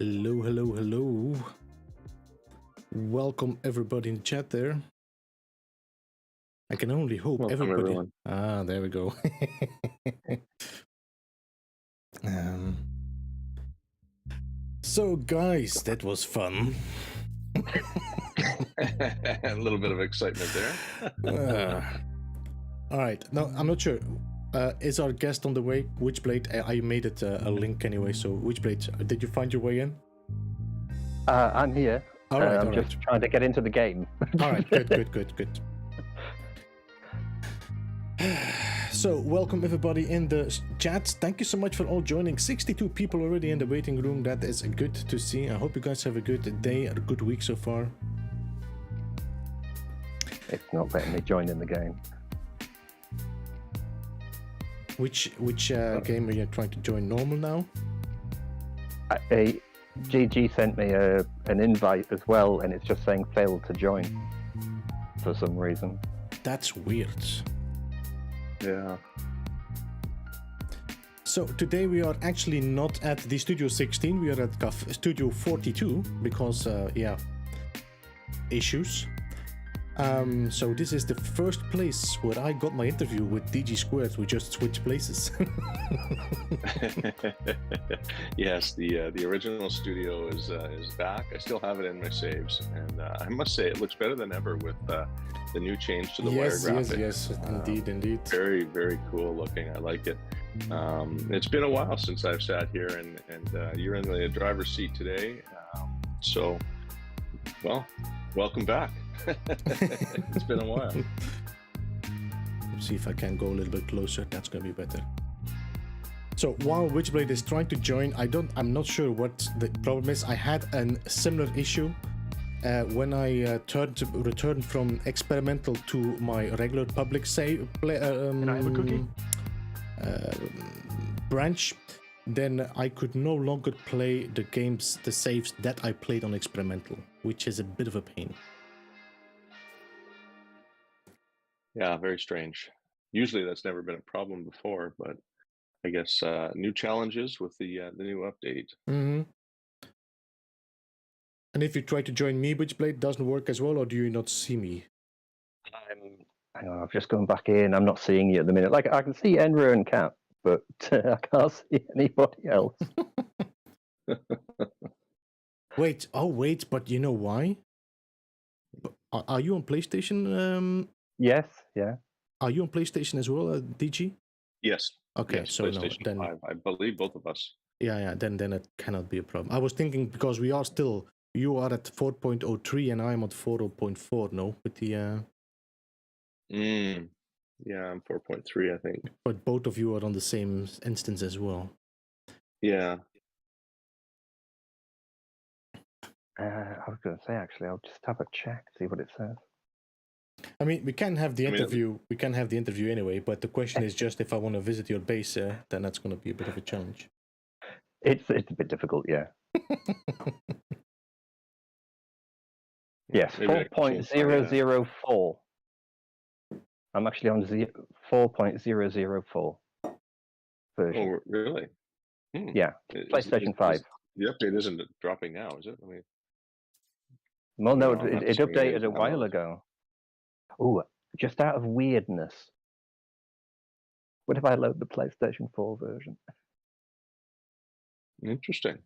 Hello, hello, hello. Welcome everybody in the chat there. I can only hope Welcome, everybody... everyone. Ah, there we go. So guys, that was fun. A little bit of excitement there. All right, now I'm not sure. Is our guest on the way? Witchblade, I made it a link anyway, so Witchblade, did you find your way in? I'm here. All right, I'm just trying to get into the game. All right, good. So, welcome everybody in the chat. Thank you so much for all joining. 62 people already in the waiting room. That is good to see. I hope you guys have a good day, a good week so far. It's not letting me join in the game. Which game are you trying to join? Normal now? GG sent me an invite as well, and it's just saying failed to join for some reason. That's weird. Yeah. So today we are actually not at the Studio 16, we are at Studio 42 because, issues. So this is the first place where I got my interview with DG Squared. We just switched places. Yes, the original studio is back. I still have it in my saves, and I must say it looks better than ever with the new change to the wire graphic. Yes, indeed. Very, very cool looking. I like it. It's been a while since I've sat here, and you're in the driver's seat today. So, well, welcome back. It's been a while. Let's see if I can go a little bit closer. That's gonna be better. So while Witchblade is trying to join, I'm not sure what the problem is. I had a similar issue when I returned from experimental to my regular public save Can I have a cookie? branch. Then I could no longer play the saves that I played on experimental, which is a bit of a pain. Yeah, very strange. Usually that's never been a problem before, but I guess new challenges with the new update. Mm-hmm. And if you try to join me, Witchblade doesn't work as well, or do you not see me? Hang on, I've just gone back in. I'm not seeing you at the minute. Like I can see Enra and Cat, but I can't see anybody else. Wait, but you know why? Are you on PlayStation? Yes, yeah. Are you on PlayStation as well, DG? Yes. Okay, yes, so PlayStation no, then 5, I believe both of us. Yeah, then it cannot be a problem. I was thinking because you are at 4.03 and I'm at 4.4, no, with the Yeah, I'm 4.3, I think. But both of you are on the same instance as well. Yeah. I was going to say, actually, I'll just have a check, see what it says. I mean, we can have the interview. We can have the interview anyway, but the question is just if I want to visit your base, then that's going to be a bit of a challenge. It's a bit difficult, yeah. Yes, 4.004. I'm actually on 4.004 version. Oh, really? Yeah, PlayStation 5. The update isn't dropping now, is it? I mean, well, no, it updated a while ago. Oh, just out of weirdness. What if I load the PlayStation 4 version? Interesting.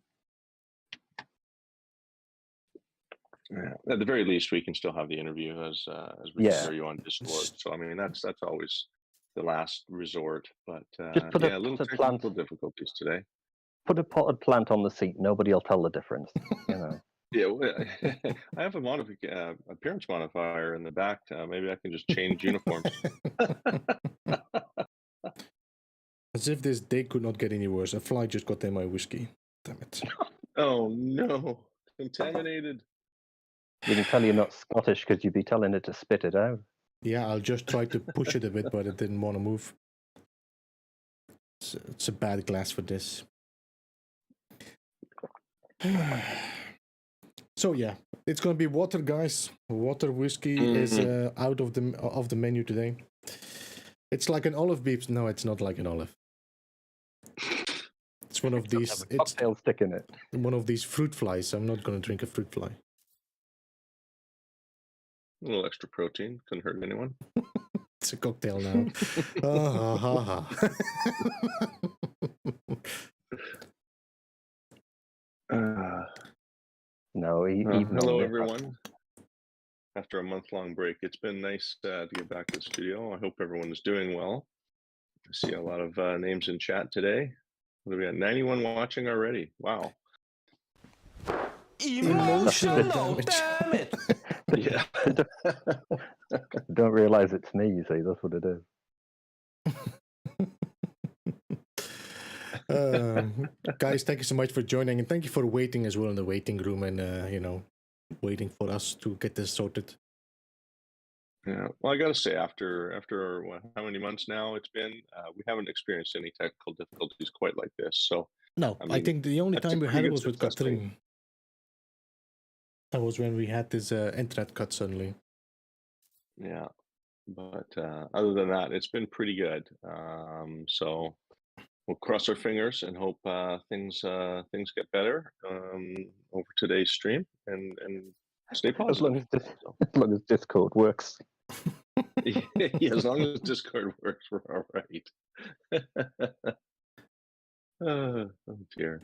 Yeah. At the very least, we can still have the interview as we hear you on Discord. So I mean, that's always the last resort. But just put a little technical difficulties today. Put a potted plant on the seat. Nobody will tell the difference. You know. Yeah, well, I have a appearance modifier in the back. Maybe I can just change uniforms. As if this day could not get any worse. A fly just got in my whiskey. Damn it. Oh no, contaminated. We can tell you're not Scottish because you'd be telling it to spit it out. Yeah, I'll just try to push it a bit, but it didn't want to move. It's a bad glass for this. So yeah, it's gonna be water, guys. Water whiskey is out of the menu today. It's like an olive beef. No, it's not like an olive. It's one of these. Have a It's cocktail stick in it. one of these fruit flies. I'm not going to drink a fruit fly. A little extra protein couldn't hurt anyone. It's a cocktail now. Ah, ha, ha, No, even hello, on everyone. After a month-long break, it's been nice to get back to the studio. I hope everyone is doing well. I see a lot of names in chat today. What do we got? 91 watching already. Wow. Emotional damage. Damn it! Yeah. Don't realize it's me, you see, that's what it is. Guys, thank you so much for joining, and thank you for waiting as well in the waiting room, and waiting for us to get this sorted. Yeah. Well, I got to say, after what, how many months now it's been, we haven't experienced any technical difficulties quite like this. So No, I I mean, think the only that's a time we pretty had it good was with success rate. Catherine. That was when we had this internet cut suddenly. Yeah. But other than that, it's been pretty good. So we'll cross our fingers and hope things get better over today's stream, and stay positive. As long as Discord works. Yeah, as long as Discord works, we're all right. Oh dear.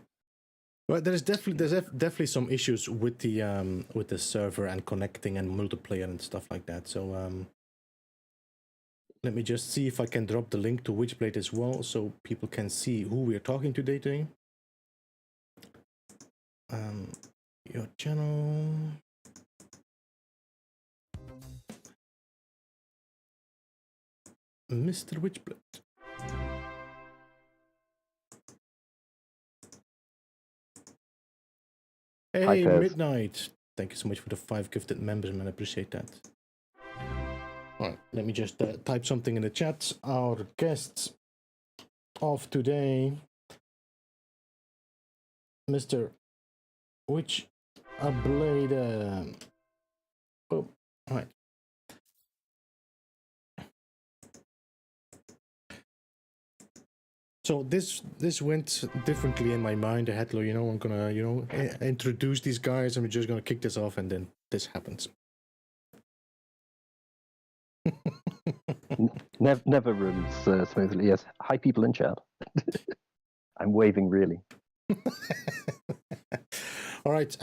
Well, there's definitely some issues with the server and connecting and multiplayer and stuff like that. So let me just see if I can drop the link to Witchblade as well, so people can see who we're talking today. Your channel. Mr. Witchblade. Hey, Midnight. Thank you so much for the 5 gifted members, man. I appreciate that. Alright, let me just type something in the chat. Our guests of today, Mr. Witchblade. Oh, alright. So this went differently in my mind. I had, I'm gonna, introduce these guys, and we're just gonna kick this off, and then this happens. Never runs smoothly. Yes. Hi, people in chat. I'm waving really. All right.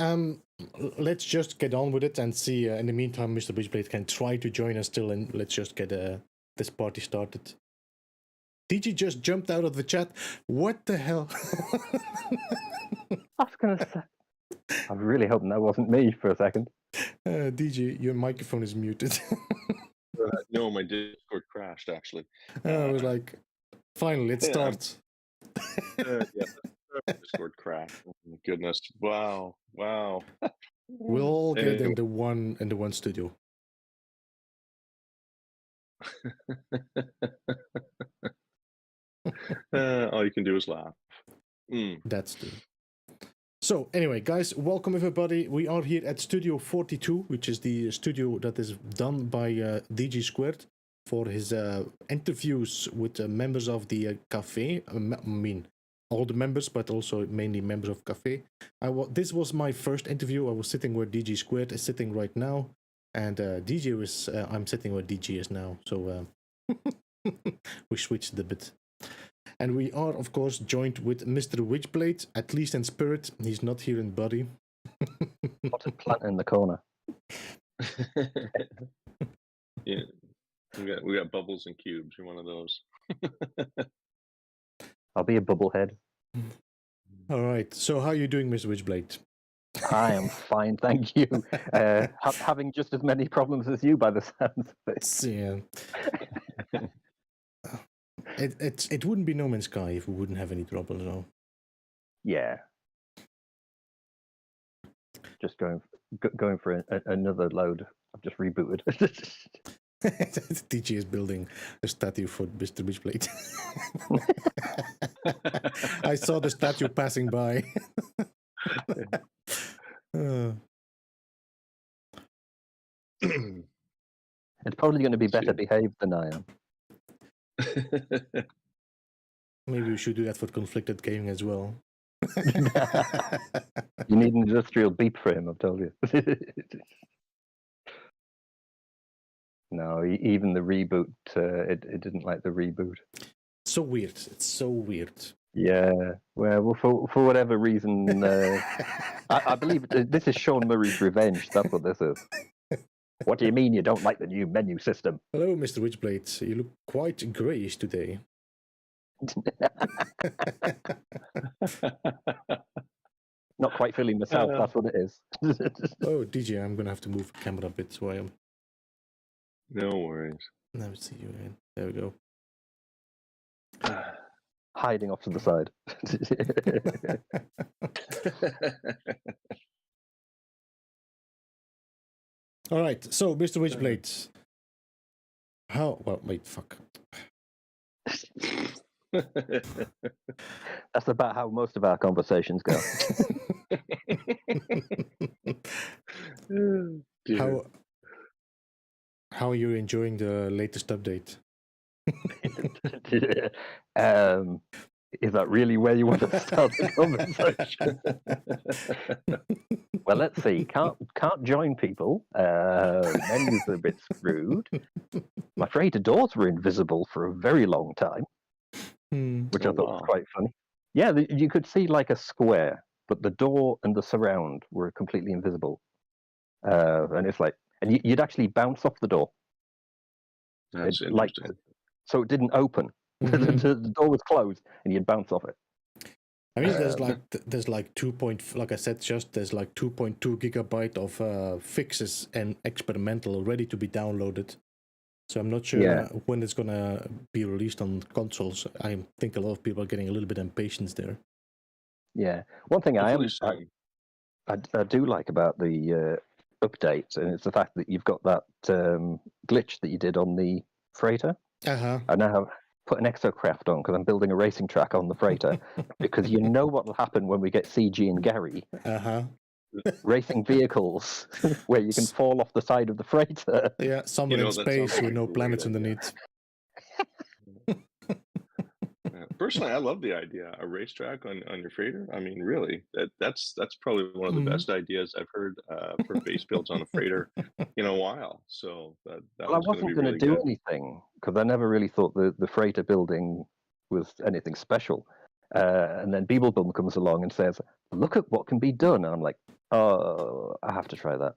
Let's just get on with it and see. In the meantime, Mr. Witchblade can try to join us still, and let's just get this party started. DG just jumped out of the chat. What the hell? I was gonna say. I was really hoping that wasn't me for a second. DG, your microphone is muted. No, my Discord crashed actually. I was like, finally, it starts. Yeah, Discord crashed. Oh my goodness! Wow. We'll all get in the one studio. All you can do is laugh. That's true. So anyway, guys, welcome everybody. We are here at Studio 42, which is the studio that is done by DG Squared for his interviews with members of the cafe. I mean, all the members, but also mainly members of cafe. This was my first interview. I was sitting where DG Squared is sitting right now, and I'm sitting where DG is now. So we switched a bit. And we are, of course, joined with Mr. Witchblade, at least in spirit. He's not here in body. Potted plant in the corner. Yeah, we got bubbles and cubes. You're one of those. I'll be a bubblehead. All right. So, how are you doing, Mr. Witchblade? I am fine, thank you. Having just as many problems as you, by the sounds of it. Yeah. It wouldn't be No Man's Sky if we wouldn't have any troubles, though. Yeah. Just going for another load. I've just rebooted. DG is building a statue for Mr. Witchblade. I saw the statue passing by. It's probably going to be better behaved than I am. Maybe we should do that for conflicted gaming as well. You need an industrial beep for him, I've told you. No, even the reboot, it didn't like the reboot. So weird. It's so weird. Yeah, well, for whatever reason, I believe this is Sean Murray's revenge. That's what this is. What do you mean you don't like the new menu system? Hello, Mr. Witchblade. You look quite greyish today. Not quite feeling myself, that's what it is. Oh, DJ, I'm going to have to move the camera a bit so I am... No worries. Now see you again. There we go. Hiding off to the side. All right, so Mr. Witchblade. How? Well, wait, fuck. That's about how most of our conversations go. How are you enjoying the latest update? Is that really where you want to start the conversation? Well, let's see. Can't join people. Menus are a bit screwed. My freighter doors were invisible for a very long time, which I thought was quite funny. Yeah, you could see like a square, but the door and the surround were completely invisible. And it's like, and you'd actually bounce off the door. That's interesting. Like, so it didn't open. The door was closed, and you'd bounce off it. I mean, there's like 2.2 gigabyte of fixes and experimental ready to be downloaded. So I'm not sure when it's gonna be released on consoles. I think a lot of people are getting a little bit impatient there. Yeah, one thing I do like about the update, and it's the fact that you've got that glitch that you did on the freighter. I now have put an exocraft on because I'm building a racing track on the freighter because you know what will happen when we get CG and Gary. Racing vehicles where you can fall off the side of the freighter. Yeah, somewhere in space with no planets underneath. Personally, I love the idea, a racetrack on your freighter. I mean, really, that's probably one of the best ideas I've heard for base builds on a freighter in a while. So that I wasn't going to do anything because I never really thought the freighter building was anything special. And then Beeblebum comes along and says, "Look at what can be done." And I'm like, "Oh, I have to try that."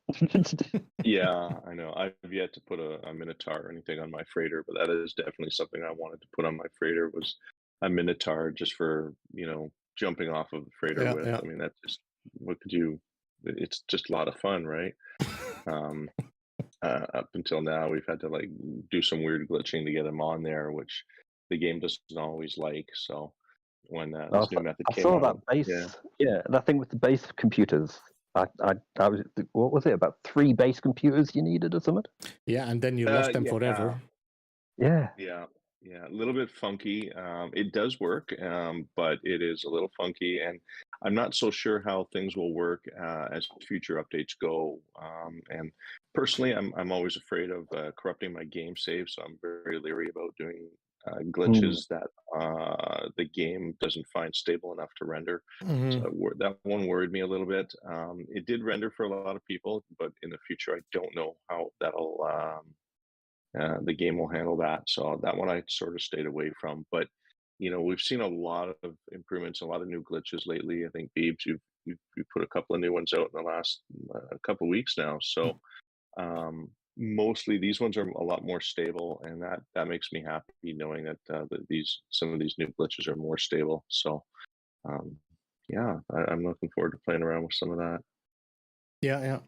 Yeah, I know. I've yet to put a Minotaur or anything on my freighter, but that is definitely something I wanted to put on my freighter was a Minotaur just for, jumping off of the freighter with. I mean, that's just, it's just a lot of fun, right? Up until now, we've had to like do some weird glitching to get them on there, which the game doesn't always like. So when this new method came out, that base, that thing with the base computers. I was, what was it, about 3 base computers you needed or something? Yeah, and then you lost them forever. Yeah, a little bit funky. It does work, but it is a little funky, and I'm not so sure how things will work as future updates go. And personally, I'm always afraid of corrupting my game save, so I'm very leery about doing glitches that the game doesn't find stable enough to render. So that one worried me a little bit. It did render for a lot of people, but in the future, I don't know how that'll the game will handle that. So that one I sort of stayed away from. But we've seen a lot of improvements, a lot of new glitches lately. I think Beebs, you've put a couple of new ones out in the last couple of weeks now. So mostly these ones are a lot more stable, and that makes me happy knowing that some of these new glitches are more stable. So I'm looking forward to playing around with some of that. Yeah.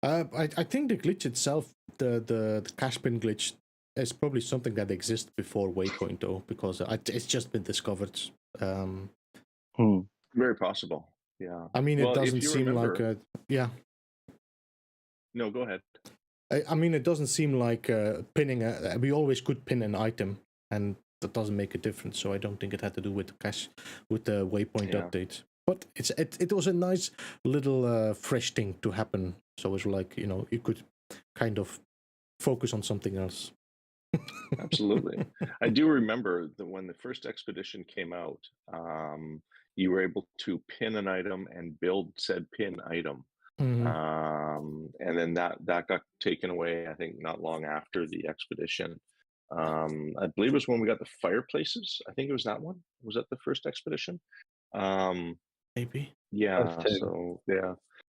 I think the glitch itself, the cash pin glitch, is probably something that exists before Waypoint, though, because it's just been discovered. Very possible. Yeah. I mean, it doesn't seem like No, go ahead. I mean, it doesn't seem like pinning. We always could pin an item, and that doesn't make a difference. So I don't think it had to do with the Waypoint update. But it was a nice little fresh thing to happen. So it's like, you could kind of focus on something else. Absolutely. I do remember that when the first expedition came out, you were able to pin an item and build said pin item. And then that got taken away, I think, not long after the expedition. I believe it was when we got the fireplaces. I think it was that one. Was that the first expedition? Maybe. Yeah. So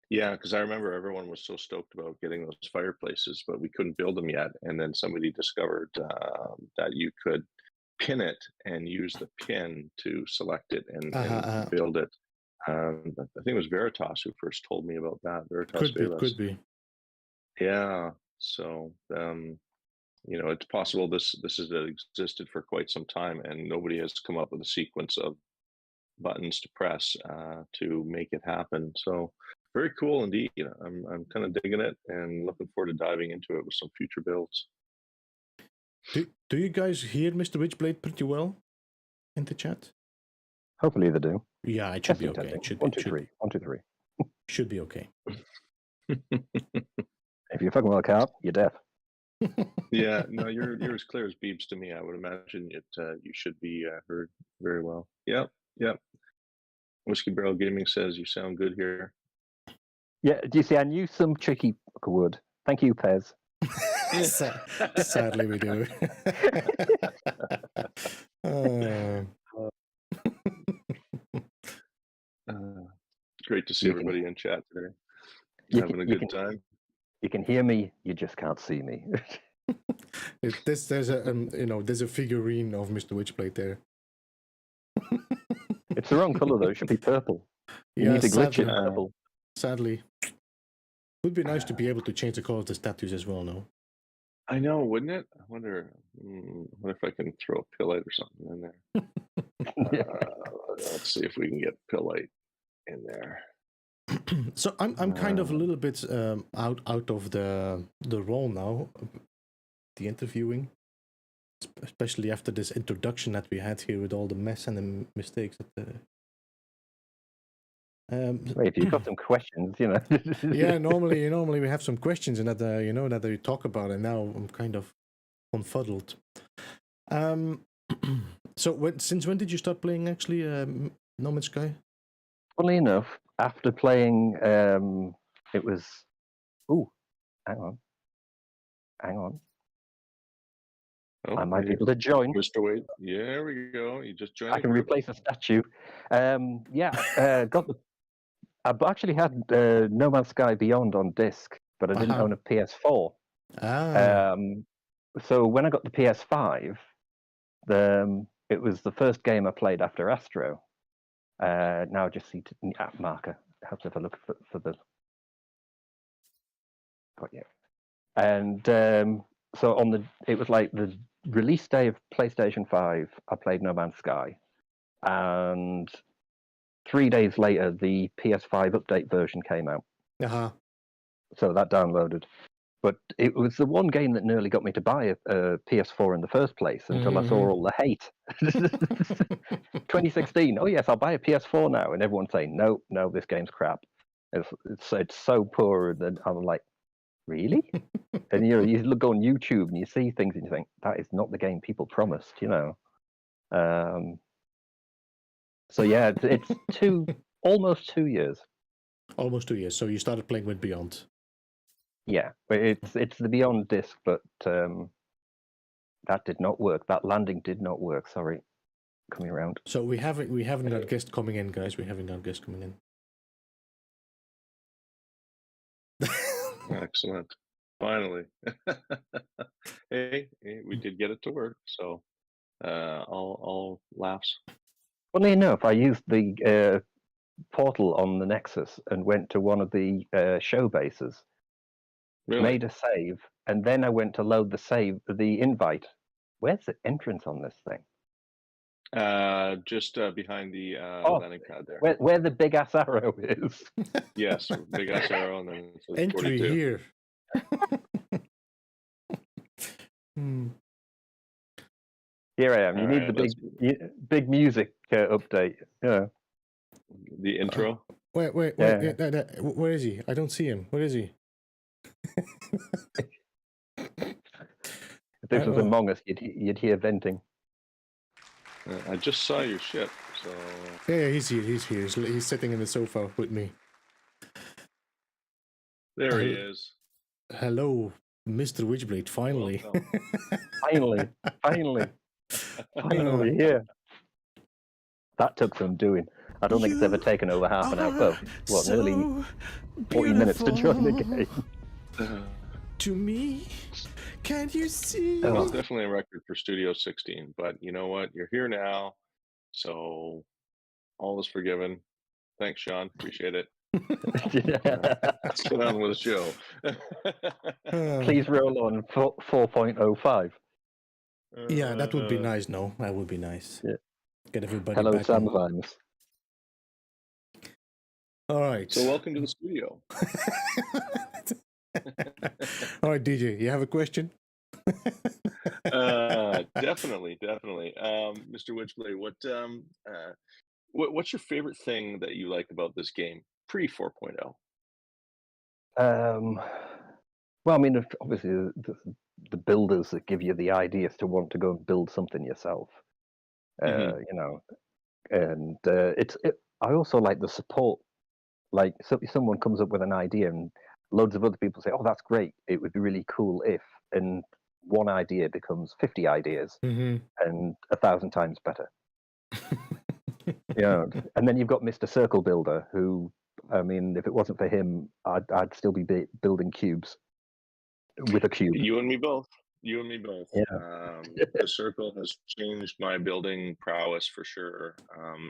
yeah, because I remember everyone was so stoked about getting those fireplaces, but we couldn't build them yet. And then somebody discovered that you could pin it and use the pin to select it and build it. I think it was Veritas who first told me about that. Veritas could be. Yeah. So it's possible this has existed for quite some time, and nobody has come up with a sequence of buttons to press to make it happen. So very cool indeed. I'm kind of digging it and looking forward to diving into it with some future builds. Do you guys hear Mr. Witchblade pretty well in the chat? Hopefully they do. Yeah, it should be okay. It should, 1, 2, 3. 1, 2, 3. Should be okay. If you fucking well up, you're deaf. Yeah, no, you're as clear as Beebs to me. I would imagine you should be heard very well. Yep. Whiskey Barrel Gaming says you sound good here. Yeah, do you see? I knew some tricky would. Thank you, Pez. Sadly, we do. Great to see everybody in chat today. Having a good time. You can hear me, you just can't see me. There's a figurine of Mr. Witchblade there. It's the wrong color though. It should be purple. You need to glitch it purple. Sadly, it would be nice to be able to change the color of the statues as well. No. I know, wouldn't it? I wonder if I can throw a pillite or something in there. Let's see if we can get pillite in there. So I'm kind of a little bit out of the role now, the interviewing, especially after this introduction that we had here with all the mess and the mistakes. If you've got some questions, Yeah, normally we have some questions and that we talk about, and now I'm kind of confuddled. So since when did you start playing actually No Man's Sky? Funnily enough, after playing, it was. Ooh, hang on. Oh, I might be able to join. Mr. Wade, there we go. You just joined. I can replace a statue. I've actually had No Man's Sky Beyond on disc, but I didn't own a PS4. So when I got the PS5, it was the first game I played after Astro. Now I just see marker. Helps if I look for the. Got you. And so it was like the release day of PlayStation 5. I played No Man's Sky, and 3 days later, the PS5 update version came out. So that downloaded. But it was the one game that nearly got me to buy a PS4 in the first place until I saw all the hate. 2016, oh yes, I'll buy a PS4 now. And everyone's saying, no, this game's crap. It's so poor. And I'm like, really? And you look on YouTube and you see things and you think, that is not the game people promised, So yeah, it's almost 2 years. Almost 2 years. So you started playing with Beyond. Yeah, but it's the Beyond disc, but that did not work. That landing did not work. Sorry, coming around. So we haven't got a guest coming in, guys. We haven't got a guest coming in. Excellent. Finally. hey, we did get it to work. So all laughs. Funnily enough, I used the portal on the Nexus and went to one of the show bases. Really? Made a save, and then I went to load the invite. Where's the entrance on this thing? Just behind the landing pad there. Where the big ass arrow is. Yes, big ass arrow, and then it says entry 42. here. Here I am. You need the big music update. Yeah. The intro. Wait. Where is he? I don't see him. Where is he? this was Among Us, you'd hear venting. I just saw your ship, so... Yeah, he's here. He's sitting in the sofa with me. There he is. Hello, Mr. Witchblade, finally. Finally, here. That took some doing. I don't think it's ever taken over half an hour. Well, nearly 40 minutes to join the game. To me, can't you see? Well, it's definitely a record for Studio 16, but you know what? You're here now, so all is forgiven. Thanks, Sean. Appreciate it. Let's get on with the show. Please roll on 4.05. Yeah, that would be nice. No, that would be nice. Yeah. Get everybody Hello, back. Samvines. All right. So welcome to the studio. Mm-hmm. All right, DJ, you have a question? Definitely. Mr. Witchblade, what's your favorite thing that you like about this game pre 4.0? Well, I mean, obviously the builders that give you the ideas to want to go and build something yourself. You know, and I also like the support. Like, someone comes up with an idea and loads of other people say, "Oh, that's great. It would be really cool if," and one idea becomes 50 ideas and 1,000 times better. Yeah, and then you've got Mr. Circle Builder, who, I mean, if it wasn't for him, I'd still be building cubes with a cube. You and me both. Yeah. The circle has changed my building prowess for sure,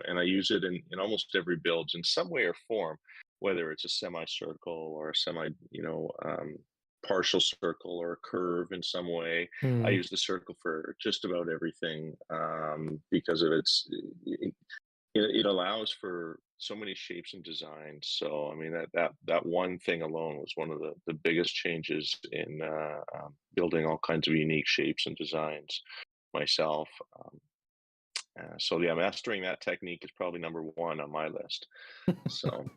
and I use it in almost every build in some way or form, whether it's a semicircle or a partial circle or a curve in some way. I use the circle for just about everything because of it allows for so many shapes and designs. So I mean that one thing alone was one of the biggest changes in building all kinds of unique shapes and designs myself. So yeah, mastering that technique is probably number one on my list. So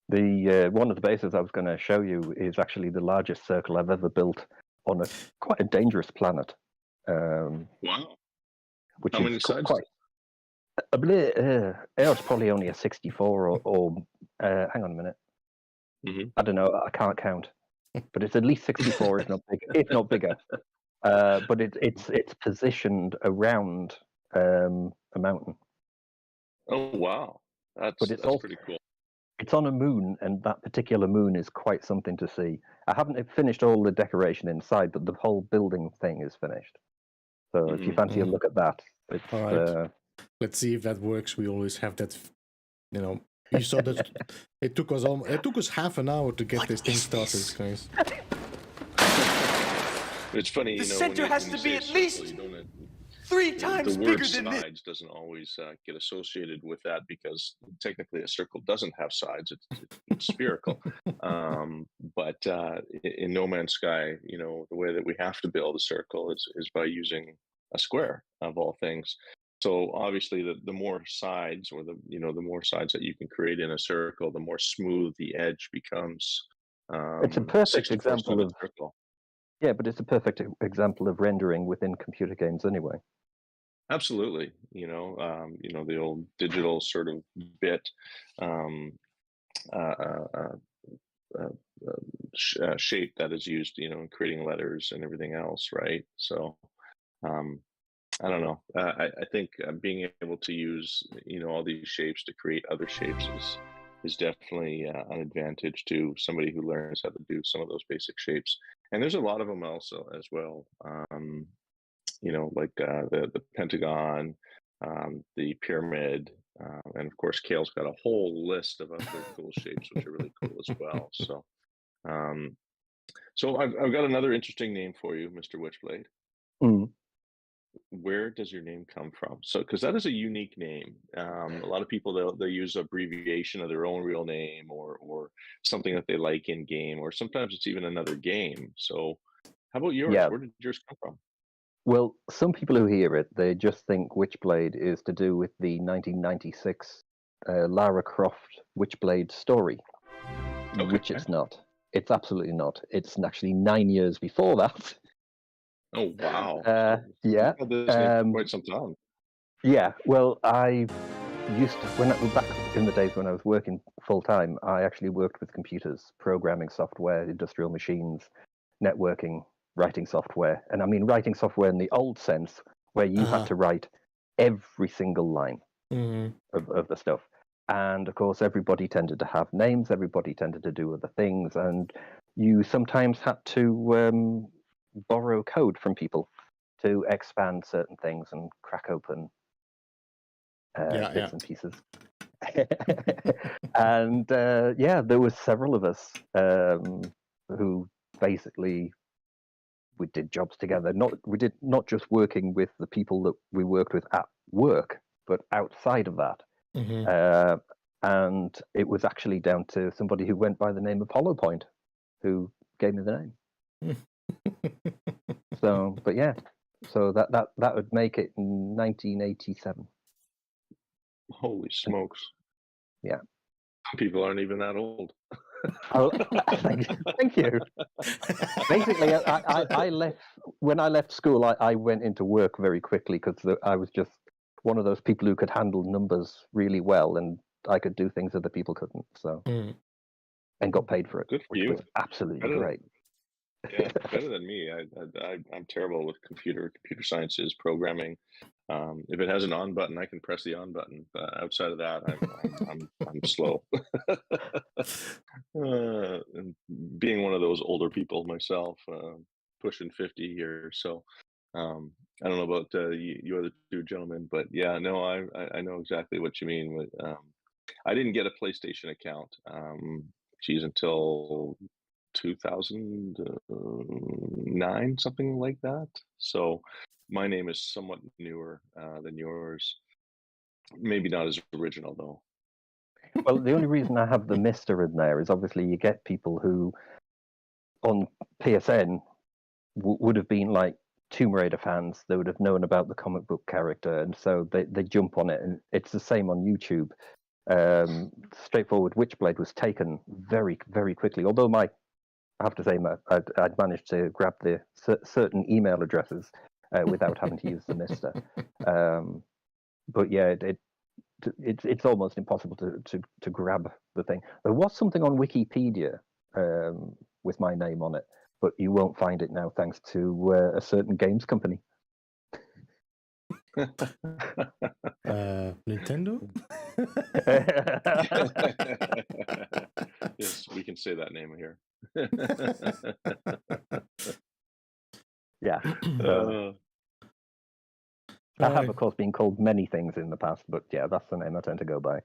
the one of the bases I was going to show you is actually the largest circle I've ever built on quite a dangerous planet. Wow! Which How many sides? It's probably only a 64 or hang on a minute. I don't know. I can't count, but it's at least 64, if not bigger. But it's positioned around a mountain. Oh wow, that's pretty cool. It's on a moon, and that particular moon is quite something to see. I haven't finished all the decoration inside, but the whole building thing is finished. So if you fancy a look at that, it's. All right. Let's see if that works. We always have that, you saw that it took us half an hour to get this thing started, guys. It's funny, the center has to be at least 3 times the bigger word than this. sides doesn't always get associated with that because technically a circle doesn't have sides; it's spherical. But in No Man's Sky, the way that we have to build a circle is by using a square of all things. So obviously, the more sides, or the more sides that you can create in a circle, the more smooth the edge becomes. It's a perfect example of circle. Yeah, but it's a perfect example of rendering within computer games, anyway. Absolutely, the old digital sort of bit shape that is used, in creating letters and everything else, right? So. I don't know. I think being able to use, all these shapes to create other shapes is definitely an advantage to somebody who learns how to do some of those basic shapes. And there's a lot of them also as well. Like the pentagon, the pyramid, and of course, Kale's got a whole list of other cool shapes, which are really cool as well. So, I've got another interesting name for you, Mr. Witchblade. Where does your name come from? So, because that is a unique name. A lot of people they'll use abbreviation of their own real name or something that they like in game, or sometimes it's even another game. So, how about yours? Yeah. Where did yours come from? Well, some people who hear it, they just think Witchblade is to do with the 1996 Lara Croft Witchblade story, which it's not. It's absolutely not. It's actually 9 years before that. Oh wow! Yeah. You've had this name for quite some time. Yeah. Well, I used to, back in the days when I was working full time, I actually worked with computers, programming software, industrial machines, networking, writing software. And I mean writing software in the old sense, where you had to write every single line of the stuff. And of course, everybody tended to have names, everybody tended to do other things, and you sometimes had to borrow code from people to expand certain things and crack open bits and pieces. And there were several of us who basically we did jobs together. We did not just working with the people that we worked with at work, but outside of that. And it was actually down to somebody who went by the name of Hollow Point, who gave me the name. So, but yeah, so that would make it in 1987. Holy smokes! Yeah, some people aren't even that old. Oh, thank you. Basically, I left when I left school. I went into work very quickly because I was just one of those people who could handle numbers really well, and I could do things other people couldn't. So, and got paid for it. Good for which you. was absolutely great. Yeah, better than me. I'm terrible with computer sciences, programming. If it has an on button, I can press the on button. But outside of that, I'm slow. And being one of those older people myself, pushing 50 here, so I don't know about you other two gentlemen, but yeah, no, I know exactly what you mean. I didn't get a PlayStation account, until 2009, something like that. So my name is somewhat newer than yours. Maybe not as original though. Well, the only reason I have the Mister in there is obviously you get people who on PSN would have been like Tomb Raider fans. They would have known about the comic book character, and so they jump on it. And it's the same on YouTube. Straightforward Witchblade was taken very, very quickly. Although I have to say, I'd managed to grab the certain email addresses without having to use the Mister. But yeah, it's almost impossible to grab the thing. There was something on Wikipedia with my name on it, but you won't find it now thanks to a certain games company. Nintendo? Yes, we can say that name here. Yeah. I have, of course, been called many things in the past, but yeah, that's the name I tend to go by.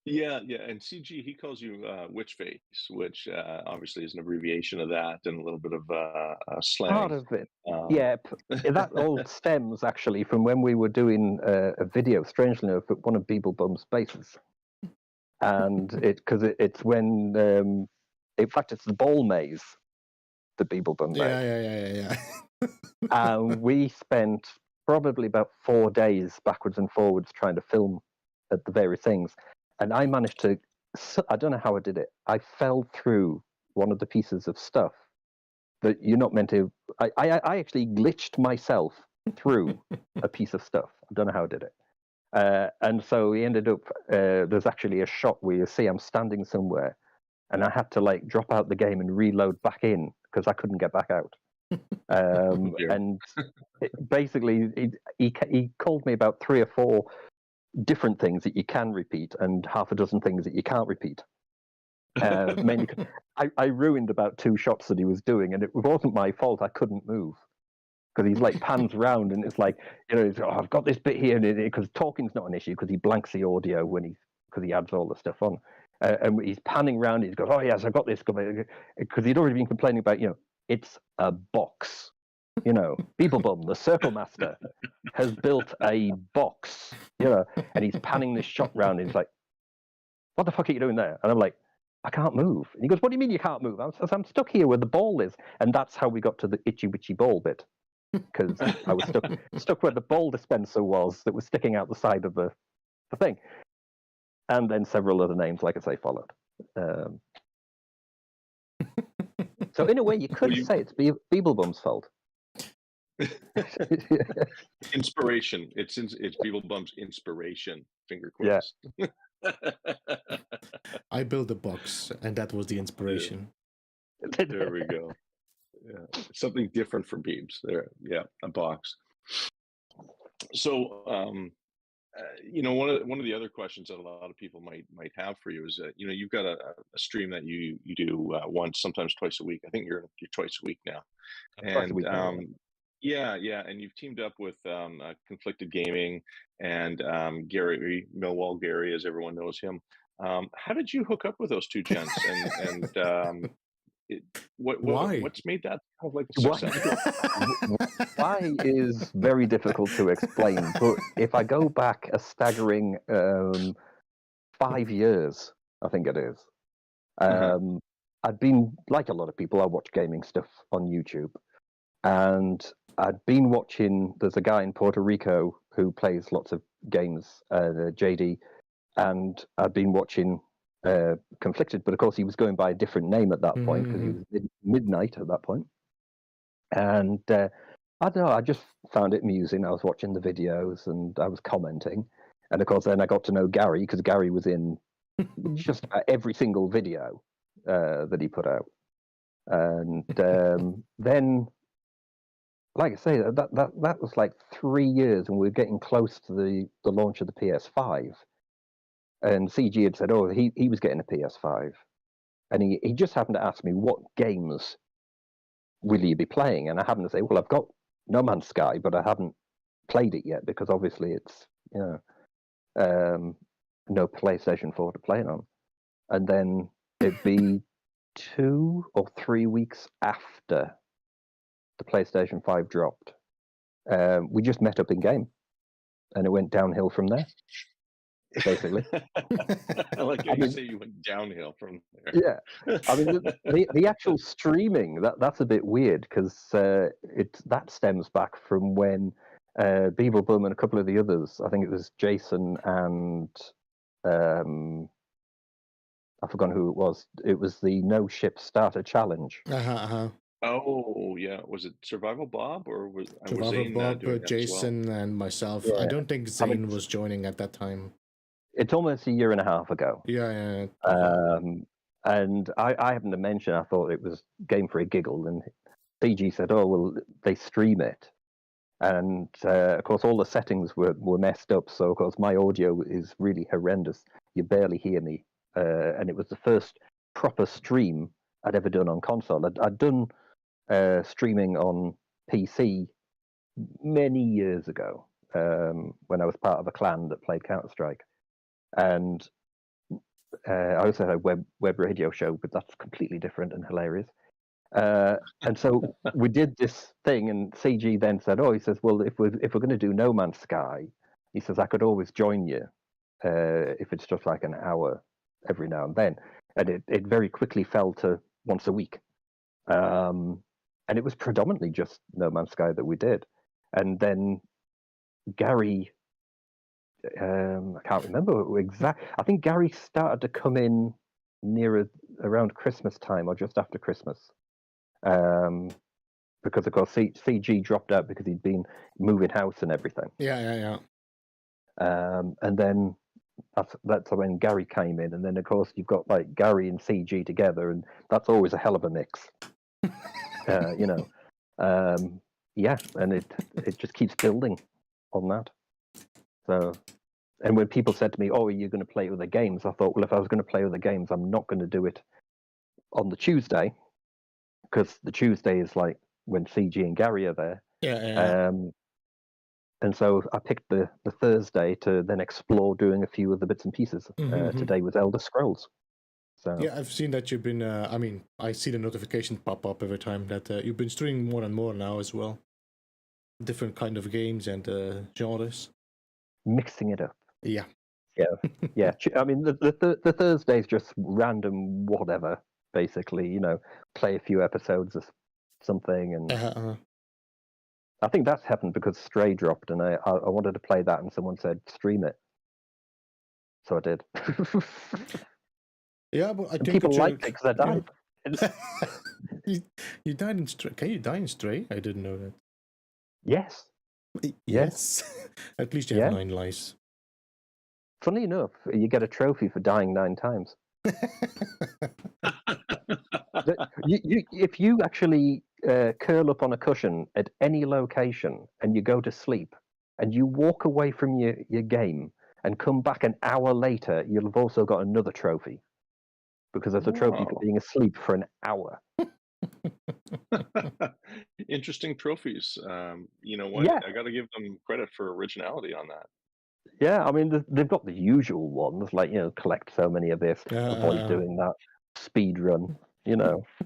Yeah, and CG, he calls you Witchface, which obviously is an abbreviation of that and a little bit of slang. Part of it. Yeah, that all stems actually from when we were doing a video, strangely enough, at one of Beeblebum's bases. And it's when, in fact, it's the ball maze, the Beeblebum maze. Yeah. And we spent probably about 4 days backwards and forwards trying to film at the various things. And I managed to, I don't know how I did it. I fell through one of the pieces of stuff that you're not meant to. I actually glitched myself through a piece of stuff. I don't know how I did it. And so we ended up, there's actually a shot where you see I'm standing somewhere and I had to like drop out the game and reload back in because I couldn't get back out. And basically he called me about 3 or 4 different things that you can repeat and half a dozen things that you can't repeat. Mainly, I ruined about 2 shots that he was doing, and it wasn't my fault. I couldn't move because he's like pans around, and it's like, I've got this bit here, because talking's not an issue because he blanks the audio because he adds all the stuff on, and he's panning around. He goes, "Oh yes, I got this," because he'd already been complaining about, it's a box. Beeblebum, the Circle Master, has built a box, and he's panning this shot round. And he's like, "What the fuck are you doing there?" And I'm like, "I can't move." And he goes, "What do you mean you can't move?" I'm stuck here where the ball is. And that's how we got to the itchy witchy ball bit, because I was stuck where the ball dispenser was that was sticking out the side of the thing. And then several other names, like I say, followed. So in a way, you could say it's Beeblebum's fault. Inspiration. It's Beeblebum's inspiration. Finger Yeah. quotes. I built a box, and that was the inspiration. There we go. Yeah, something different from Beebs. There, yeah, a box. So, one of the other questions that a lot of people might have for you is that you've got a stream that you do once, sometimes twice a week. I think you're twice a week now, Twice a and week now, yeah, and you've teamed up with Conflicted Gaming and Gary Millwall, Gary, as everyone knows him. How did you hook up with those two gents? And Why? what's made that kind of like a Why? success? Why is very difficult to explain, but if I go back a staggering 5 years, I think it is, I'd been, like a lot of people, I watch gaming stuff on YouTube, and I'd been watching, there's a guy in Puerto Rico who plays lots of games, JD, and I'd been watching Conflicted, but of course he was going by a different name at that point because he was midnight at that point. And I don't know, I just found it amusing. I was watching the videos and I was commenting. And of course, then I got to know Gary because Gary was in just about every single video that he put out. And then, like I say, that was like 3 years, and we were getting close to the launch of the PS5. And CG had said, oh, he was getting a PS5. And he just happened to ask me, what games will you be playing? And I happened to say, well, I've got No Man's Sky, but I haven't played it yet because obviously it's, no PlayStation 4 to play it on. And then it'd be 2 or 3 weeks after the PlayStation 5 dropped. We just met up in game, and it went downhill from there, basically. I like how you say you went downhill from there. Yeah, I mean the actual streaming that's a bit weird because that stems back from when Beeblebum and a couple of the others, I think it was Jason and I've forgotten who it was. It was the No Ship Starter Challenge. Oh yeah, was it Survival Bob or was Survival Zane Bob, doing that Jason, as well? and myself? Yeah. I don't think Zane was joining at that time. It's almost a year and a half ago. Yeah. And I happened to mention I thought it was game for a giggle, and CG said, "Oh well, they stream it," and of course all the settings were messed up. So of course my audio is really horrendous. You barely hear me, and it was the first proper stream I'd ever done on console. I'd done streaming on PC many years ago when I was part of a clan that played Counter-Strike, and I also had a web radio show, but that's completely different and hilarious. And so we did this thing, and CG then said, "Oh, he says, well, if we're going to do No Man's Sky, he says I could always join you if it's just like an hour every now and then." And it very quickly fell to once a week, and it was predominantly just No Man's Sky that we did. And then Gary, I can't remember exactly. I think Gary started to come in around Christmas time or just after Christmas. Because of course CG dropped out because he'd been moving house and everything. Yeah. And then that's when Gary came in, and then of course you've got like Gary and CG together, and that's always a hell of a mix. Yeah, and it just keeps building on that. So, and when people said to me, "Oh, are you going to play other games?" I thought, well, if I was going to play other games, I'm not going to do it on the Tuesday, because the Tuesday is like when CG and Gary are there. Yeah. And so I picked the Thursday to then explore doing a few of the bits and pieces. Today was Elder Scrolls. So yeah, I've seen that you've been. I see the notification pop up every time that you've been streaming more and more now as well. Different kind of games and genres. Mixing it up. Yeah. I mean, the Thursday's just random whatever. Basically, play a few episodes of something, and I think that's happened because Stray dropped, and I wanted to play that, and someone said stream it, so I did. Yeah, but I think people liked it because I died. You died in Stray. Can you die in Stray? I didn't know that. Yes. Yes. At least you have 9 lives. Funny enough, you get a trophy for dying 9 times. If you actually curl up on a cushion at any location and you go to sleep and you walk away from your game and come back an hour later, you'll have also got another trophy. Because there's a trophy for being asleep for an hour. Interesting trophies. You know what? Yeah. I got to give them credit for originality on that. Yeah, I mean, they've got the usual ones, like, collect so many of this, avoid doing that, speed run,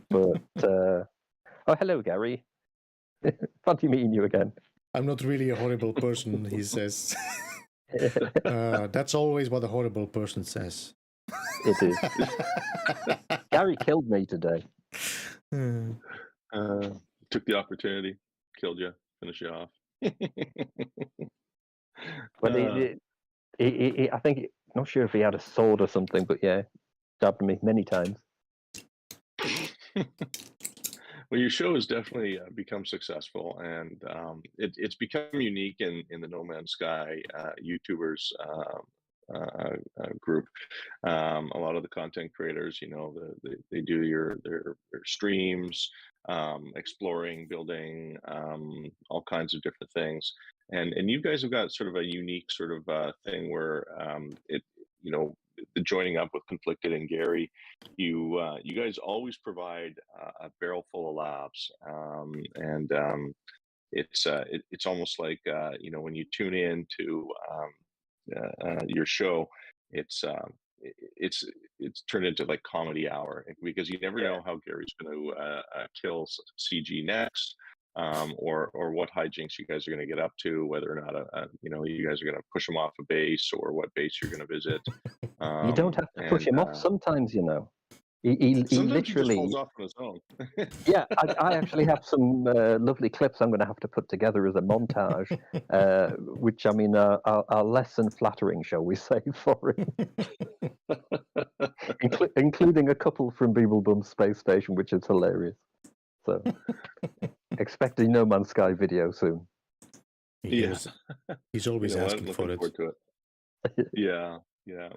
But, oh, hello, Gary. Fancy meeting you again. I'm not really a horrible person, he says. That's always what a horrible person says. It is. Gary killed me today. Took the opportunity, killed you, finished you off. But I think, not sure if he had a sword or something, but yeah, stabbed me many times. Well, your show has definitely become successful, and it's become unique in the No Man's Sky YouTubers group. A lot of the content creators, they do their streams, exploring, building, all kinds of different things, and you guys have got sort of a unique sort of thing where the joining up with Conflicted and Gary, you guys always provide a barrel full of laughs, and it's almost like when you tune in to your show, it's turned into like comedy hour, because you never know how Gary's going to kill CG next, or what hijinks you guys are going to get up to, whether or not you guys are going to push him off a base, or what base you're going to visit. You don't have to push him off sometimes, He literally he just falls off on his own. Yeah, I actually have some lovely clips I'm going to have to put together as a montage, which, I mean, are less than flattering, shall we say, for him. Including a couple from Beeblebum Space Station, which is hilarious. So, expect a No Man's Sky video soon. He's always asking for it. To it. Yeah.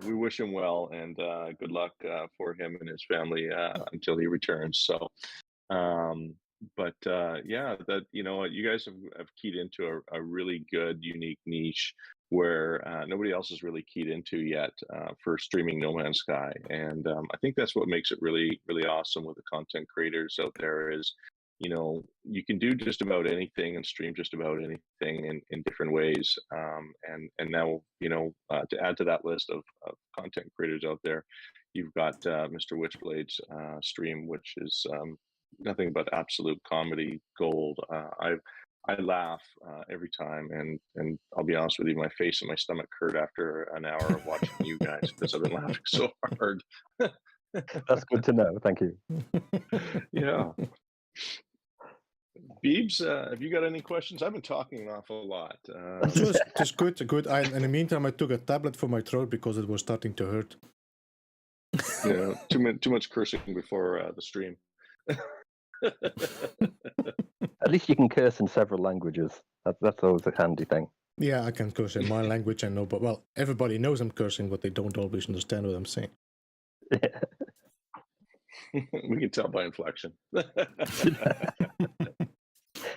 We wish him well, and good luck for him and his family until he returns. So, that you guys have keyed into a really good, unique niche where nobody else is really keyed into yet for streaming No Man's Sky, and I think that's what makes it really, really awesome with the content creators out there is, you can do just about anything and stream just about anything in different ways. And now, to add to that list of content creators out there, you've got MrWitchblade's stream, which is nothing but absolute comedy gold. I laugh every time, and I'll be honest with you, my face and my stomach hurt after an hour of watching you guys because I've been laughing so hard. That's good to know. Thank you. Yeah. Beebs, have you got any questions? I've been talking an awful lot. Just good. In the meantime, I took a tablet for my throat because it was starting to hurt. Yeah, too much cursing before the stream. At least you can curse in several languages. That's always a handy thing. Yeah, I can curse in my language, I know, but well, everybody knows I'm cursing, but they don't always understand what I'm saying. Yeah. We can tell by inflection.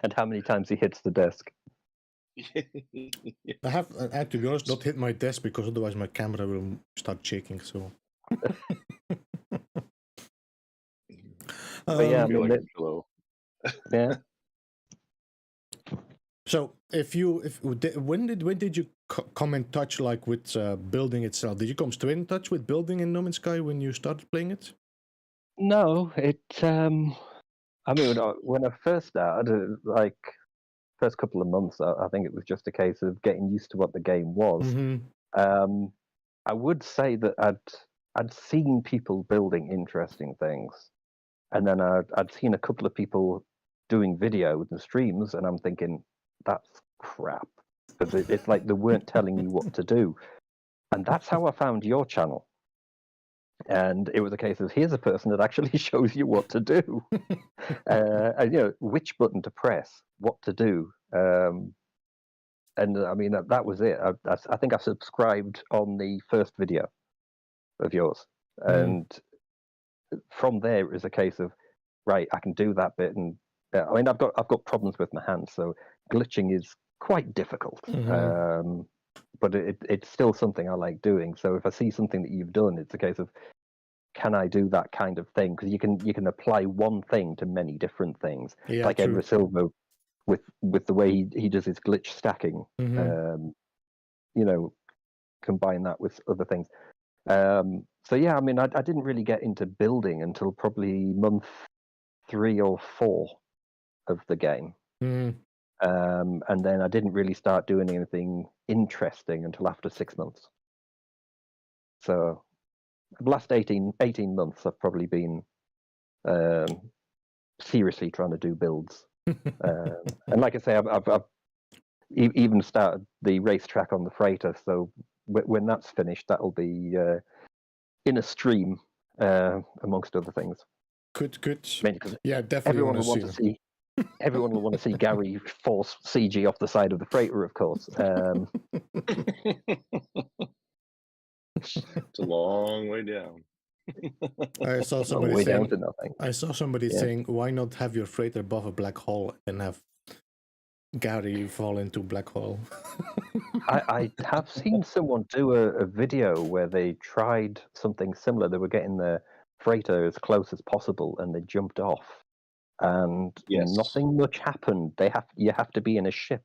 And how many times he hits the desk. I have to be honest, not hit my desk because otherwise my camera will start shaking. So. Yeah, yeah. So, when did you come in touch like with building itself? Did you come straight in touch with building in No Man's Sky when you started playing it? No, I mean, when I first started, like first couple of months, I think it was just a case of getting used to what the game was. Mm-hmm. I would say that I'd seen people building interesting things, and then I'd seen a couple of people doing videos and streams, and I'm thinking, that's crap, because it's like they weren't telling you what to do. And that's how I found your channel. And it was a case of, here's a person that actually shows you what to do. And, which button to press, what to do. And I mean, that was it. I think I subscribed on the first video of yours. And from there, it was a case of, right, I can do that bit. And I mean, I've got problems with my hands, so glitching is quite difficult. But it's still something I like doing. So if I see something that you've done, it's a case of, can I do that kind of thing? Because you can apply one thing to many different things. Yeah, like true. Edward Silva with the way he does his glitch stacking. You know, combine that with other things. So yeah, I mean, I didn't really get into building until probably month 3 or 4 of the game. And then I didn't really start doing anything interesting until after 6 months. So the last 18 months I've probably been seriously trying to do builds. And like I say, I've even started the racetrack on the freighter, so when that's finished, that'll be in a stream amongst other things. Good. I mean, Yeah, definitely. Everyone will want to see Gary force CG off the side of the freighter, of course. It's a long way down. I saw somebody way saying, down to nothing. I saw somebody saying, why not have your freighter above a black hole and have Gary fall into black hole? I have seen someone do a video where they tried something similar. They were getting the freighter as close as possible, and they jumped off, and nothing much happened. You have to be in a ship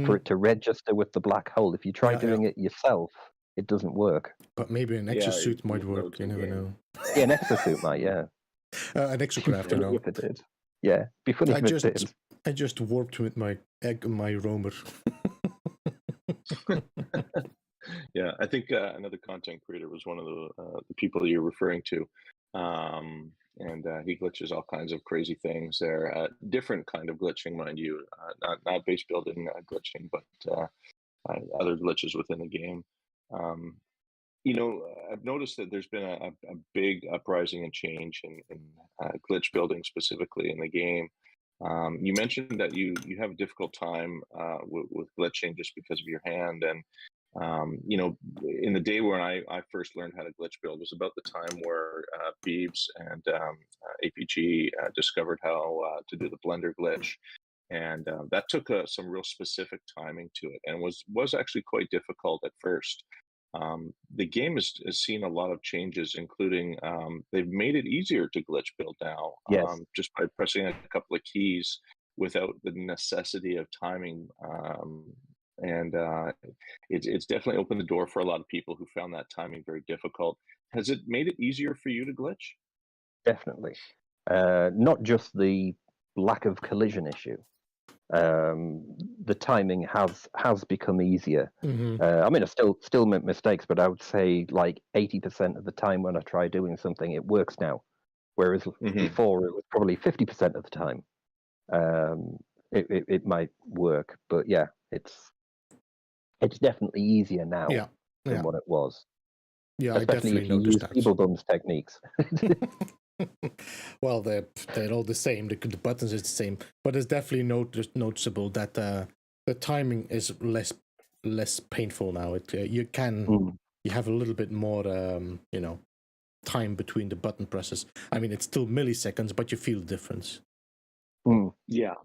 for it to register with the black hole. If you try doing it yourself, it doesn't work. But maybe an exosuit might work. You never know. Yeah, an exosuit might. Yeah, an exocraft. You know. If it did. Yeah, be funny if it did. I just warped with my roamer. Yeah, I think another content creator was one of the people you're referring to, and he glitches all kinds of crazy things there. Different kind of glitching, mind you, not base building glitching, but other glitches within the game. You know, I've noticed that there's been a big uprising and change in glitch building specifically in the game. You mentioned that you have a difficult time with glitching just because of your hand. And, you know, in the day when I first learned how to glitch build was about the time where Beebs and APG discovered how to do the blender glitch. And that took some real specific timing to it, and was actually quite difficult at first. The game has seen a lot of changes, including they've made it easier to glitch build now, just by pressing a couple of keys without the necessity of timing. And it's definitely opened the door for a lot of people who found that timing very difficult. Has it made it easier for you to glitch? Definitely. Not just the lack of collision issue. The timing has become easier. I mean, I still make mistakes, but I would say like 80% of the time when I try doing something, it works now. Whereas before it was probably 50% of the time. It might work, but yeah, it's definitely easier now than what it was. Yeah, especially I definitely if you use Beeblebum's techniques. Well, they're all the same. The buttons is the same, but it's definitely noticeable that the timing is less painful now. You have a little bit more you know, time between the button presses. I mean, it's still milliseconds, but you feel the difference. Yeah.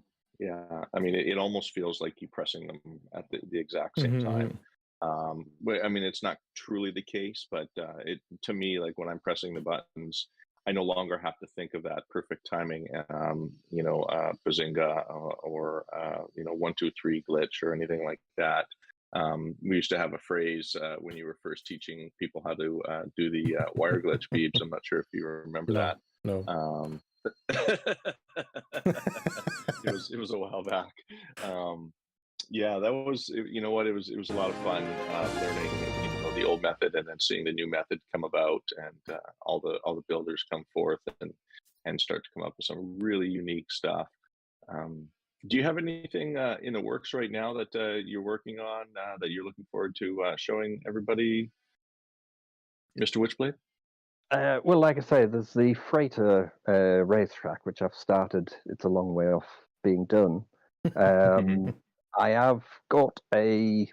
I mean, it almost feels like you're pressing them at the exact same time. I mean, it's not truly the case, but to me, like when I'm pressing the buttons, I no longer have to think of that perfect timing, you know, Bazinga or you know, 1, 2, 3 glitch or anything like that. We used to have a phrase when you were first teaching people how to do the wire glitch beeps. I'm not sure if you remember that. No. It was a while back. Yeah, that was, you know what, it was a lot of fun learning, you know, the old method and then seeing the new method come about, and all the builders come forth and start to come up with some really unique stuff. Do you have anything in the works right now that you're working on that you're looking forward to showing everybody, Mr. Witchblade? Well, like I say, there's the freighter racetrack, which I've started. It's a long way off being done. I have got a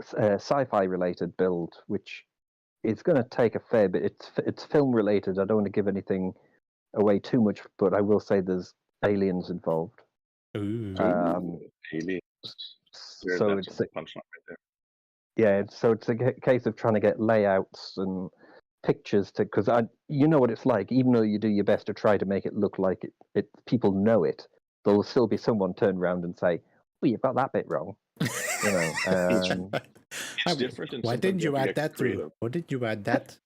sci-fi related build, which is going to take a fair bit. It's film related. I don't want to give anything away too much, but I will say there's aliens involved. Ooh. Aliens. So That's a punchline right there. Yeah, so it's a case of trying to get layouts and pictures to, because you know what it's like. Even though you do your best to try to make it look like it people know it, there'll still be someone turn around and say, "Oh, you've got that bit wrong." You know, it's different. Why didn't you add that through? Why did you add that?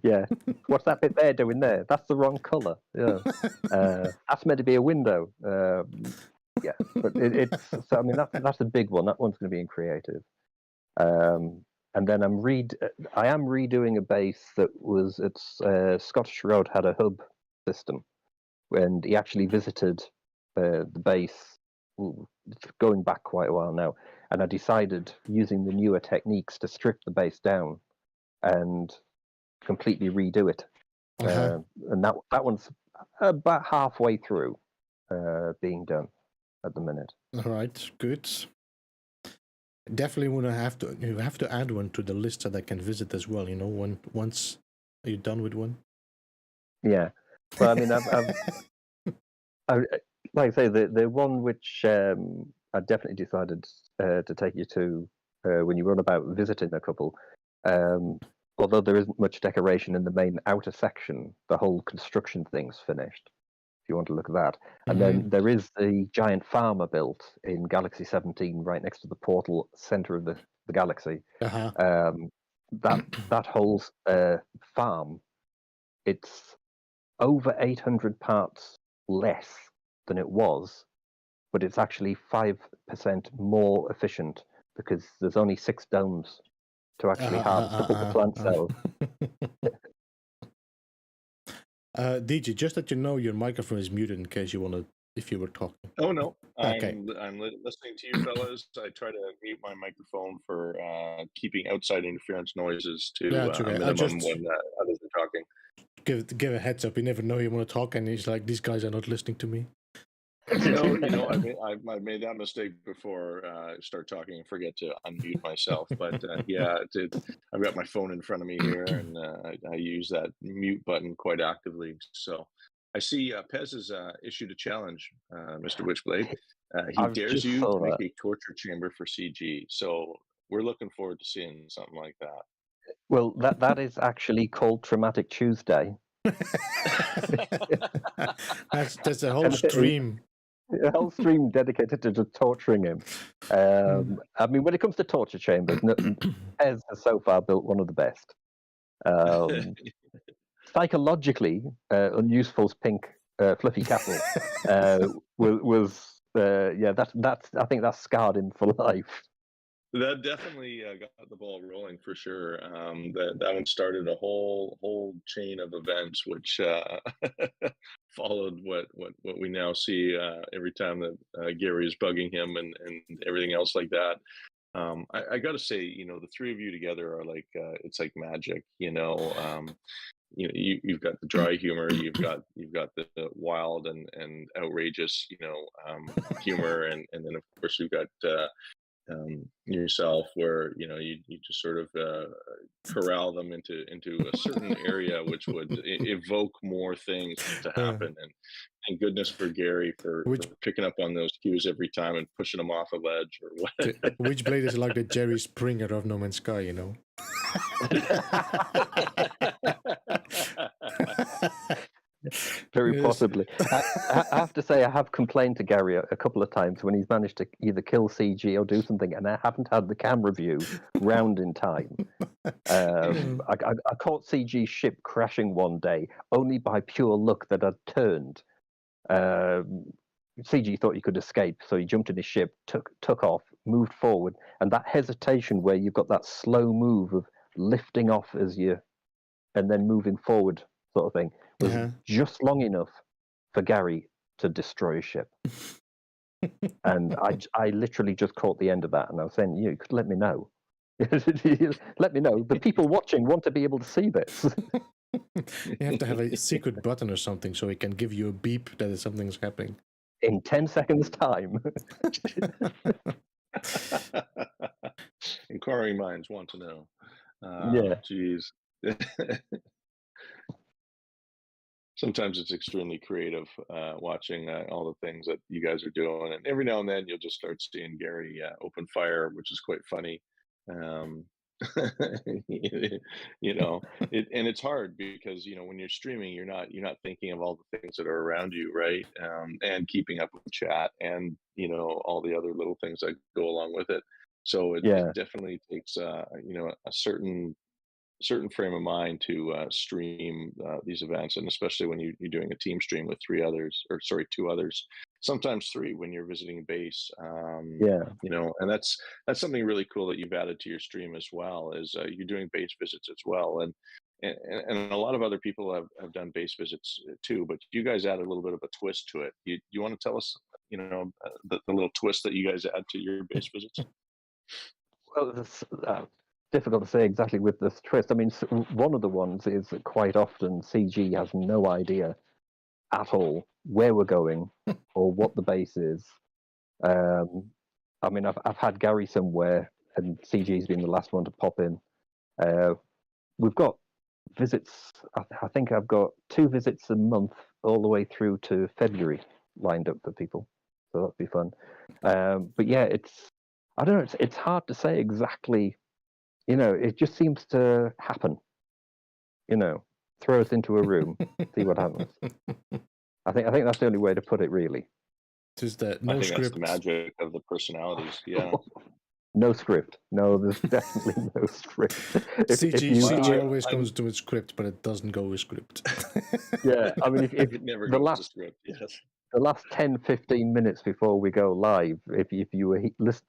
Yeah, what's that bit there doing there? That's the wrong color. Yeah, that's meant to be a window. Yeah, but it's. So, I mean, that's a big one. That one's going to be in creative. And then I am redoing a base that was Scottish Road had a hub system, and he actually visited the base going back quite a while now, and I decided using the newer techniques to strip the base down and completely redo it. And that one's about halfway through being done at the minute. All right, good. Definitely want to have to add one to the list that I can visit as well. You know, once are you done with one? Yeah, well, I mean, I like I say, the one which I definitely decided to take you to when you were on about visiting a couple. Although there isn't much decoration in the main outer section, the whole construction thing's finished. If you want to look at that. And then there is the giant farmer built in Galaxy 17 right next to the portal center of the galaxy. That whole farm, it's over 800 parts less than it was, but it's actually 5% more efficient because there's only 6 domes to actually to put the plant cells. DJ, just that you know, your microphone is muted in case you want to, if you were talking. Oh no, Okay. I'm listening to you fellas. I try to mute my microphone for keeping outside interference noises to a minimum when others are talking. Give a heads up. You never know you want to talk, and he's like, these guys are not listening to me. No, I've made that mistake before. I start talking and forget to unmute myself. But yeah, I've got my phone in front of me here, and I use that mute button quite actively. So I see Pez has issued a challenge, Mr. Witchblade. He dares you to make a torture chamber for CG. So we're looking forward to seeing something like that. Well, that is actually called Traumatic Tuesday. That's a whole stream. A whole stream dedicated to just torturing him. I mean, when it comes to torture chambers, Pez has so far built one of the best. Psychologically, Unuseful's pink fluffy castle was that's I think that's scarred him for life. That definitely got the ball rolling for sure. That one started a whole chain of events, which followed what we now see every time that Gary is bugging him and everything else like that. I got to say, you know, the three of you together are like it's like magic. You know, you've got the dry humor, you've got the wild and outrageous, you know, humor, and then of course you've got yourself, where you know you just sort of corral them into a certain area, which would evoke more things to happen. And thank goodness for Gary for picking up on those cues every time and pushing them off a ledge or what. Witchblade is like the Jerry Springer of No Man's Sky, you know. Very possibly. I have to say, I have complained to Gary a couple of times when he's managed to either kill CG or do something, and I haven't had the camera view round in time. I caught CG's ship crashing one day only by pure luck that I'd turned. CG thought he could escape, so he jumped in his ship, took off, moved forward, and that hesitation where you've got that slow move of lifting off as you and then moving forward sort of thing was just long enough for Gary to destroy a ship. And I literally just caught the end of that, and I was saying, you could let me know. Let me know. The people watching want to be able to see this. You have to have a secret button or something so it can give you a beep that something's happening. in 10 seconds time. Inquiring minds want to know. Yeah. Geez. Sometimes it's extremely creative watching all the things that you guys are doing, and every now and then you'll just start seeing Gary open fire, which is quite funny. You know, and it's hard because when you're streaming, you're not thinking of all the things that are around you, right? And keeping up with chat and all the other little things that go along with it. So it definitely takes a certain frame of mind to stream these events, and especially when you're doing a team stream with two others, sometimes three when you're visiting base. And that's something really cool that you've added to your stream as well, is you're doing base visits as well, and a lot of other people have done base visits too, but you guys add a little bit of a twist to it. You want to tell us the little twist that you guys add to your base visits? Well, it's difficult to say exactly with this twist. I mean, one of the ones is that quite often CG has no idea at all where we're going or what the base is. I mean, I've had Gary somewhere, and CG's been the last one to pop in. We've got visits. I think I've got 2 visits a month all the way through to February lined up for people, so that'd be fun. But yeah, I don't know. It's hard to say exactly. It just seems to happen. Throw us into a room, see what happens. I think that's the only way to put it, really. Just that I think script. That's the magic of the personalities. Yeah. No script. No, there's definitely no script. CG always goes to a script, but it doesn't go with script. Yeah, I mean, if it never the goes last to script. Yes. The last 10, 15 minutes before we go live, if you were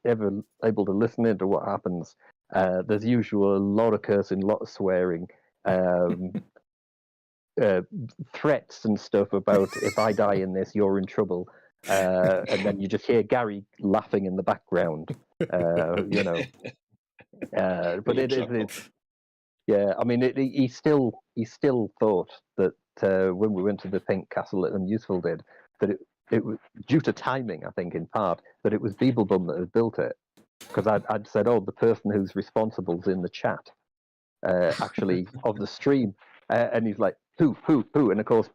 ever able to listen into what happens, there's usually a lot of cursing, a lot of swearing, threats and stuff about if I die in this, you're in trouble. And then you just hear Gary laughing in the background, But it's yeah. I mean, he still thought that when we went to the Pink Castle at Unuseful did, that it was due to timing, I think, in part, that it was Beeblebum that had built it. Because I'd said, oh, the person who's responsible is in the chat, actually, of the stream. And he's like, who? And of course,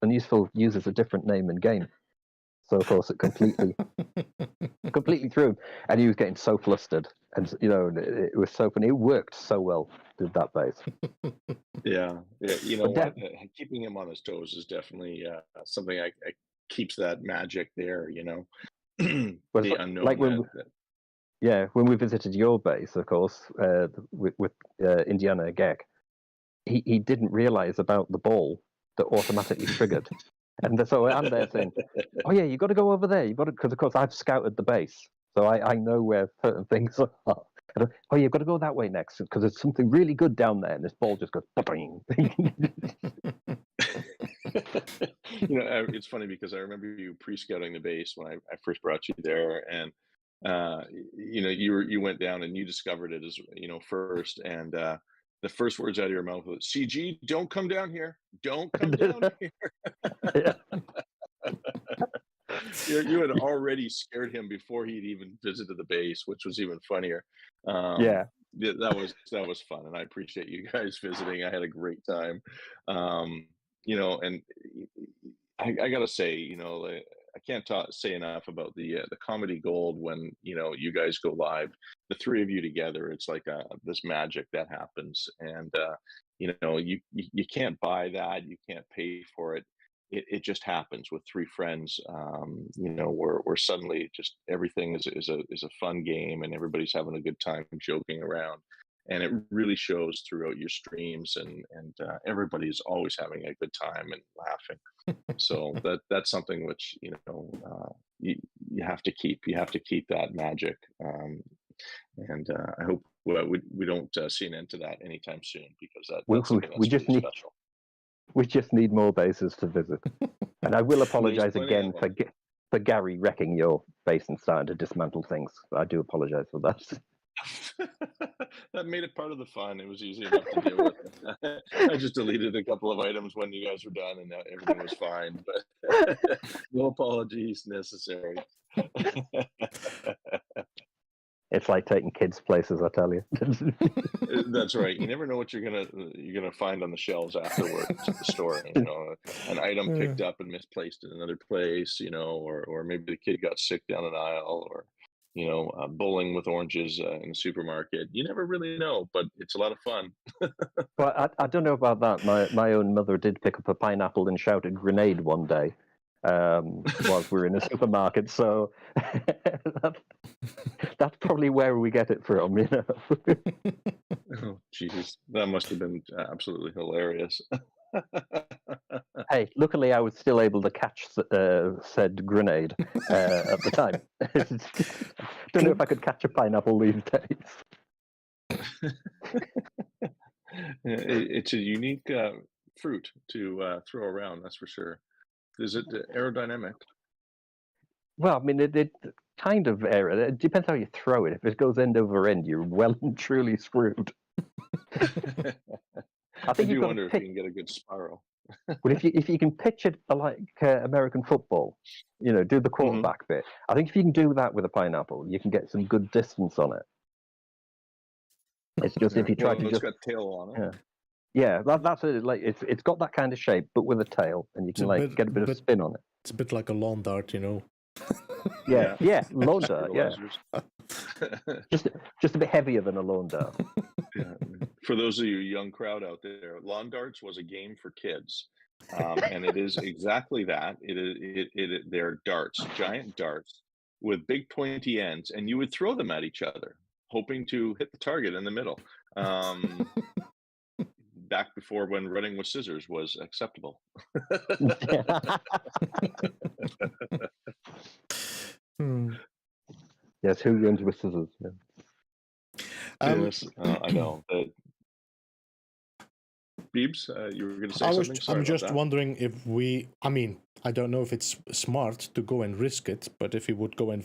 Unuseful uses a different name in game. So, of course, it completely threw him. And he was getting so flustered. And, it was so funny. It worked so well, did that base. Yeah. You know what? Keeping him on his toes is definitely something I keeps that magic there, the unknown. Like when we visited your base, of course, with Indiana Gek, he didn't realize about the ball that automatically triggered. And so I'm there saying, oh yeah, you got to go over there. You got to, because of course I've scouted the base, so I know where certain things are. And, oh, you've got to go that way next because there's something really good down there, and this ball just goes. It's funny because I remember you pre-scouting the base when I first brought you there, and you went down and you discovered it as first, and the first words out of your mouth was, CG, don't come down here. Don't come down here. You had already scared him before he'd even visited the base, which was even funnier. That was fun, and I appreciate you guys visiting. I had a great time. And I gotta say, I can't say enough about the comedy gold when you guys go live. The three of you together, it's like this magic that happens, and you can't buy that, you can't pay for it. It just happens with three friends. Where suddenly just everything is a fun game, and everybody's having a good time joking around. And it really shows throughout your streams, and everybody's always having a good time and laughing. So that's something which you have to keep. You have to keep that magic, and I hope we don't see an end to that anytime soon, because that's something that's really special. We just need more bases to visit. And I will apologize again for Gary wrecking your base and starting to dismantle things. I do apologize for that. That made it part of the fun. It was easy enough to deal with. I just deleted a couple of items when you guys were done, and everything was fine. But no apologies necessary. It's like taking kids places, I tell you. That's right. You never know what you're gonna find on the shelves afterwards at the store. You know, an item picked up and misplaced in another place. You know, or maybe the kid got sick down an aisle, or bowling with oranges in the supermarket. You never really know, but it's a lot of fun. Well, I don't know about that. My own mother did pick up a pineapple and shouted "grenade" one day whilst we were in a supermarket. So that's probably where we get it from, you know. Oh, jeez, that must have been absolutely hilarious. Hey, luckily I was still able to catch said grenade at the time. Don't know if I could catch a pineapple these days. It's a unique fruit to throw around, that's for sure. Is it aerodynamic? Well, I mean, it kind of it depends how you throw it. If it goes end over end, you're well and truly screwed. I do wonder if you can get a good spiral. But if you can pitch it like American football, do the quarterback bit. I think if you can do that with a pineapple, you can get some good distance on it. It's just if you try to it's got tail on it. Yeah, that's it. Like it's got that kind of shape, but with a tail, and you can get a bit of spin on it. It's a bit like a lawn dart, Yeah, lawn dart. Yeah, just a bit heavier than a lawn dart. Yeah. For those of you young crowd out there, lawn darts was a game for kids, and it is exactly that. They're darts, giant darts with big pointy ends, and you would throw them at each other, hoping to hit the target in the middle. Back before when running with scissors was acceptable. Yes, who runs with scissors? Yeah. Yes, I know. Beebs, you were going to say something? I'm just wondering if I don't know if it's smart to go and risk it, but if he would go and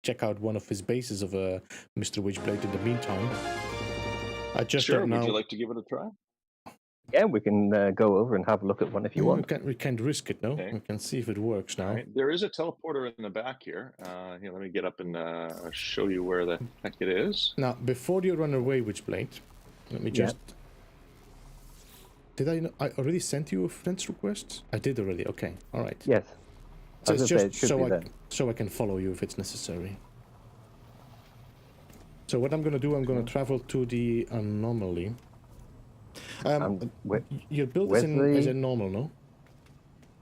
check out one of his bases of Mr. Witchblade in the meantime. I just don't know. Would you like to give it a try? Yeah, we can go over and have a look at one if you want. We can't risk it, no? Okay. We can see if it works now. Right. There is a teleporter in the back here. Here, let me get up and show you where the heck it is. Now, before you run away, Witchblade, let me just... Did I already sent you a friend's request? I did already, okay. All right. Yes. So it's just so I can follow you if it's necessary. So what I'm going to do, I'm going to travel to the anomaly. Your build is in normal, no?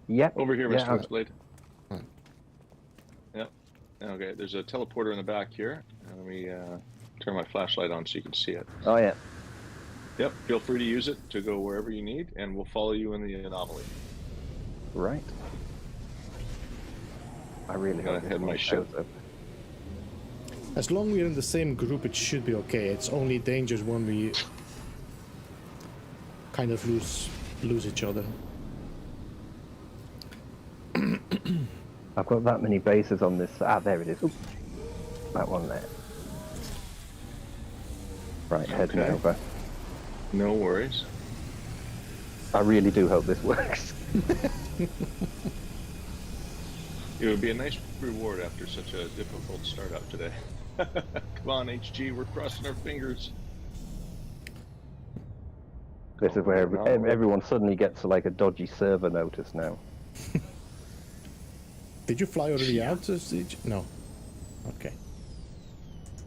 Yep. Over here, Mr. Witchblade. Right. Yep. Okay, there's a teleporter in the back here. Let me turn my flashlight on so you can see it. Oh, yeah. Yep, feel free to use it to go wherever you need, and we'll follow you in the anomaly. Right. I really gotta head my ship. As long as we're in the same group, it should be okay. It's only dangerous when we kind of lose each other. I've got that many bases on this. There it is. Oops. That one there. Right, heading over. No worries. I really do hope this works. It would be a nice reward after such a difficult startup today. Come on, HG, we're crossing our fingers. This is where everyone suddenly gets like a dodgy server notice now. Did you fly already out? No. Okay.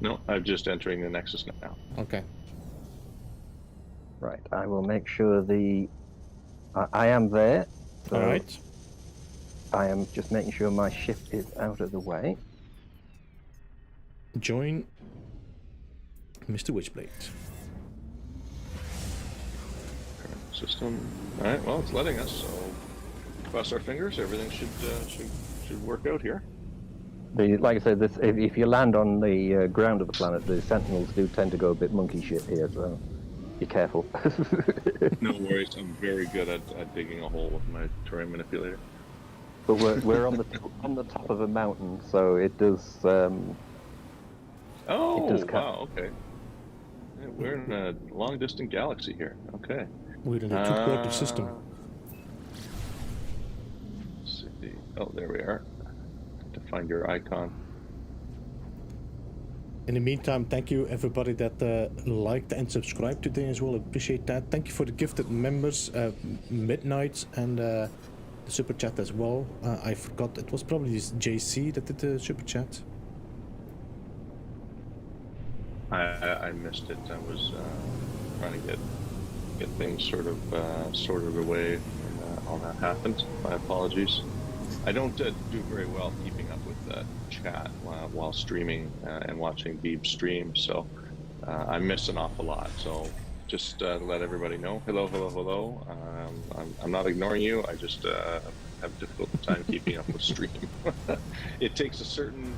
No, I'm just entering the Nexus now. Okay. Right, I will make sure I am there. So all right. I am just making sure my ship is out of the way. Join Mr. Witchblade. System. All right. Well, it's letting us. So cross our fingers. Everything should work out here. Like I said, if you land on the ground of the planet, the Sentinels do tend to go a bit monkey shit here. So be careful. No worries. I'm very good at digging a hole with my terrain manipulator. But we're on the top of a mountain, so it does Oh, wow, okay. Yeah, we're in a long-distant galaxy here. Okay. We're in a two-quarter system. Let's see. Oh, there we are. To find your icon. In the meantime, thank you everybody that liked and subscribed today as well. I appreciate that. Thank you for the gifted members, Midnight, and the super chat as well. I forgot, it was probably JC that did the super chat. I missed it. I was trying to get things sort of sorted away when all that happened. My apologies. I don't do very well keeping up with chat while streaming and watching Beeb stream, so I miss an awful lot. So just let everybody know. Hello, hello, hello. I'm not ignoring you. I just have a difficult time keeping up with stream. It takes a certain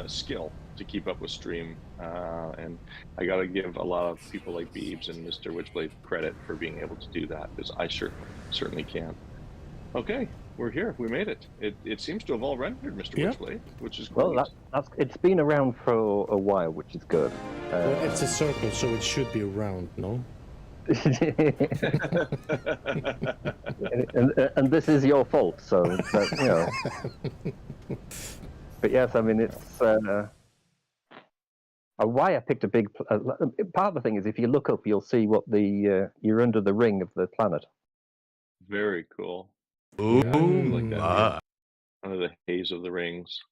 skill to keep up with stream, and I got to give a lot of people like Beebs and MrWitchblade credit for being able to do that, because I certainly can't. Okay. We're here. We made it. It seems to have all rendered, Mr. Witchblade, which is great. Well, it's been around for a while, which is good. Well, it's a circle, so it should be round, no? and this is your fault, so that, you know. But yes, I mean, it's why I picked a big. Part of the thing is, if you look up, you'll see what you're under the ring of the planet. Very cool. Ooh, like that. Under the haze of the rings.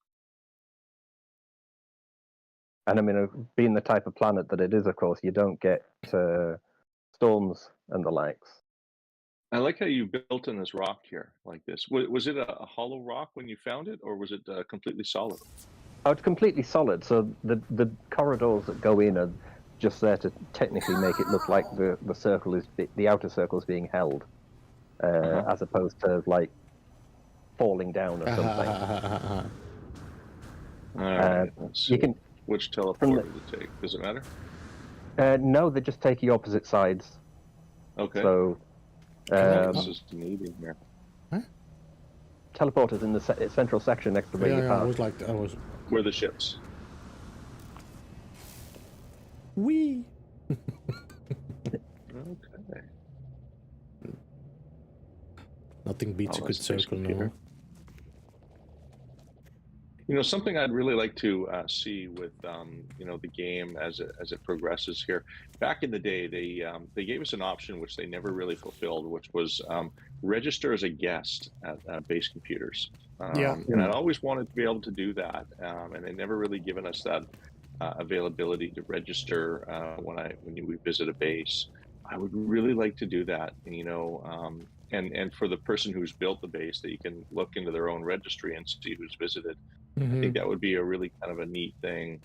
And I mean, being the type of planet that it is, of course, you don't get storms and the likes. I like how you built in this rock here, like this. Was it a hollow rock when you found it, or was it completely solid? Oh, it's completely solid. So the corridors that go in are just there to technically make it look like the circle is the outer circle is being held. As opposed to like falling down or something. Right. You can. Which teleporter does it take? Does it matter? No, they just take you opposite sides. Okay. So this is needing here. Huh? Teleporters in the central section next to where you I park. was. Where are the ships? Wee. Okay. Nothing beats a good circle now. You know, something I'd really like to see with you know, the game as it progresses here. Back in the day, they gave us an option which they never really fulfilled, which was register as a guest at base computers. And I'd always wanted to be able to do that, and they never really given us that availability to register when we visit a base. I would really like to do that, you know, and for the person who's built the base, that you can look into their own registry and see who's visited. I think that would be a really kind of a neat thing.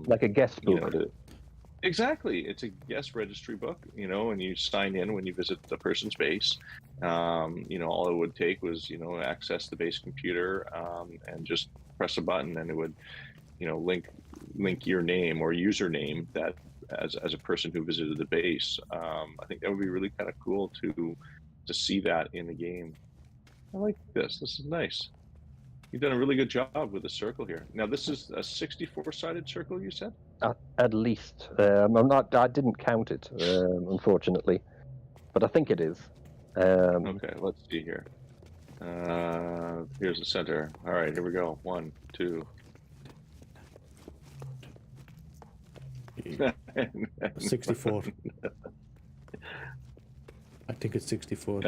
Like a guest book. You know, exactly. It's a guest registry book, you know, and you sign in when you visit the person's base. You know, all it would take was, you know, access the base computer and just press a button, and it would, you know, link your name or username that as a person who visited the base. I think that would be really kind of cool to see that in the game. I like this. This is nice. You've done a really good job with the circle here. Now, this is a 64-sided circle, you said? At least. I didn't count it, unfortunately, but I think it is. Okay, let's see here. Here's the center. All right, here we go. 1, 2. 64. I think it's 64.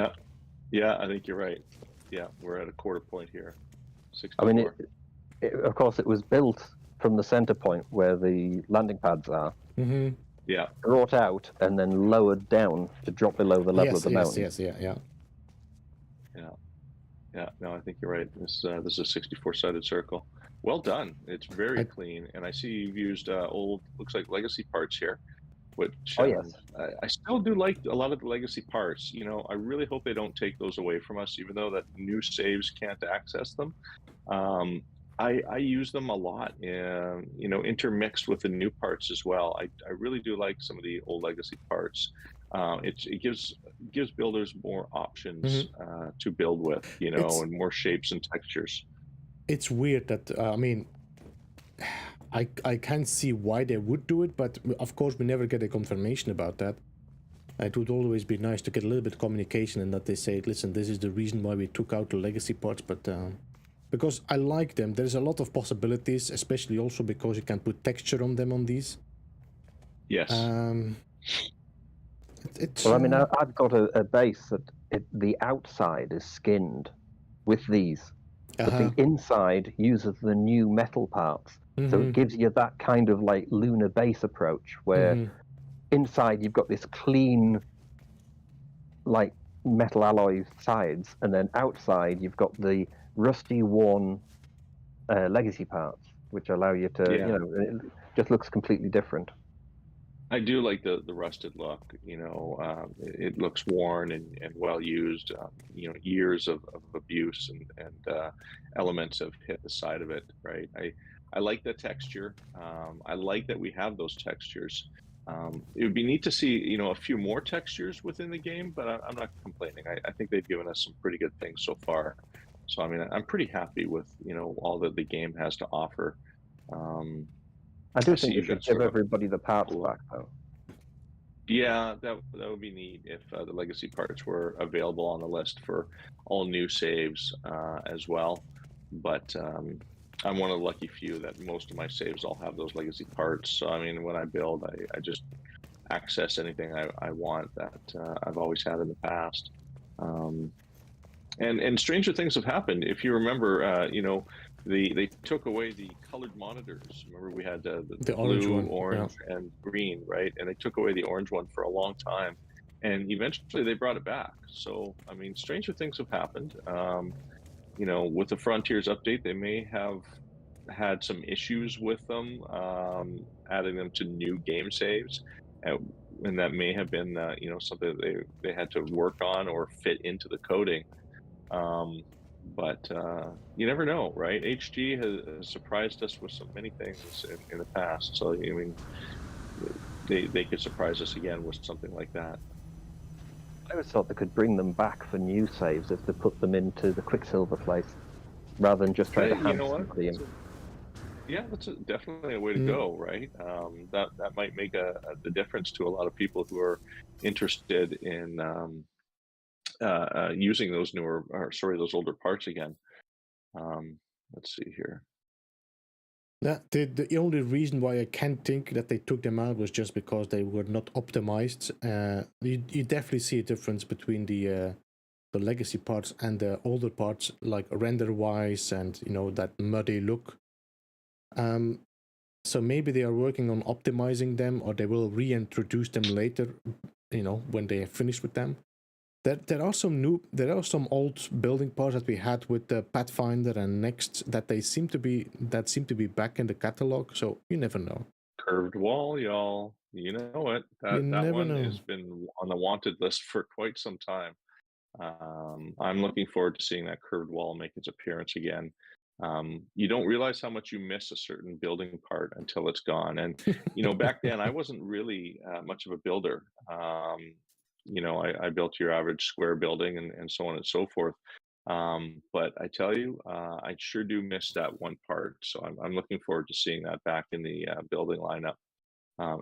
Yeah, I think you're right. Yeah, we're at a quarter point here. 64. I mean, of course, it was built from the center point where the landing pads are. Yeah. Brought out and then lowered down to drop below the level of the mountain. Yeah. No, I think you're right. This is a 64-sided circle. Well done. It's very clean, and I see you've used old, looks like legacy parts here, which yes. I still do like a lot of the legacy parts. You know, I really hope they don't take those away from us, even though that new saves can't access them. I use them a lot, and you know, intermixed with the new parts as well. I really do like some of the old legacy parts. It gives builders more options to build with, you know, and more shapes and textures. It's weird that I mean, I can see why they would do it, but of course we never get a confirmation about that. It would always be nice to get a little bit of communication and that they say, listen, this is the reason why we took out the legacy parts, but because I like them, there's a lot of possibilities, especially also because you can put texture on them on these. Yes. Well, I mean, I've got a base that the outside is skinned with these, but the inside uses the new metal parts. So it gives you that kind of like lunar base approach where inside you've got this clean, like metal alloy sides, and then outside you've got the rusty, worn legacy parts, which allow you to, you know, it just looks completely different. I do like the rusted look. You know, it looks worn and well used. You know, years of abuse and elements have hit the side of it. Right. I like the texture. I like that we have those textures. It would be neat to see, you know, a few more textures within the game, but I'm not complaining. I think they've given us some pretty good things so far. So I mean, I'm pretty happy with, you know, all that the game has to offer. I do think you should give everybody the parts back, though. Yeah, that would be neat if the legacy parts were available on the list for all new saves as well. But I'm one of the lucky few that most of my saves all have those legacy parts. So I mean, when I build, I just access anything I want that I've always had in the past. And stranger things have happened. If you remember, you know, they took away the colored monitors. Remember, we had the blue, orange, and green, right? And they took away the orange one for a long time, and eventually they brought it back. So, I mean, stranger things have happened. You know, with the Frontiers update, they may have had some issues with them, adding them to new game saves, and that may have been, you know, something that they had to work on or fit into the coding. But you never know, right? HG has surprised us with so many things in the past. So, I mean, they could surprise us again with something like that. I always thought they could bring them back for new saves if they put them into the Quicksilver place, rather than just try to hand somebody in. Yeah, that's definitely a way to go, right? That might make the difference to a lot of people who are interested in using those those older parts again. Let's see here. The only reason why I can't think that they took them out was just because they were not optimized. You definitely see a difference between the legacy parts and the older parts, like render-wise and, you know, that muddy look. So maybe they are working on optimizing them, or they will reintroduce them later, you know, when they are finished with them. There are some old building parts that we had with the Pathfinder and Next that seem to be back in the catalog. So you never know. Curved wall, y'all. You know what? That one has been on the wanted list for quite some time. I'm looking forward to seeing that curved wall make its appearance again. You don't realize how much you miss a certain building part until it's gone. And you know, back then I wasn't really much of a builder. You know, I built your average square building and so on and so forth. But I tell you, I sure do miss that one part. So I'm looking forward to seeing that back in the building lineup,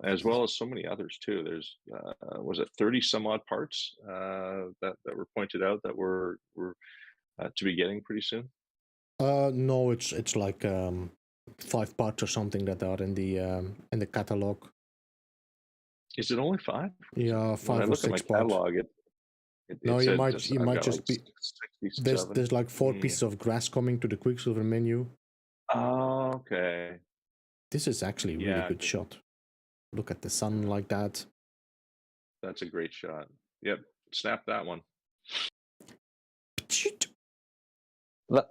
as well as so many others too. There's, was it 30 some odd parts that were pointed out that were to be getting pretty soon? No, it's like 5 parts or something that are in the catalog. Is it only 5? Yeah, 5 or 6 parts. Catalog, no, you might just be. There's like 4 pieces of grass coming to the Quicksilver menu. Oh, okay. This is actually a really good shot. Look at the sun like that. That's a great shot. Yep, snap that one.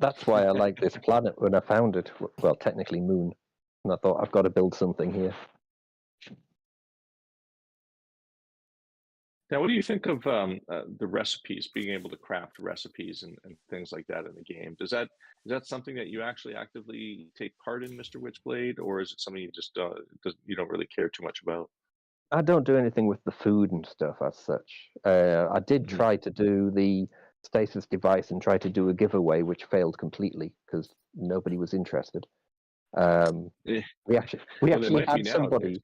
That's why I like this planet when I found it. Well, technically moon. And I thought, I've got to build something here. Now, what do you think of the recipes, being able to craft recipes and things like that in the game? Is that something that you actually actively take part in, Mr. Witchblade, or is it something you just you don't really care too much about? I don't do anything with the food and stuff as such. I did try to do the stasis device and try to do a giveaway, which failed completely because nobody was interested. We actually had somebody.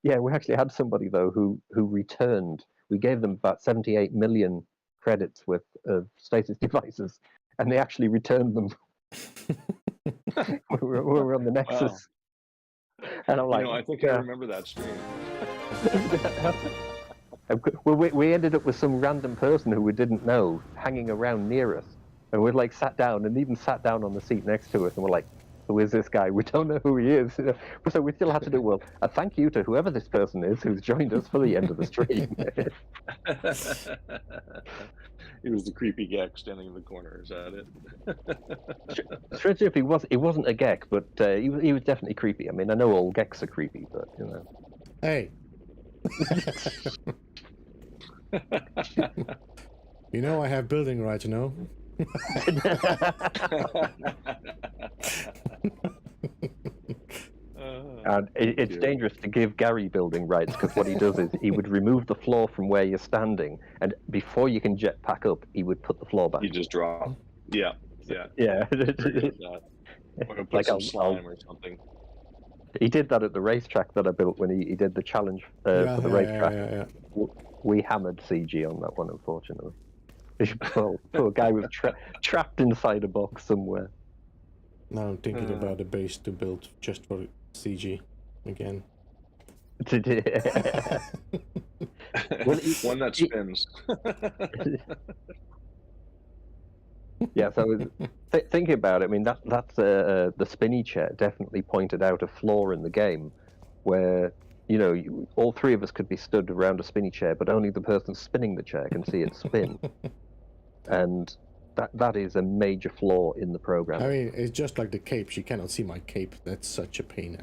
Yeah, we actually had somebody though who returned. We gave them about 78 million credits worth of status devices, and they actually returned them. we were on the Nexus, and I'm like, I think I remember that stream. Well, we ended up with some random person who we didn't know hanging around near us, and we like sat down and even sat down on the seat next to us, and we're like, who is this guy? We don't know who he is. So we still had to do, a thank you to whoever this person is who's joined us for the end of the stream. He was the creepy geck standing in the corner. Is that it? Strangely enough, he wasn't a geck, but he was definitely creepy. I mean, I know all gecks are creepy, but Hey. I have building rights, And it's dangerous to give Gary building rights, because what he does is he would remove the floor from where you're standing, and before you can jet pack up, he would put the floor back. You just drop. Yeah. Or put like some slime or something. He did that at the racetrack that I built when he did the challenge for the racetrack. Yeah. We hammered CG on that one, unfortunately. Poor guy was trapped inside a box somewhere. Now I'm thinking about a base to build just for CG again. One that spins. Yeah, so thinking about it, I mean, that's the spinny chair definitely pointed out a flaw in the game where, all three of us could be stood around a spinny chair, but only the person spinning the chair can see it spin. And that is a major flaw in the program. I mean, it's just like the cape. She cannot see my cape. That's such a pain.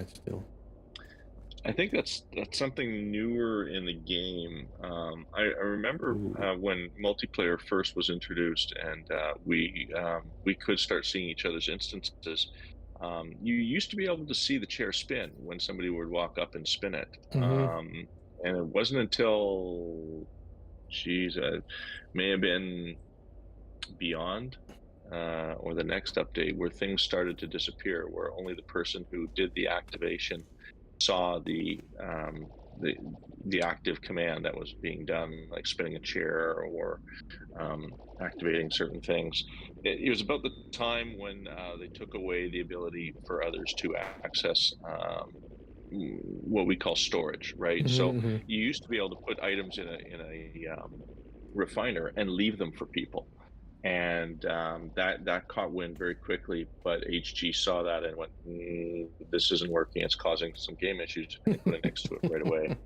I think that's something newer in the game. I remember when multiplayer first was introduced, and we could start seeing each other's instances. You used to be able to see the chair spin when somebody would walk up and spin it, and it wasn't until, may have been Beyond or the next update where things started to disappear, where only the person who did the activation saw the active command that was being done, like spinning a chair or activating certain things. It was about the time when they took away the ability for others to access what we call storage, right? So you used to be able to put items in a refiner and leave them for people. And that caught wind very quickly, but HG saw that and went, this isn't working, it's causing some game issues, and they put it next to it right away.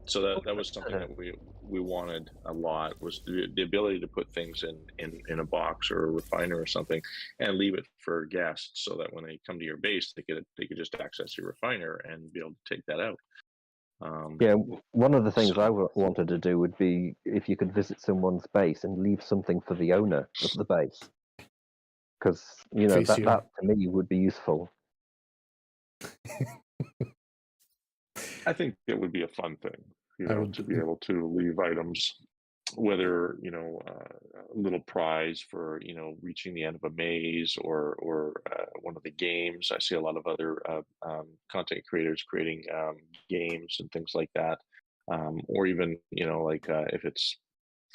So that was something that we wanted a lot, was the ability to put things in a box or a refiner or something and leave it for guests, so that when they come to your base, they could just access your refiner and be able to take that out. One of the things I wanted to do would be if you could visit someone's base and leave something for the owner of the base, because that to me would be useful. I think it would be a fun thing, to be able to leave items, whether a little prize for reaching the end of a maze or one of the games. I see a lot of other content creators creating games and things like that, or even if it's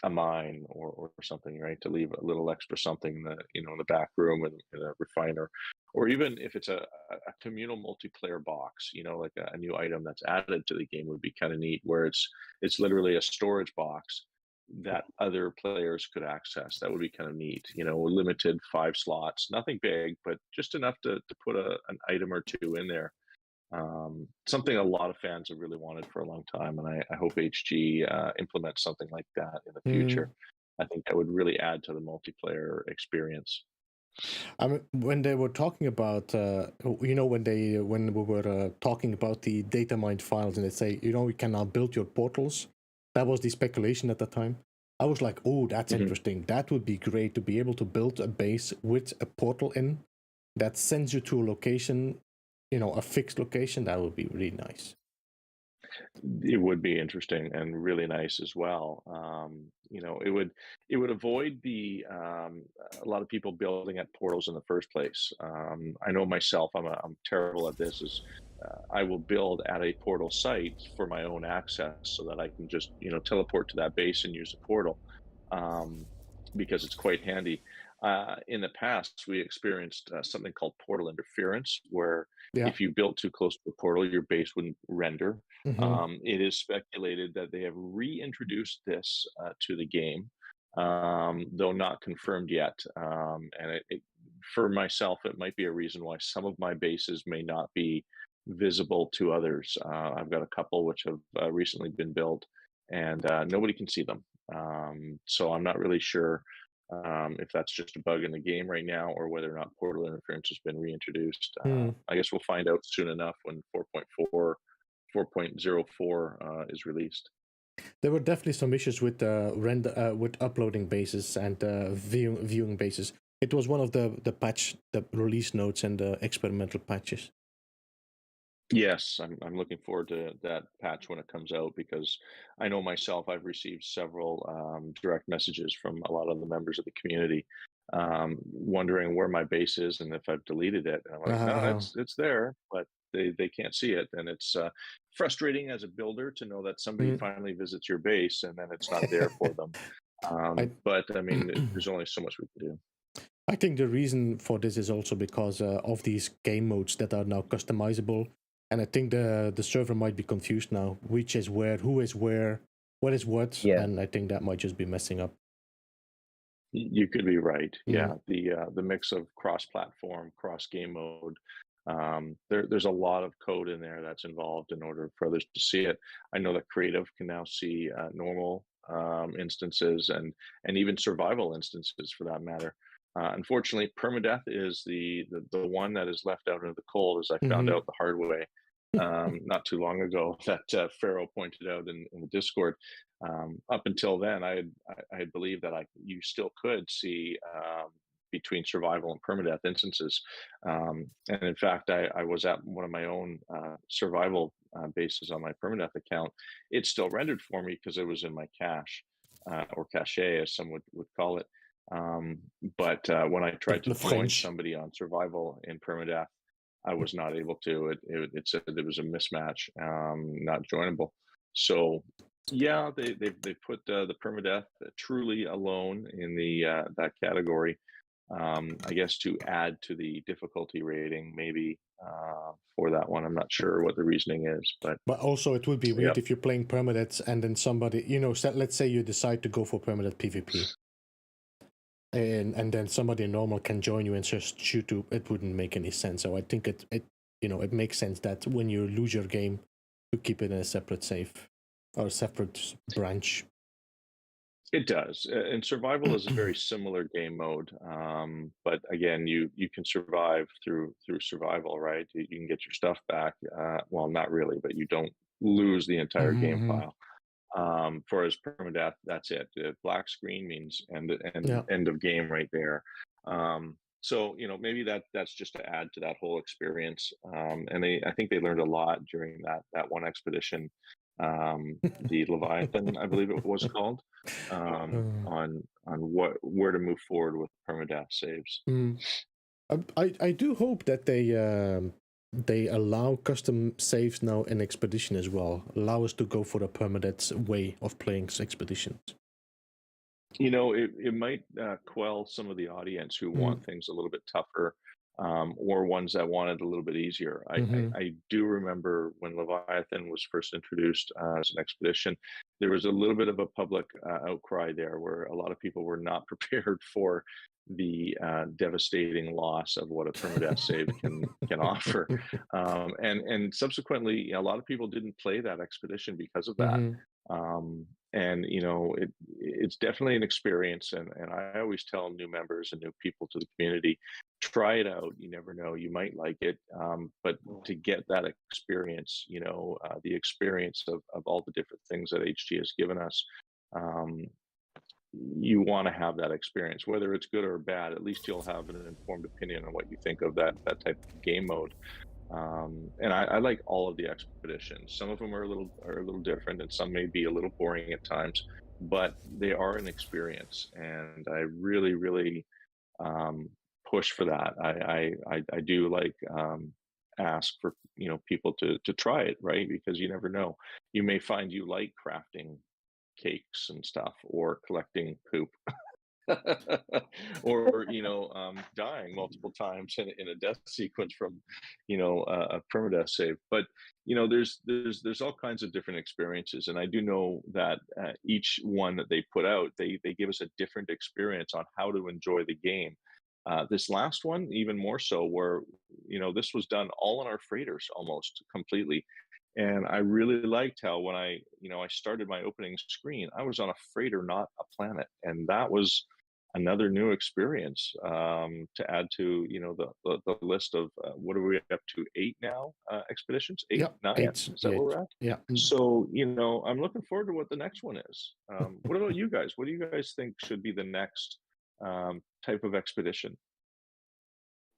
a mine or something, right, to leave a little extra something in the back room in a refiner, or even if it's a communal multiplayer box, like a new item that's added to the game would be kind of neat, where it's literally a storage box that other players could access. That would be kind of neat. Limited 5 slots, nothing big, but just enough to put an item or two in there. Something a lot of fans have really wanted for a long time, and I hope HG implements something like that in the future. I think that would really add to the multiplayer experience. I mean, when they were talking about, when we were talking about the data mined files, and they say, you can now build your portals. That was the speculation at the time. I was like, oh, that's interesting. That would be great to be able to build a base with a portal in that sends you to a location, a fixed location. That would be really nice. It would be interesting and really nice as well. It would avoid a lot of people building at portals in the first place. I know myself, I'm terrible at this. I will build at a portal site for my own access so that I can just teleport to that base and use the portal, um, because it's quite handy. In the past, we experienced something called portal interference, where Yeah. if you built too close to the portal, your base wouldn't render. Mm-hmm. It is speculated that they have reintroduced this to the game, though not confirmed yet. For myself, it might be a reason why some of my bases may not be visible to others. I've got a couple which have recently been built, and nobody can see them. So I'm not really sure if that's just a bug in the game right now or whether or not portal interference has been reintroduced. I guess we'll find out soon enough when 4.04 is released. There were definitely some issues with with uploading bases and viewing bases. It was one of the release notes and the experimental patches. Yes, I'm looking forward to that patch when it comes out, because I know myself, I've received several direct messages from a lot of the members of the community, wondering where my base is and if I've deleted it. And I'm like, no, it's there, but they can't see it. And it's frustrating as a builder to know that somebody finally visits your base and then it's not there for them. But I mean, there's only so much we can do. I think the reason for this is also because of these game modes that are now customizable. And I think the server might be confused now, which is where, who is where, what is what, and I think that might just be messing up. You could be right. Yeah, the mix of cross-platform, cross-game mode. There's a lot of code in there that's involved in order for others to see it. I know that creative can now see normal instances and even survival instances for that matter. Unfortunately, permadeath is the one that is left out into the cold, as I found out the hard way not too long ago, that Pharaoh pointed out in the Discord. Up until then, I had believed that you still could see between survival and permadeath instances. And in fact, I was at one of my own survival bases on my permadeath account. It still rendered for me because it was in my cache, or cache, as some would call it. But when I tried to join somebody on survival in permadeath, I was not able to. It said it was a mismatch, not joinable. So yeah, they put the permadeath truly alone in that category. I guess to add to the difficulty rating, maybe for that one. I'm not sure what the reasoning is, but also it would be weird if you're playing permadeath and then somebody, let's say you decide to go for permadeath PvP. And then somebody normal can join you and just shoot you. It wouldn't make any sense. So I think it makes sense that when you lose your game, to keep it in a separate save or a separate branch. It does, and survival is a very similar game mode. But again, you can survive through survival, right? You can get your stuff back. Well, not really, but you don't lose the entire game file. For as permadeath, that's it. The black screen means end of game right there. So maybe that's just to add to that whole experience. And I think they learned a lot during that one expedition, the Leviathan, I believe it was called, on where to move forward with permadeath saves. I do hope that they allow custom saves now in Expedition as well. Allow us to go for the permadeath way of playing Expeditions. It might quell some of the audience who want things a little bit tougher, or ones that want it a little bit easier. I do remember when Leviathan was first introduced as an expedition, there was a little bit of a public outcry there where a lot of people were not prepared for the devastating loss of what a permadeath save can offer. And subsequently, a lot of people didn't play that expedition because of that. And it's definitely an experience, and I always tell new members and new people to the community, try it out. You never know, you might like it, but to get that experience, the experience of all the different things that HG has given us, you want to have that experience, whether it's good or bad. At least you'll have an informed opinion on what you think of that type of game mode. And I like all of the expeditions. Some of them are a little different, and some may be a little boring at times, but they are an experience, and I really, really um, push for that. I do like ask for people to try it, right? Because you never know. You may find you like crafting cakes and stuff, or collecting poop, or dying multiple times in a death sequence from a permadeath save. But there's all kinds of different experiences, and I do know that each one that they put out, they give us a different experience on how to enjoy the game. This last one even more so, where this was done all on our freighters almost completely. And I really liked how when I started my opening screen, I was on a freighter, not a planet, and that was another new experience to add to the list of what are we up to, 8 now, expeditions, 8, Yeah, 9, 8, is that where we're at? yeah. So I'm looking forward to what the next one is. What about you guys? What do you guys think should be the next type of expedition?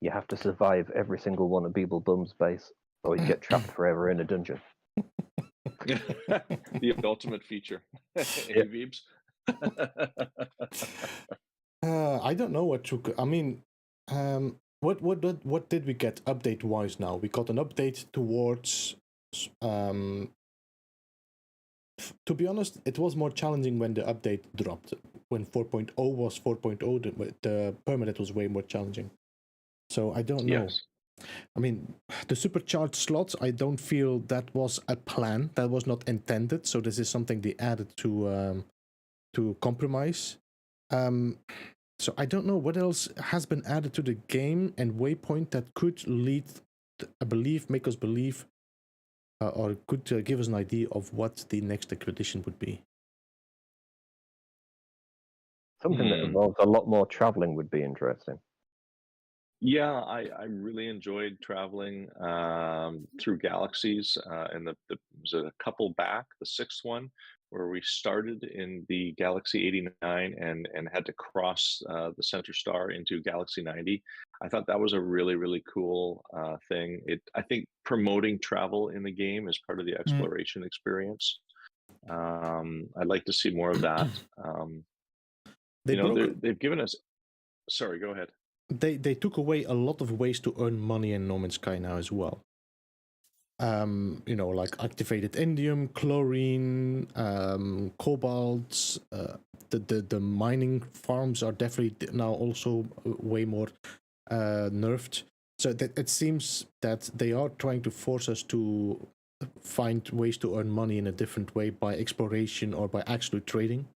You have to survive every single one of Beeblebum's base, or you get trapped forever in a dungeon. The ultimate feature. Any Beebs? I don't know what to. I mean, what did we get update wise now? We got an update towards. To be honest, it was more challenging when the update dropped. When 4.0 was 4.0, the permanent was way more challenging. So I don't know. Yes. I mean, the supercharged slots, I don't feel that was a plan. That was not intended. So this is something they added to compromise. So I don't know what else has been added to the game and waypoint that could lead, make us believe, or could give us an idea of what the next expedition would be. Something that involves a lot more traveling would be interesting. Yeah, I really enjoyed traveling through galaxies, and was a couple back, the 6th one, where we started in the Galaxy 89 and had to cross the center star into Galaxy 90. I thought that was a really, really cool thing. I think promoting travel in the game is part of the exploration experience. I'd like to see more of that. They've given us. Sorry, go ahead. They took away a lot of ways to earn money in No Man's Sky now as well. Like activated indium, chlorine, cobalt. The mining farms are definitely now also way more nerfed. So that it seems that they are trying to force us to find ways to earn money in a different way by exploration or by actually trading.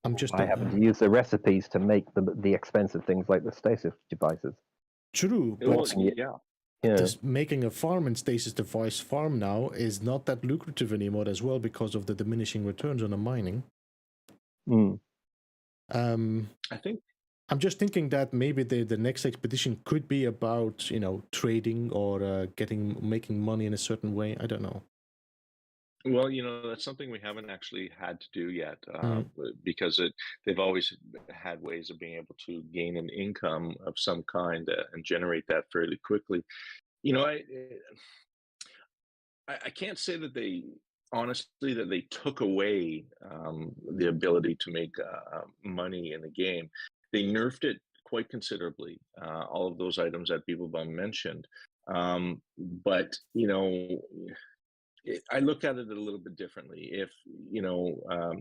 I happen to use the recipes to make the expensive things like the stasis devices. True, but just making a farm and stasis device farm now is not that lucrative anymore as well because of the diminishing returns on the mining. I think I'm just thinking that maybe the next expedition could be about trading or making money in a certain way. I don't know. Well, that's something we haven't actually had to do yet, because they've always had ways of being able to gain an income of some kind and generate that fairly quickly. I can't say that they took away the ability to make money in the game. They nerfed it quite considerably. All of those items that Beeblebum mentioned, but I look at it a little bit differently. If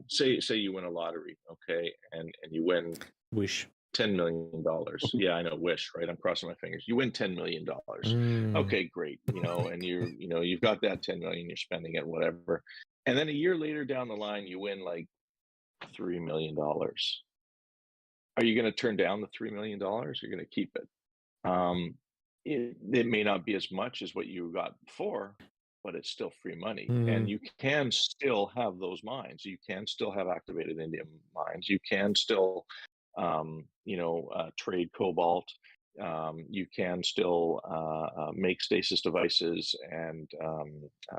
say you win a lottery, okay, and you win Wish $10 million. Yeah, I know, wish, right? I'm crossing my fingers. You win $10 million. Okay, great. And you've got that 10 million, you're spending it, whatever. And then a year later down the line, you win like $3 million. Are you going to turn down the $3 million? You're going to keep it. It may not be as much as what you got before, but it's still free money. And you can still have those mines. You can still have activated indium mines. You can still, trade cobalt. You can still make stasis devices and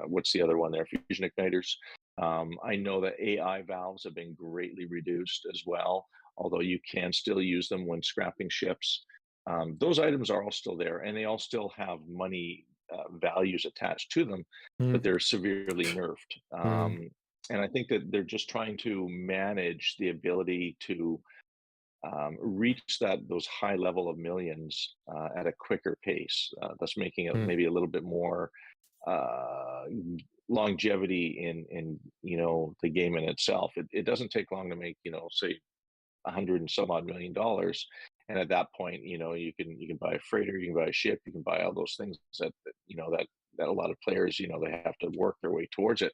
what's the other one there? Fusion igniters. I know that AI valves have been greatly reduced as well, although you can still use them when scrapping ships. those items are all still there, and they all still have money values attached to them, but they're severely nerfed. And I think that they're just trying to manage the ability to reach those high level of millions at a quicker pace, thus making it maybe a little bit more longevity in the game in itself. It doesn't take long to make say $100 and some odd million, and at that point you can buy a freighter, you can buy a ship, you can buy all those things that a lot of players they have to work their way towards it.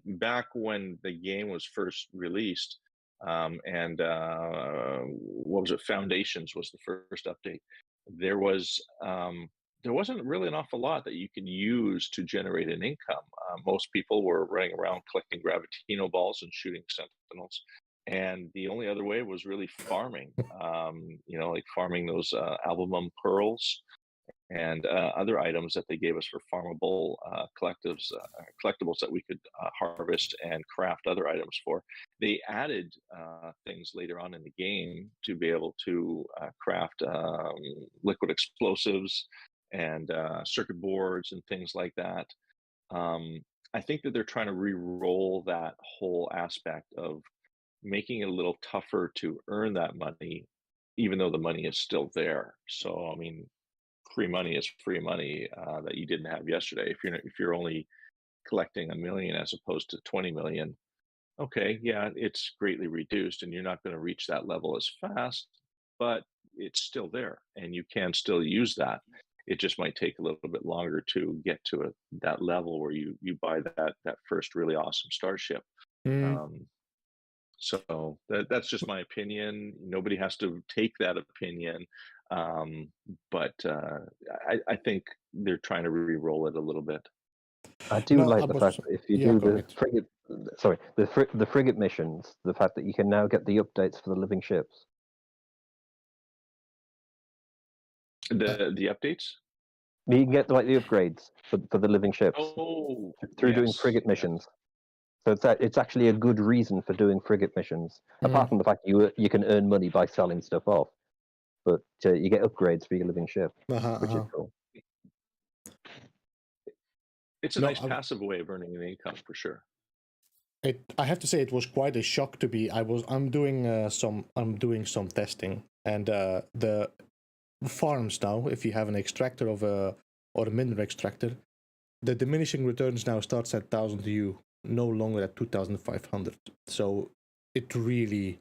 Back when the game was first released, and what was it, Foundations was the first update, there wasn't really an awful lot that you can use to generate an income. Most people were running around collecting Gravitino balls and shooting sentinels, and the only other way was really farming, like farming those albumum pearls and other items that they gave us for farmable collectibles that we could harvest and craft other items for. They added things later on in the game to be able to craft liquid explosives and circuit boards and things like that. I think that they're trying to re-roll that whole aspect of making it a little tougher to earn that money, even though the money is still there. So, I mean, free money is free money that you didn't have yesterday. If you're only collecting 1 million as opposed to 20 million, okay, yeah, it's greatly reduced, and you're not going to reach that level as fast, but it's still there, and you can still use that. It just might take a little bit longer to get to that level where you buy that first really awesome starship. So that's just my opinion. Nobody has to take that opinion. But I think they're trying to re-roll it a little bit. I do like the fact that if you do the frigate missions, the fact that you can now get the updates for the living ships. The updates? You can get like the upgrades for the living ships through doing frigate missions. So it's actually a good reason for doing frigate missions, apart from the fact you can earn money by selling stuff off. But you get upgrades for your living ship, which is cool. It's a nice passive way of earning an income for sure. I have to say it was quite a shock to me. I'm doing some testing, and the farms now, if you have an extractor or a mineral extractor, the diminishing returns now starts at 1,000 U, no longer at 2,500. So it really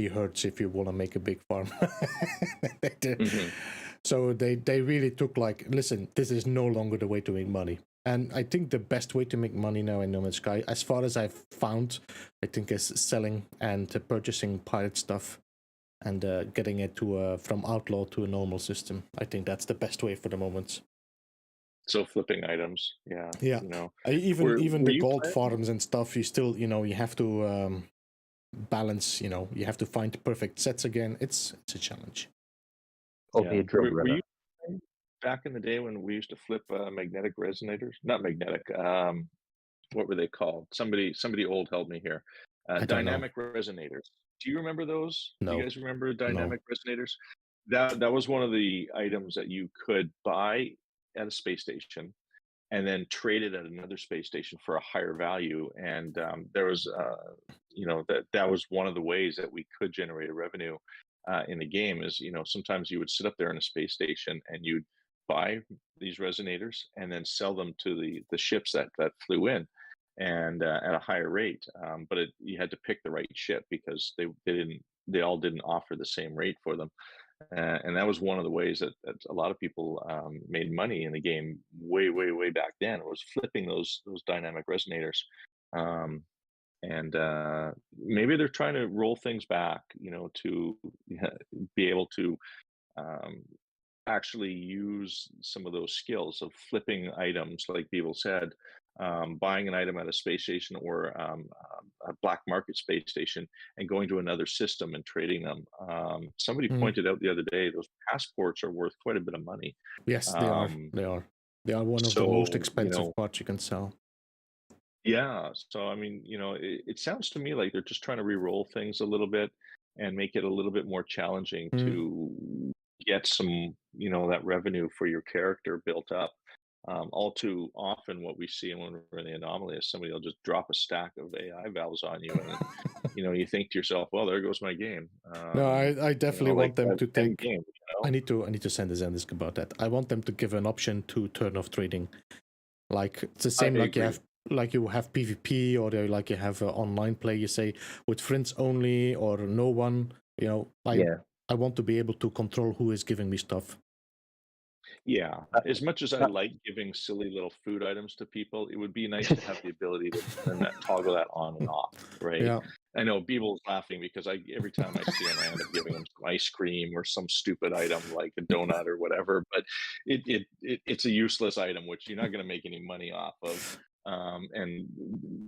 hurts if you want to make a big farm. So they really took like, listen, this is no longer the way to make money. And I think the best way to make money now in No Man's Sky, as far as I've found, I think is selling and purchasing pirate stuff and getting it to from outlaw to a normal system. I think that's the best way for the moment. So flipping items, yeah. Even the gold farms and stuff, you still, you have to balance. You have to find the perfect sets again. It's a challenge. Be a drug were you back in the day when we used to flip magnetic resonators? Not magnetic. What were they called? Somebody old helped me here. Dynamic resonators. Do you remember those? No. Do you guys remember dynamic resonators? That was one of the items that you could buy at a space station and then trade it at another space station for a higher value. And there was, that was one of the ways that we could generate a revenue in the game. Is sometimes you would sit up there in a space station and you'd buy these resonators and then sell them to the ships that flew in, and at a higher rate. But you had to pick the right ship because they all didn't offer the same rate for them. And that was one of the ways that a lot of people made money in the game way back then. It was flipping those dynamic resonators. And maybe they're trying to roll things back, to be able to actually use some of those skills of flipping items, like Beeble said, buying an item at a space station or a black market space station and going to another system and trading them. Somebody pointed out the other day, those passports are worth quite a bit of money. Yes, they are. They are one of the most expensive parts you can sell. Yeah. So, I mean, it sounds to me like they're just trying to re-roll things a little bit and make it a little bit more challenging to get some, that revenue for your character built up. All too often, what we see when we're in the anomaly is somebody will just drop a stack of AI valves on you, and you think to yourself, "Well, there goes my game." No, I definitely want them to take. Game, I need to send a Zendisk about that. I want them to give an option to turn off trading. Like it's the same like you have PvP, or like you have online play. You say with friends only or no one. I want to be able to control who is giving me stuff. Yeah, as much as I like giving silly little food items to people, it would be nice to have the ability to toggle that on and off, right? Yeah. I know Beeble's laughing because every time I see him, I end up giving him some ice cream or some stupid item like a donut or whatever. But it's a useless item which you're not going to make any money off of. And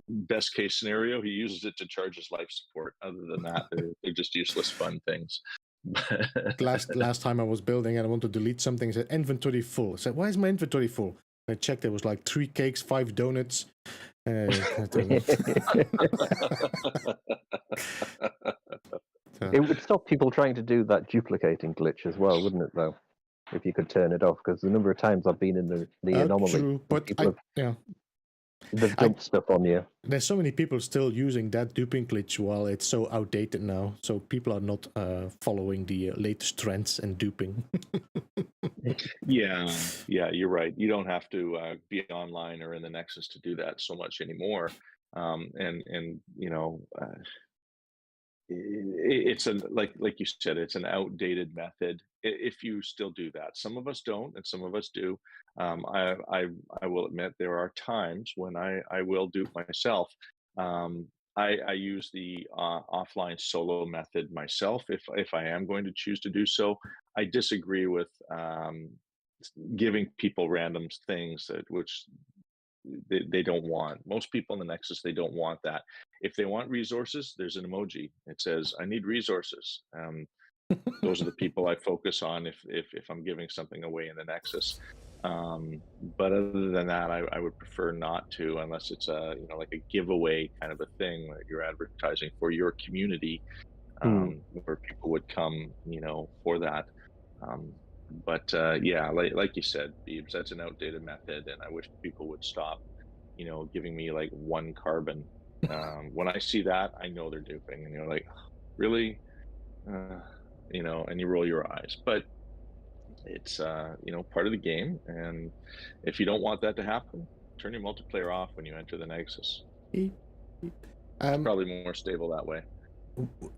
best case scenario, he uses it to charge his life support. Other than that, they're just useless fun things. last time I was building and I wanted to delete something, it said inventory full. I said, why is my inventory full? I checked, there was like 3 cakes, 5 donuts. It would stop people trying to do that duplicating glitch as well, wouldn't it, though? If you could turn it off, because the number of times I've been in the anomaly, true, but they've dumped stuff on you. There's so many people still using that duping glitch while it's so outdated now. So people are not following the latest trends in duping. Yeah, you're right. You don't have to be online or in the Nexus to do that so much anymore. It's like you said, it's an outdated method. If you still do that, some of us don't, and some of us do. I will admit there are times when I will dupe myself. I use the offline solo method myself if I am going to choose to do so. I disagree with giving people random things which they don't want. Most people in the Nexus, they don't want that. If they want resources, there's an emoji. It says, "I need resources." Those are the people I focus on if I'm giving something away in the Nexus. But other than that, I would prefer not to, unless it's like a giveaway kind of a thing that you're advertising for your community, where people would come, for that. But like you said, Beebs, that's an outdated method, and I wish people would stop, giving me like 1 carbon. When I see that, I know they're duping, and you're like, really, and you roll your eyes. But it's part of the game, and if you don't want that to happen, turn your multiplayer off when you enter the Nexus. It's probably more stable that way.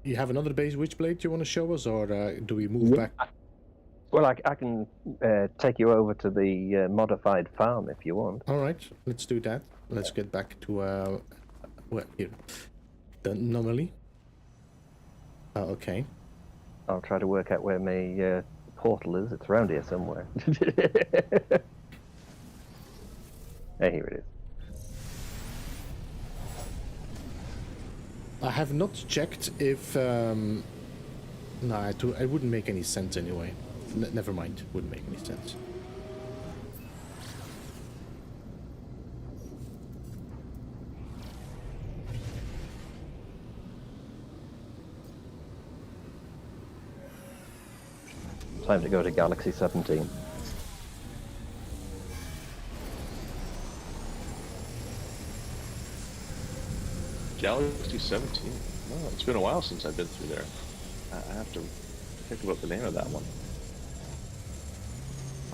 You have another base Witchblade you want to show us, or do we move back? Well, I can take you over to the modified farm if you want. All right, let's do that. Let's get back to here, the anomaly. Okay. I'll try to work out where my portal is. It's around here somewhere. Here it is. I have not checked if... no, it wouldn't make any sense anyway. Never mind, wouldn't make any sense. Time to go to Galaxy 17. Galaxy 17? Oh, it's been a while since I've been through there. I have to think about the name of that one.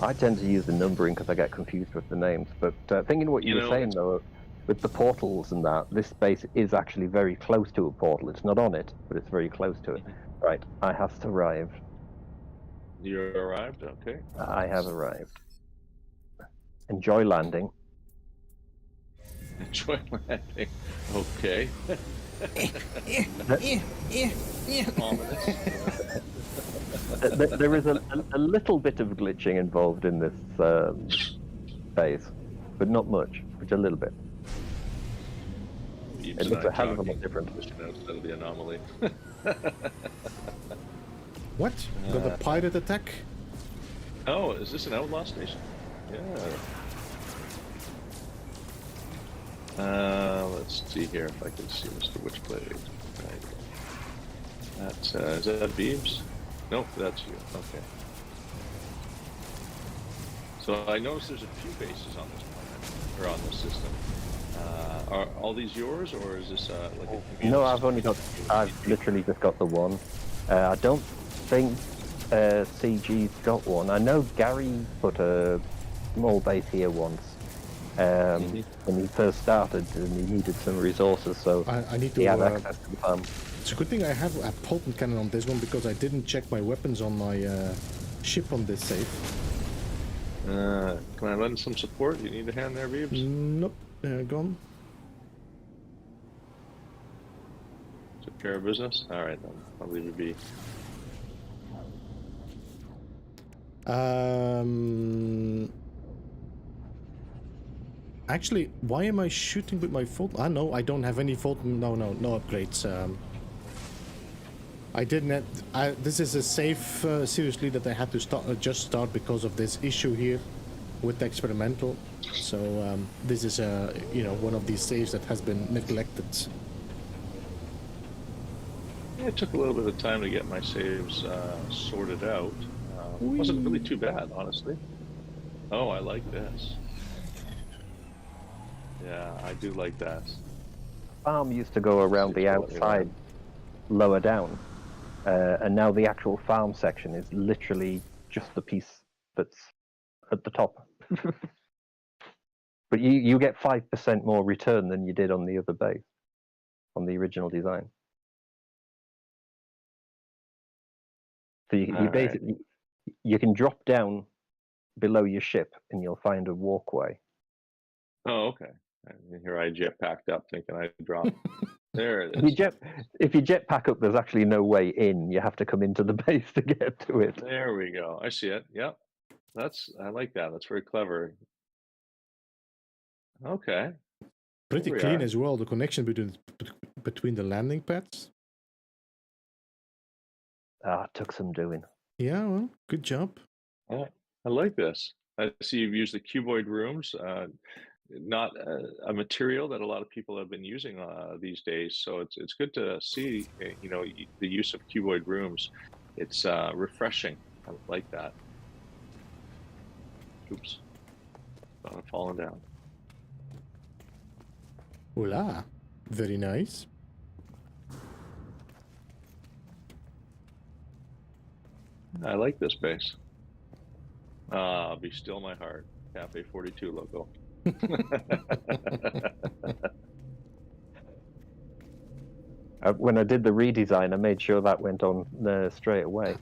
I tend to use the numbering because I get confused with the names, but thinking what you were saying though, with the portals and that, this space is actually very close to a portal. It's not on it, but it's very close to it. Right, I have arrived. You arrived? Okay. I have arrived. Enjoy landing. Enjoy landing. Okay. There is a little bit of glitching involved in this phase, but not much, just a little bit. It looks a hell of a lot different. Outside of the anomaly. What? Got a pirate attack? Oh, is this an outlaw station? Yeah. Let's see here if I can see MrWitchblade. Right. That's is that Beebs? Nope, that's you. Okay. So I noticed there's a few bases on this planet, or on this system. Are all these yours, or is this like a community? No, I've literally just got the one. I don't think CG's got one. I know Gary put a small base here once when he first started, and he needed some resources, so I need to he had access to the farm. It's a good thing I have a potent cannon on this one, because I didn't check my weapons on my ship on this save. Can I lend some support? You need a hand there, Beebs? Nope, gone. Took care of business? Alright then, I'll leave it be. Actually, why am I shooting with my Fulton? No, I don't have any Fulton. No upgrades. I didn't. This is a save seriously that I had to just start because of this issue here with the experimental. So this is one of these saves that has been neglected. Yeah, it took a little bit of time to get my saves sorted out. It wasn't really too bad, honestly. Oh, I like this. Yeah, I do like that. Farm used to go around the outside, lower down, and now the actual farm section is literally just the piece that's at the top. But you get 5% more return than you did on the other base, on the original design. So you basically you can drop down below your ship and you'll find a walkway. Oh, okay. And here I jetpacked up thinking I'd drop. There it is. If you jetpack up, there's actually no way in. You have to come into the base to get to it. There we go. I see it. Yep. I like that. That's very clever. Okay. Pretty clean as well, the connection between the landing pads. It took some doing. Yeah, well, good job. I like this. I see you've used the cuboid rooms, not a material that a lot of people have been using these days. So it's good to see, the use of cuboid rooms. It's refreshing. I like that. Oops, falling down. Voila, very nice. I like this base. Be still my heart. Cafe 42 logo. When I did the redesign, I made sure that went on straight away.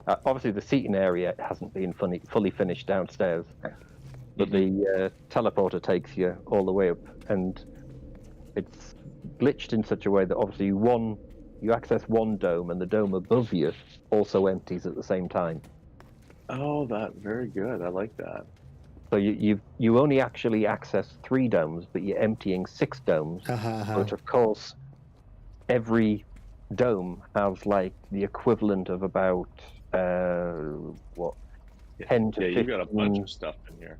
Obviously, the seating area hasn't been fully finished downstairs, but the teleporter takes you all the way up, and it's glitched in such a way that obviously you access one dome, and the dome above you also empties at the same time. Oh, very good. I like that. So you only actually access 3 domes, but you're emptying 6 domes. But of course, every dome has like the equivalent of about 10 to 15. Yeah, you got a bunch of stuff in here.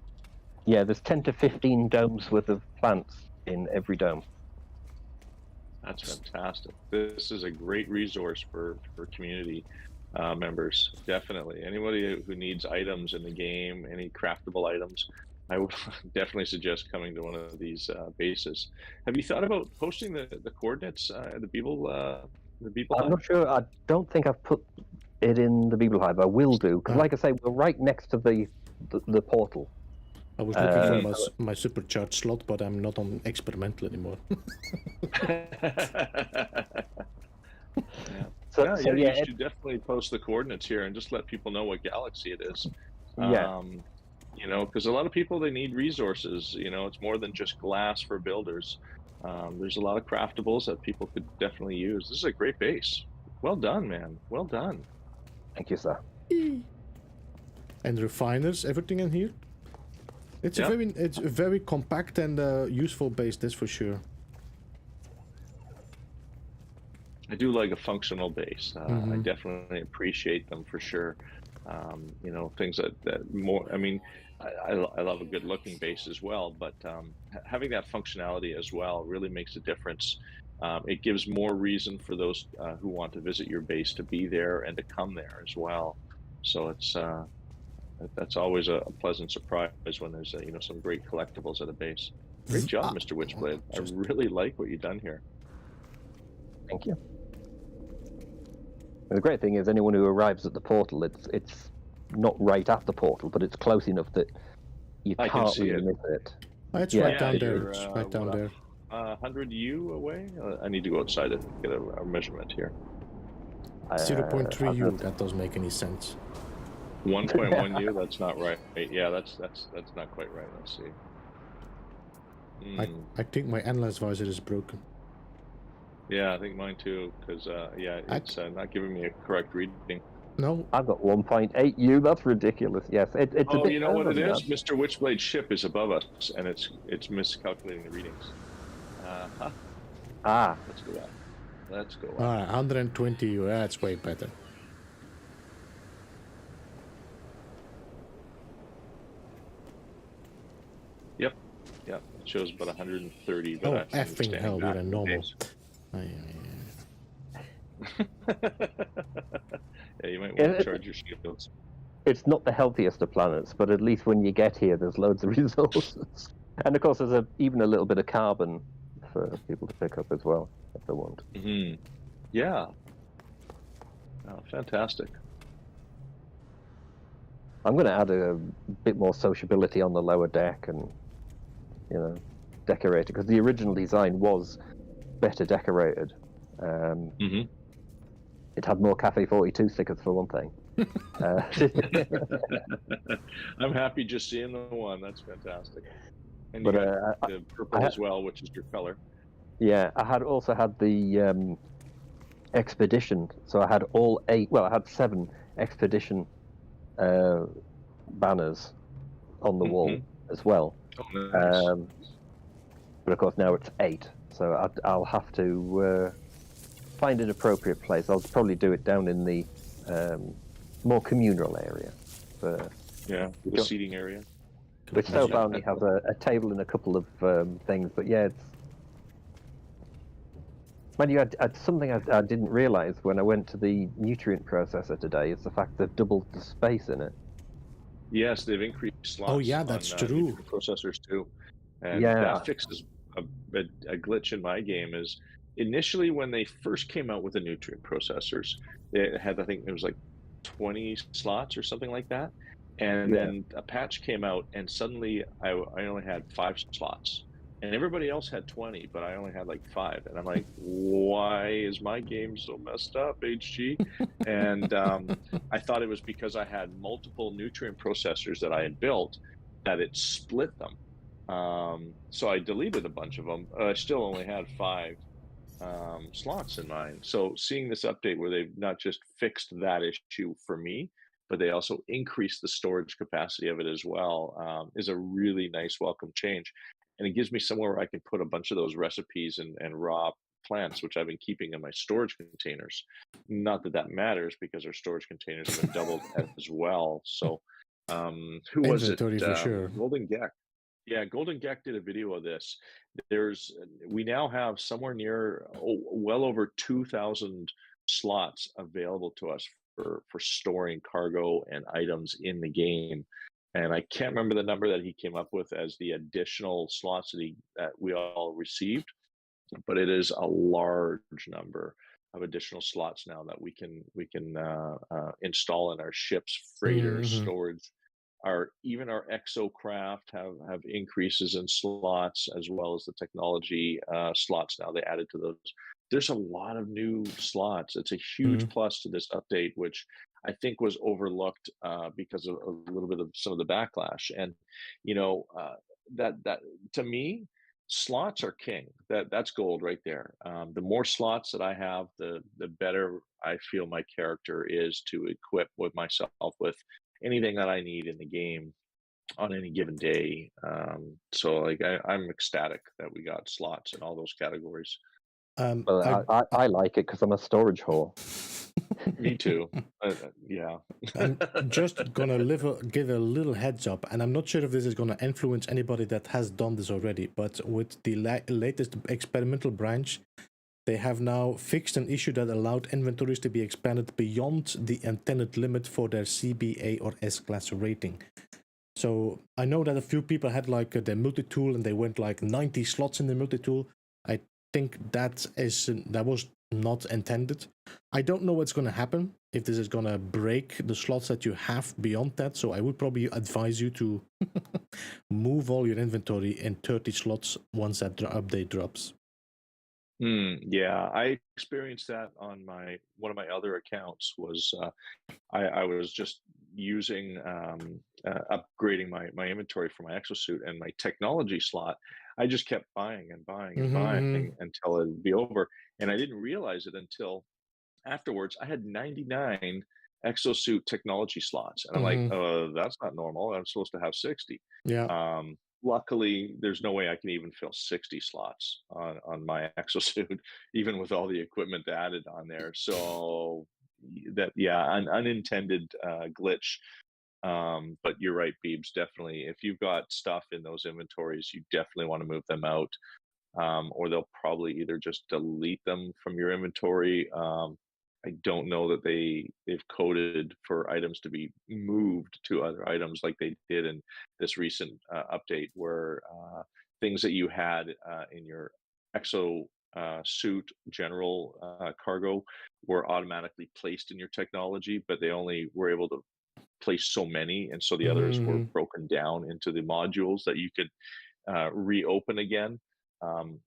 Yeah, there's 10 to 15 domes worth of plants in every dome. That's fantastic. This is a great resource for community members. Definitely. Anybody who needs items in the game, any craftable items, I would definitely suggest coming to one of these bases. Have you thought about posting the coordinates, the Beeble I'm not sure. I don't think I've put it in the Beeble Hive. I will do, because like I say, we're right next to the portal. I was looking for my supercharged slot, but I'm not on experimental anymore. You should definitely post the coordinates here and just let people know what galaxy it is. Because a lot of people, they need resources. It's more than just glass for builders. There's a lot of craftables that people could definitely use. This is a great base. Well done, man. Well done. Thank you, sir. And refiners, everything in here. It's a very compact and useful base, that's for sure. I do like a functional base. I definitely appreciate them for sure. Things that more. I mean, I love a good-looking base as well, but having that functionality as well really makes a difference. It gives more reason for those who want to visit your base to be there and to come there as well. So That's always a pleasant surprise when there's some great collectibles at a base. Great job, Mr. Witchblade. I really like what you've done here. Thank you. And the great thing is, anyone who arrives at the portal, it's not right at the portal, but it's close enough that you can't really miss it. It's right down there. It's right down there. 100 U away? I need to go outside and get a measurement here. 0.3 U. That doesn't make any sense. 1.1 U. That's not right. Yeah, that's not quite right. Let's see. I think my analyze visor is broken. Yeah, I think mine too. Because it's not giving me a correct reading. No, I've got 1.8 U. That's ridiculous. Yes, it's a bit. You know what it is? Mr. Witchblade's ship is above us, and it's miscalculating the readings. Let's go out. Let's go out. All right, 120 U. That's way better. Yep. It shows about 130. But oh, effing hell, we're a normal. Yeah, you might want to charge your shields. It's not the healthiest of planets, but at least when you get here, there's loads of resources. And of course, there's even a little bit of carbon for people to pick up as well, if they want. Mm-hmm. Yeah. Oh, fantastic. I'm going to add a bit more sociability on the lower deck and, decorate it, because the original design was better decorated. It had more Cafe 42 stickers for one thing. I'm happy just seeing the one. That's fantastic. And but you got the purple as well, which is your color. Yeah, I also had the expedition. So I had I had 7 expedition banners on the wall as well. Oh, nice. But of course now it's 8, so I'll have to find an appropriate place. I'll probably do it down in the more communal area. The seating area. Which so far only have a table and a couple of things, but yeah, it's... Mind you, something I didn't realise when I went to the nutrient processor today is the fact they've doubled the space in it. Yes, they've increased slots. Oh yeah, that's true. Processors too, and that fixes a glitch in my game. Is initially when they first came out with the nutrient processors, they had, I think it was like 20 slots or something like that, and then a patch came out, and suddenly I only had 5 slots. And everybody else had 20, but I only had like 5. And I'm like, why is my game so messed up, HG? And I thought it was because I had multiple nutrient processors that I had built that it split them. So I deleted a bunch of them. I still only had 5 slots in mine. So seeing this update where they've not just fixed that issue for me, but they also increased the storage capacity of it as well, is a really nice welcome change. And it gives me somewhere where I can put a bunch of those recipes and raw plants, which I've been keeping in my storage containers. Not that that matters, because our storage containers have been doubled as well. So who was it? For sure. Golden Gek. Yeah, Golden Gek did a video of this. We now have somewhere near well over 2,000 slots available to us for storing cargo and items in the game. And I can't remember the number that he came up with as the additional slots that we all received, but it is a large number of additional slots now that we can install in our ships, freighters, storage. Even our exocraft have increases in slots, as well as the technology slots now they added to those. There's a lot of new slots. It's a huge plus to this update, which I think was overlooked because of a little bit of some of the backlash. And that to me, slots are king. That's gold right there. The more slots that I have, the better I feel my character is to equip with myself with anything that I need in the game on any given day. So like I'm ecstatic that we got slots in all those categories. I like it because I'm a storage whore. Me too. Yeah. I'm just gonna give a little heads up, and I'm not sure if this is gonna influence anybody that has done this already, but with the latest experimental branch, They have now fixed an issue that allowed inventories to be expanded beyond the intended limit for their CBA or S-class rating. So I know that a few people had like the multi-tool and they went like 90 slots in the multi-tool. I think that was not intended. I don't know what's going to happen, if this is going to break the slots that you have beyond that. So I would probably advise you to move all your inventory in 30 slots once that update drops. Yeah, I experienced that on one of my other accounts. Was I was just using upgrading my inventory for my exosuit and my technology slot. I just kept buying and buying and buying until it'd be over, and I didn't realize it until afterwards. I had 99 exosuit technology slots, and I'm like, that's not normal. I'm supposed to have 60. Yeah. Luckily, there's no way I can even fill 60 slots on my exosuit, even with all the equipment added on there. So that, yeah, an unintended glitch. But you're right, Beebs. Definitely, if you've got stuff in those inventories, you definitely want to move them out, or they'll probably either just delete them from your inventory. I don't know that they've coded for items to be moved to other items like they did in this recent update, where things that you had in your exo suit general cargo were automatically placed in your technology, but they only were able to place so many, and so the others were broken down into the modules that you could reopen again.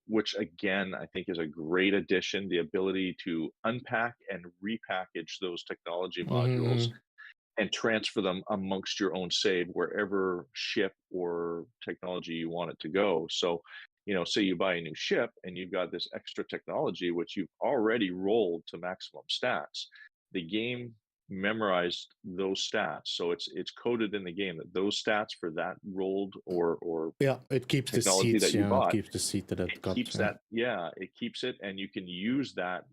Which again, I think is a great addition, the ability to unpack and repackage those technology modules and transfer them amongst your own save, wherever ship or technology you want it to go. So, say you buy a new ship and you've got this extra technology, which you've already rolled to maximum stats. The game memorized those stats, so it's coded in the game that those stats for that rolled or yeah, it keeps the seats. that you bought, it keeps the seat that it got. Keeps that. Yeah, it keeps it, and you can use that,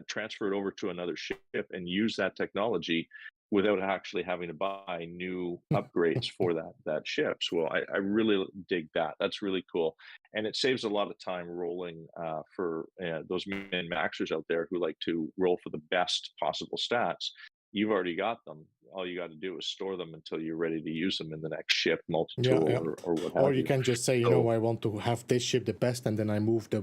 transfer it over to another ship, and use that technology without actually having to buy new upgrades for that ship. So I really dig that. That's really cool, and it saves a lot of time rolling for those min maxers out there who like to roll for the best possible stats. You've already got them. All you got to do is store them until you're ready to use them in the next ship, multi-tool, or what have you. Or you can just say, I want to have this ship the best, and then I move the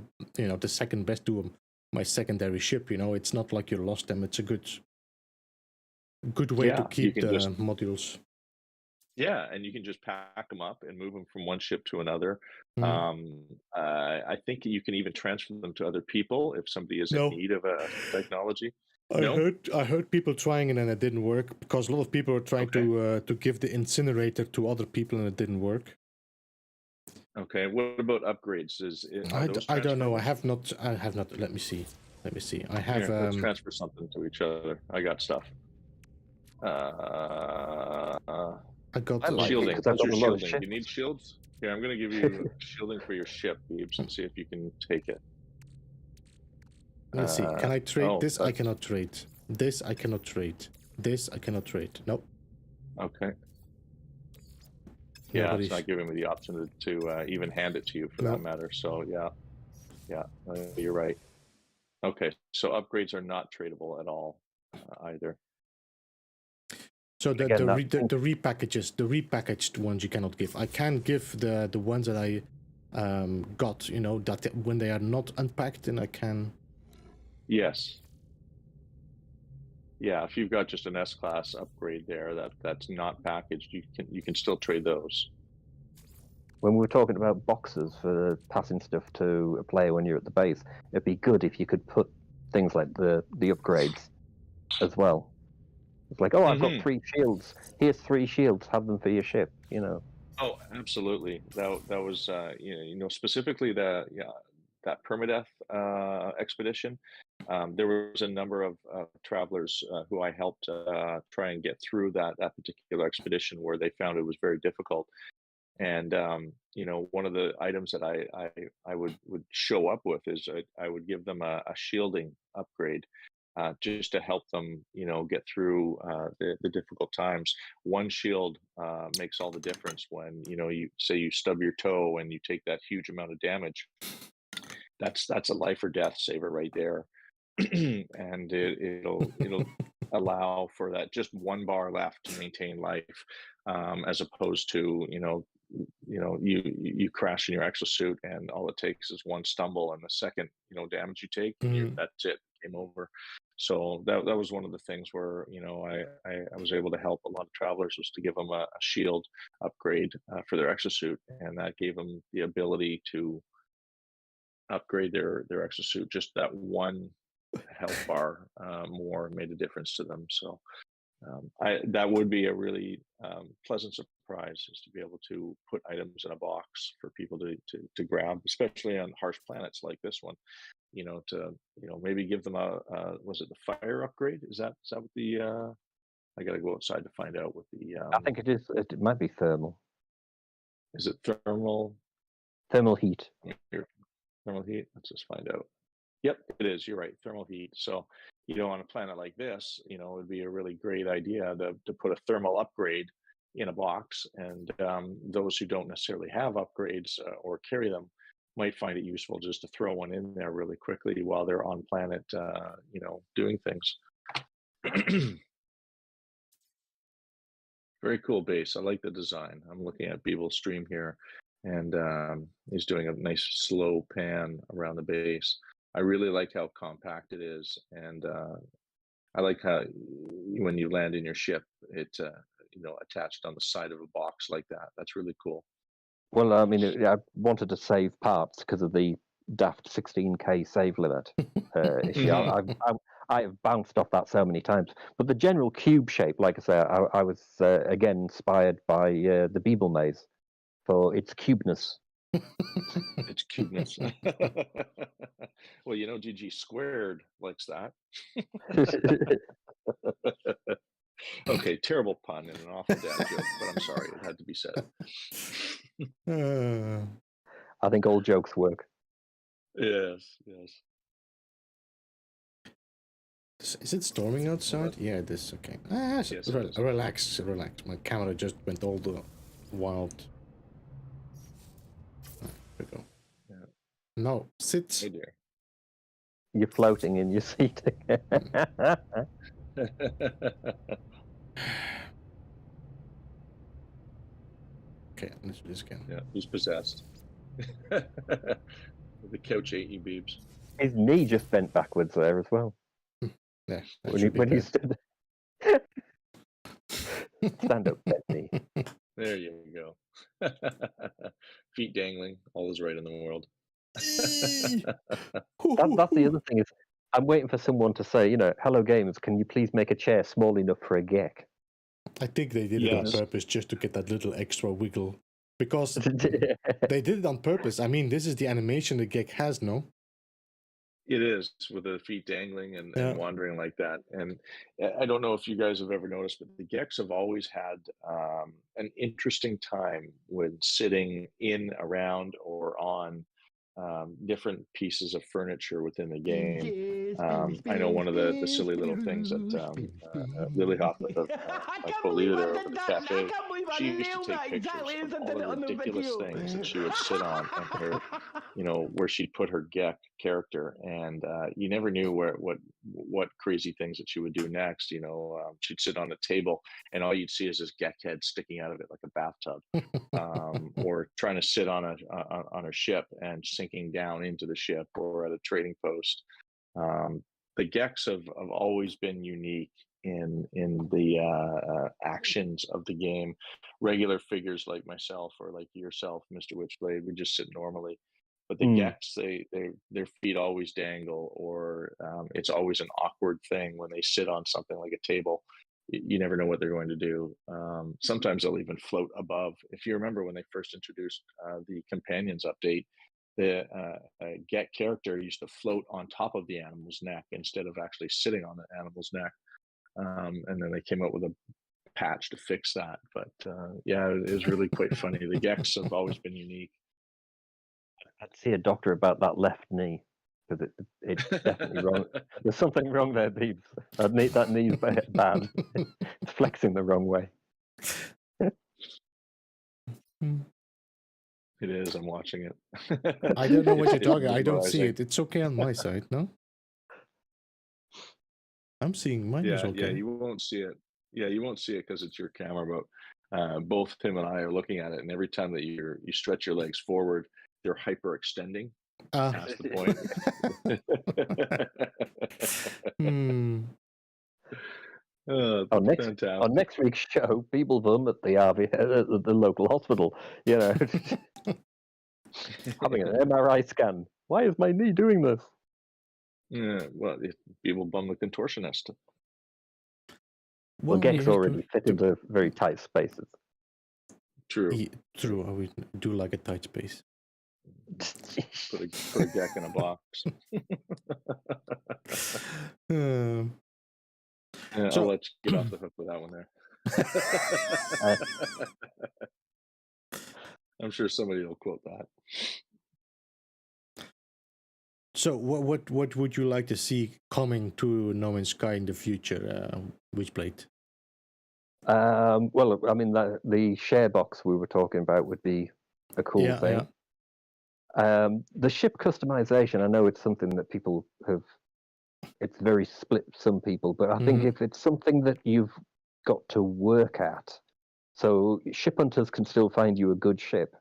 second best to my secondary ship. It's not like you lost them. It's a good way to keep the modules. Yeah, and you can just pack them up and move them from one ship to another. I think you can even transfer them to other people if somebody is in need of a technology. I heard people trying it and it didn't work, because a lot of people were trying to give the incinerator to other people and it didn't work. Okay, what about upgrades? I don't know. I have not. Let me see. I have. Here, let's transfer something to each other. I got stuff. I got shielding. What's your shielding? You need shields? Here, I'm going to give you shielding for your ship, Beebs, and see if you can take it. Let's see. Can I trade this? I cannot trade. This I cannot trade. This I cannot trade. Nope. Okay. Yeah, it's not giving me the option to even hand it to you for that matter. So yeah, you're right. Okay, so upgrades are not tradable at all either. So the repackaged ones you cannot give. I can give the ones that I got. That when they are not unpacked, then I can. Yes. Yeah, if you've got just an S-class upgrade there that's not packaged, you can still trade those. When we were talking about boxes for passing stuff to a player when you're at the base, it'd be good if you could put things like the upgrades as well. It's like, I've got 3 shields. Here's 3 shields. Have them for your ship. Oh, absolutely. That was specifically that permadeath expedition. There was a number of travelers who I helped try and get through that particular expedition, where they found it was very difficult. And one of the items that I would show up with is I would give them a shielding upgrade, just to help them get through the difficult times. One shield makes all the difference when you stub your toe and you take that huge amount of damage. that's a life or death saver right there. And it'll allow for that just 1 bar left to maintain life, as opposed to you crash in your exosuit and all it takes is one stumble, and the second damage you take, that's it, game over. So that was one of the things where I was able to help a lot of travelers, was to give them a shield upgrade for their exosuit, and that gave them the ability to upgrade their exosuit. Just that one health bar more made a difference to them. So that would be a really pleasant surprise, is to be able to put items in a box for people to grab, especially on harsh planets like this one. To maybe give them a was it the fire upgrade? Is that what the I gotta go outside to find out what the I think it is. It might be thermal. Is it thermal? Thermal heat. Here, thermal heat. Let's just find out. Yep, it is. You're right. Thermal heat. So, on a planet like this, it would be a really great idea to put a thermal upgrade in a box, and those who don't necessarily have upgrades or carry them might find it useful just to throw one in there really quickly while they're on planet, doing things. Very cool base. I like the design. I'm looking at Beeble's stream here, and he's doing a nice slow pan around the base. I really like how compact it is, and I like how when you land in your ship, it's attached on the side of a box like that. That's really cool. Well, I mean, I wanted to save parts because of the daft 16K save limit issue. I have bounced off that so many times. But the general cube shape, like I say, I was again inspired by the Beeble maze for its cubeness. It's cubeness. Well, GG squared likes that. Okay, terrible pun and an awful dad joke, but I'm sorry, it had to be said. I think all jokes work. Yes. Is it storming outside? Yeah, it is. Okay. Yes, relax. My camera just went all the wild. There we go. Yeah. No, sit. Hey dear. You're floating in your seat. Okay, let's do this again. Yeah, he's possessed. The couch ate you, Beebs. His knee just bent backwards there as well. Yeah, when he stood. Stand up, pet knee. There you go. Feet dangling, all is right in the world. That's the other thing, is I'm waiting for someone to say, hello games, can you please make a chair small enough for a geck? I think they did it on purpose just to get that little extra wiggle. Because they did it on purpose. I mean, this is the animation the geck has, no? It is, with the feet dangling and wandering like that. And I don't know if you guys have ever noticed, but the gecks have always had an interesting time when sitting in, around, or on different pieces of furniture within the game. I know one of the silly little things that Lily Hoffman, my co-leader there over the cafe, she used to take pictures of all the ridiculous things that she would sit on, and her, where she'd put her geck character, and you never knew what crazy things that she would do next. She'd sit on a table, and all you'd see is this geck head sticking out of it like a bathtub, or trying to sit on a ship and sinking down into the ship, or at a trading post. The gecks have always been unique in the actions of the game. Regular figures like myself, or like yourself, MrWitchblade, would just sit normally. But the gecks, their feet always dangle, or it's always an awkward thing when they sit on something like a table. You never know what they're going to do. Sometimes they'll even float above. If you remember when they first introduced the Companions update, the Get character used to float on top of the animal's neck instead of actually sitting on the animal's neck. And then they came up with a patch to fix that. But yeah, it was really quite funny. The Gecks have always been unique. I'd see a doctor about that left knee, because it's definitely wrong. There's something wrong there, Beebs. That knee's bad. It's flexing the wrong way. It is. I'm watching it. I don't know what you're talking. I don't see mesmerizing. it. It's okay on my side, no? I'm seeing mine is okay. Yeah, you won't see it. Yeah, you won't see it because it's your camera, but both Tim and I are looking at it, and every time that you stretch your legs forward, they're hyperextending past the point. Fantastic. On next week's show, Beeblebum at the at the local hospital, you know, having an MRI scan. Why is my knee doing this? Yeah, well, Beeblebum the contortionist. Well, Gex already fit into very tight spaces. True. True. I would do like a tight space. Put a Gex in a box. Yeah, So, I'll let you get off the hook with that one there. I'm sure somebody will quote that. So what would you like to see coming to No Man's Sky in the future, Witchblade? Well, I mean, the share box we were talking about would be a cool thing. Yeah. The ship customization, I know it's something that people have, it's very split some people, but I think if it's something that you've got to work at, so ship hunters can still find you a good ship,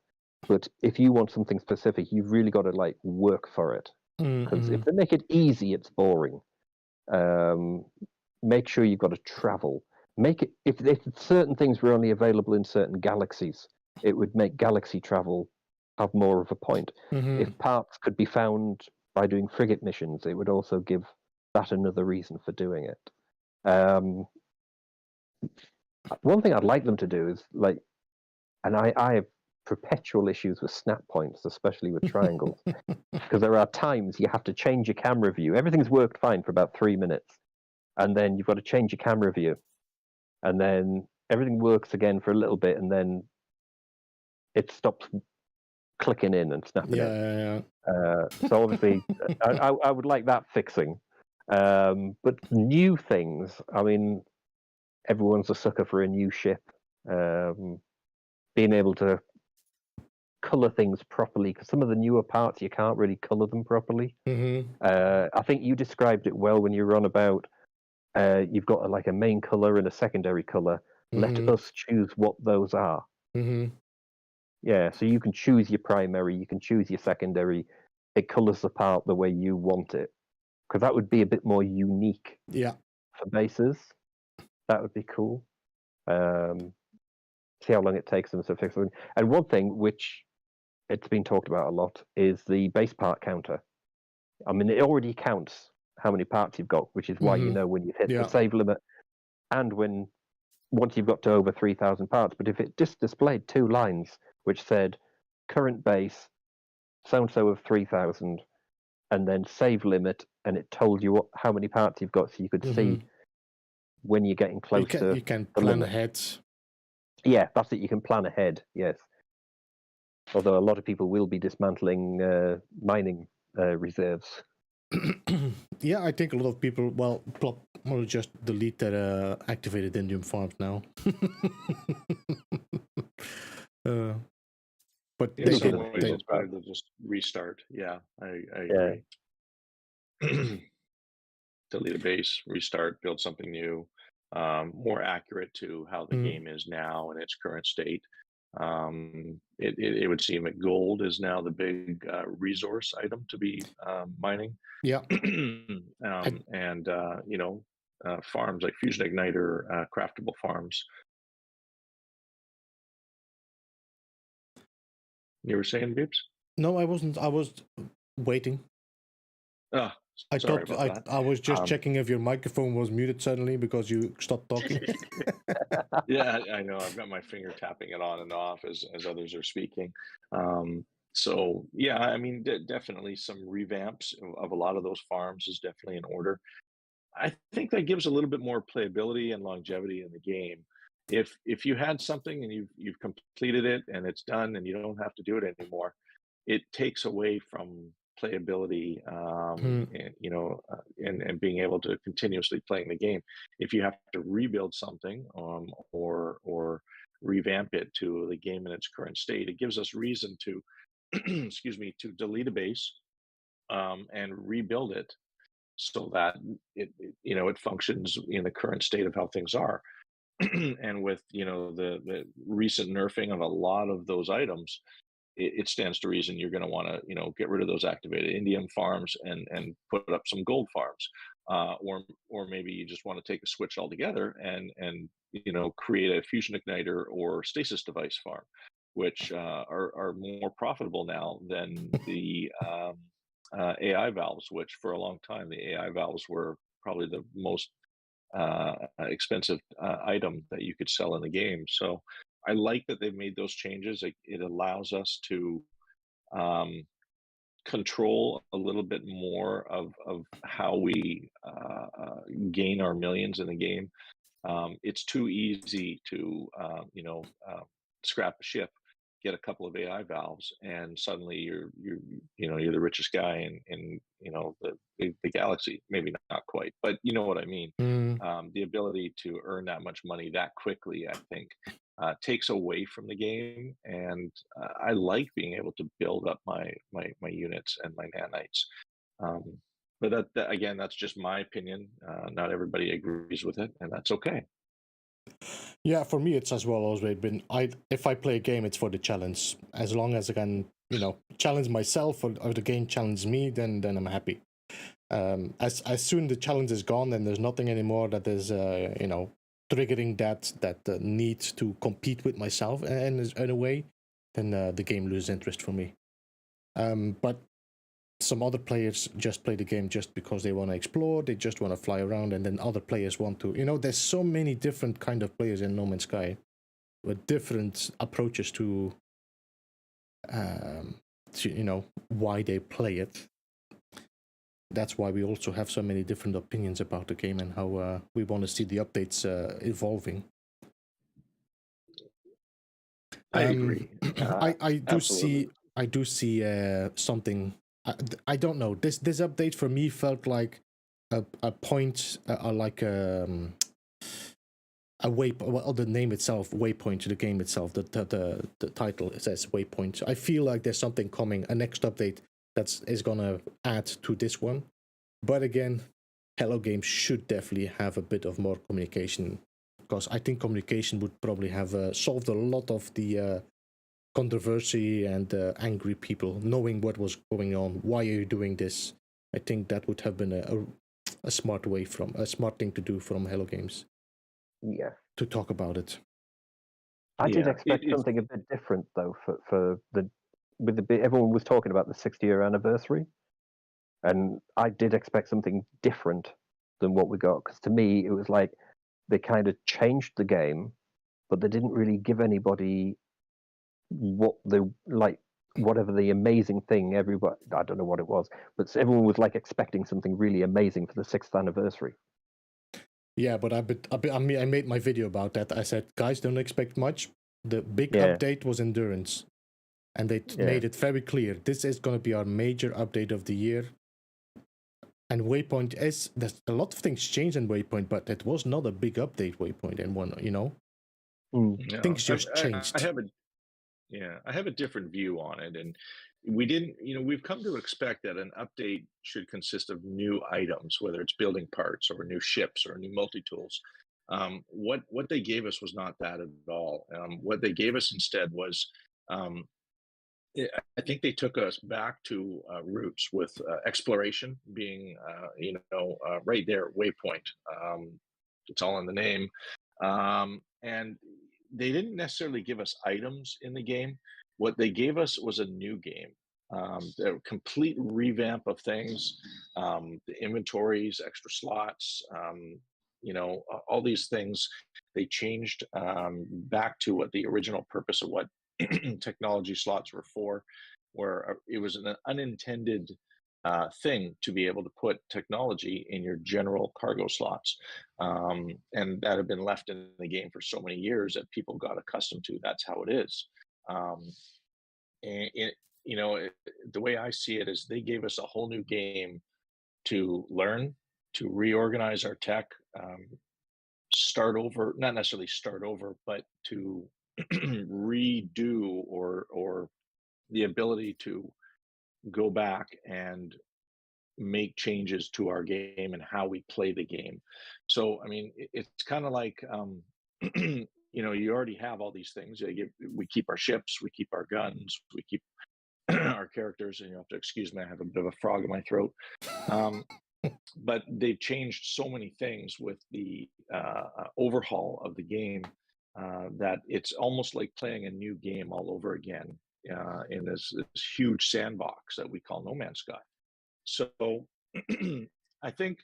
but if you want something specific, you've really got to like work for it. Because if they make it easy, it's boring. Make sure you've got to travel. Make it if certain things were only available in certain galaxies, it would make galaxy travel have more of a point. If parts could be found by doing frigate missions, it would also give that another reason for doing it. One thing I'd like them to do is like, and I have perpetual issues with snap points, especially with triangles, because there are times you have to change your camera view. Everything's worked fine for about 3 minutes, and then you've got to change your camera view, and then everything works again for a little bit, and then it stops clicking in and snapping in. So obviously, I would like that fixing. But new things, I mean, everyone's a sucker for a new ship. Being able to color things properly, because some of the newer parts you can't really color them properly. I think you described it well when you were on about you've got like a main color and a secondary color. Let us choose what those are. Yeah, so you can choose your primary, you can choose your secondary. It colors the part the way you want it, because that would be a bit more unique. Yeah, for bases, that would be cool. See how long it takes them to fix something. And one thing which it's been talked about a lot is the base part counter. I mean, it already counts how many parts you've got, which is why you know when you've hit the save limit and once you've got to over 3,000 parts. But if it just displayed 2 lines which said current base, so-and-so of 3,000, and then save limit, and it told you how many parts you've got, so you could see when you're getting close to you can plan ahead. Yeah, that's it. You can plan ahead, yes. Although a lot of people will be dismantling mining reserves. Yeah, I think a lot of people, will just delete their activated indium farms now. But in some ways, it's better to just restart. Yeah, I agree. Delete a base, restart, build something new, more accurate to how the game is now in its current state. It would seem that gold is now the big resource item to be mining. Yeah. And farms like fusion igniter, craftable farms. You were saying, Bibbs? No, I wasn't. I was waiting. I thought I was just checking if your microphone was muted suddenly because you stopped talking. Yeah, I know. I've got my finger tapping it on and off as others are speaking. So yeah, I mean, definitely some revamps of a lot of those farms is definitely in order. I think that gives a little bit more playability and longevity in the game. If you had something and you've completed it and it's done and you don't have to do it anymore, it takes away from playability, and being able to continuously playing the game. If you have to rebuild something or revamp it to the game in its current state. It gives us reason to, excuse me, to delete a base and rebuild it so that it functions in the current state of how things are. And with the recent nerfing of a lot of those items, it stands to reason you're going to want to get rid of those activated indium farms and put up some gold farms, or maybe you just want to take a switch altogether and create a fusion igniter or stasis device farm, which are more profitable now than the AI valves, which for a long time the AI valves were probably the most expensive item that you could sell in the game. So I like that they've made those changes. It allows us to control a little bit more of how we gain our millions in the game. It's too easy to scrap a ship, get a couple of AI valves, and suddenly you're the richest guy in the galaxy. Maybe not quite, but you know what I mean. The ability to earn that much money that quickly, I think, takes away from the game, and I like being able to build up my units and my nanites. But that again, that's just my opinion. Not everybody agrees with it, and that's okay. Yeah, for me, it's as well always been. If I play a game, it's for the challenge. As long as I can, challenge myself or the game challenges me, then I'm happy. As soon the challenge is gone and there's nothing anymore that is, triggering that need to compete with myself in a way, then the game loses interest for me. But some other players just play the game just because they want to explore, they just want to fly around, and then other players want to, there's so many different kind of players in No Man's Sky with different approaches to why they play it. That's why we also have so many different opinions about the game and how we want to see the updates evolving. I agree. I do see something. I don't know. This update for me felt like a point, like a well, the name itself, waypoint to the game itself. The title says waypoint. I feel like there's something coming, a next update is gonna add to this one. But again, Hello Games should definitely have a bit of more communication, because I think communication would probably have solved a lot of the controversy and angry people, knowing what was going on. Why are you doing this? I think that would have been a smart thing to do from Hello Games. Yeah. To talk about it. I did expect something a bit different though everyone was talking about the 60-year anniversary, and I did expect something different than what we got, because to me it was like they kind of changed the game, but they didn't really give anybody whatever the amazing thing everybody, I don't know what it was, but everyone was like expecting something really amazing for the 6th anniversary. Yeah, but I made my video about that. I said, guys, don't expect much. The big update was endurance, and they made it very clear. This is going to be our major update of the year. And Waypoint there's a lot of things changed in Waypoint, but it was not a big update. Waypoint in one, things just changed. I have a different view on it, and we've come to expect that an update should consist of new items, whether it's building parts or new ships or new multi-tools. What they gave us was not that at all. What they gave us instead was, I think they took us back to roots, with exploration being, right there, waypoint. It's all in the name. And they didn't necessarily give us items in the game. What they gave us was a new game, a complete revamp of things, the inventories, extra slots, all these things. They changed back to what the original purpose of what technology slots were for, where it was an unintended thing to be able to put technology in your general cargo slots, and that had been left in the game for so many years that people got accustomed to. That's how it is. The way I see it is they gave us a whole new game to learn, to reorganize our tech, start over, not necessarily start over, but to redo or the ability to go back and make changes to our game and how we play the game. So, I mean, it's kind of like, you already have all these things. We keep our ships, we keep our guns, we keep our characters, and you have to excuse me, I have a bit of a frog in my throat. But they've changed so many things with the overhaul of the game that it's almost like playing a new game all over again in this huge sandbox that we call No Man's Sky. So I think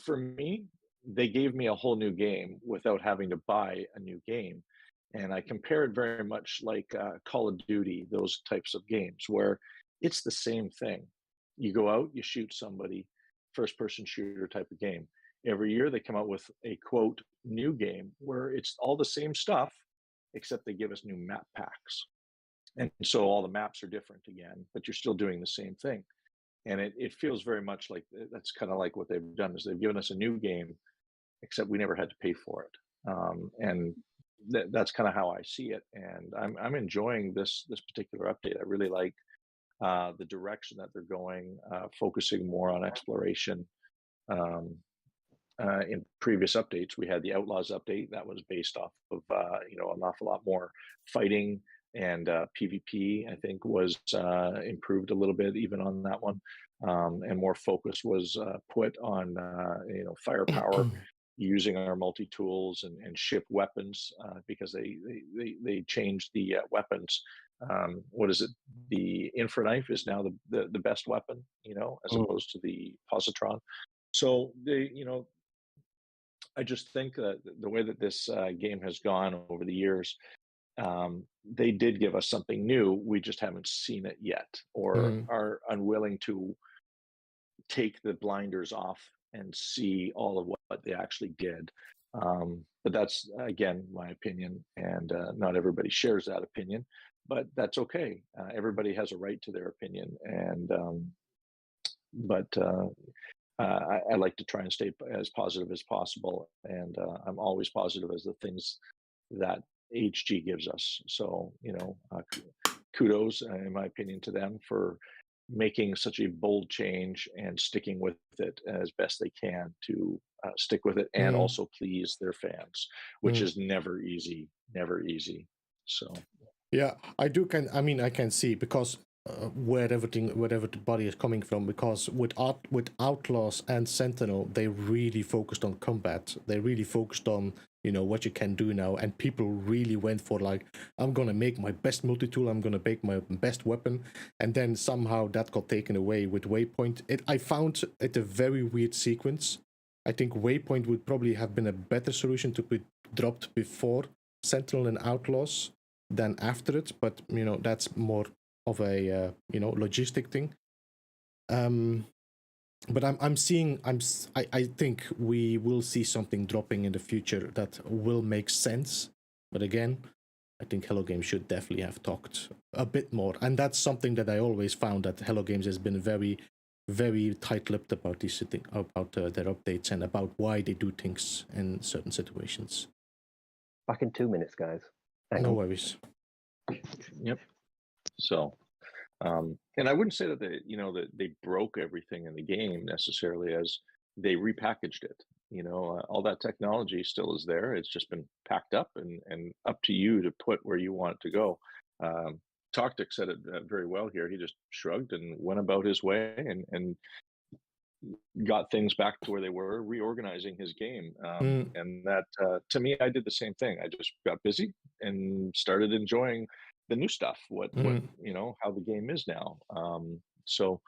for me, they gave me a whole new game without having to buy a new game. And I compare it very much like Call of Duty, those types of games where it's the same thing. You go out, you shoot somebody, first person shooter type of game. Every year they come out with a quote new game where it's all the same stuff, except they give us new map packs. And so all the maps are different again, but you're still doing the same thing. And it feels very much like that's kind of like what they've done is they've given us a new game, except we never had to pay for it. And that's kind of how I see it. And I'm enjoying this particular update. I really like the direction that they're going, focusing more on exploration. In previous updates, we had the Outlaws update that was based off of an awful lot more fighting, and PvP I think was improved a little bit even on that one, and more focus was put on firepower, using our multi tools and ship weapons because they changed the weapons. What is it? The infra knife is now the best weapon, as opposed to the positron. So I just think that the way that this game has gone over the years, they did give us something new. We just haven't seen it yet, or are unwilling to take the blinders off and see all of what they actually did. But that's, again, my opinion, and not everybody shares that opinion, but that's okay. Everybody has a right to their opinion, and I like to try and stay as positive as possible, and I'm always positive as the things that HG gives us. So, kudos, in my opinion, to them for making such a bold change and sticking with it as best they can to stick with it and also please their fans, which is never easy, never easy. So, yeah, I can see because where the body is coming from, because with Outlaws and Sentinel, they really focused on combat. They really focused on what you can do now, and people really went for like, I'm gonna make my best multi-tool, I'm gonna make my best weapon, and then somehow that got taken away with Waypoint. I found it a very weird sequence. I think Waypoint would probably have been a better solution to be dropped before Sentinel and Outlaws than after it, but that's more of a logistic thing. But I think we will see something dropping in the future that will make sense. But again, I think Hello Games should definitely have talked a bit more, and that's something that I always found, that Hello Games has been very, very tight-lipped about their updates and about why they do things in certain situations. Back in 2 minutes, guys. No worries. Yep. So, and I wouldn't say that they broke everything in the game necessarily, as they repackaged it. All that technology still is there. It's just been packed up and up to you to put where you want it to go. Toctic said it very well here. He just shrugged and went about his way and got things back to where they were, reorganizing his game. And that, to me, I did the same thing. I just got busy and started enjoying the new stuff, what how the game is now. So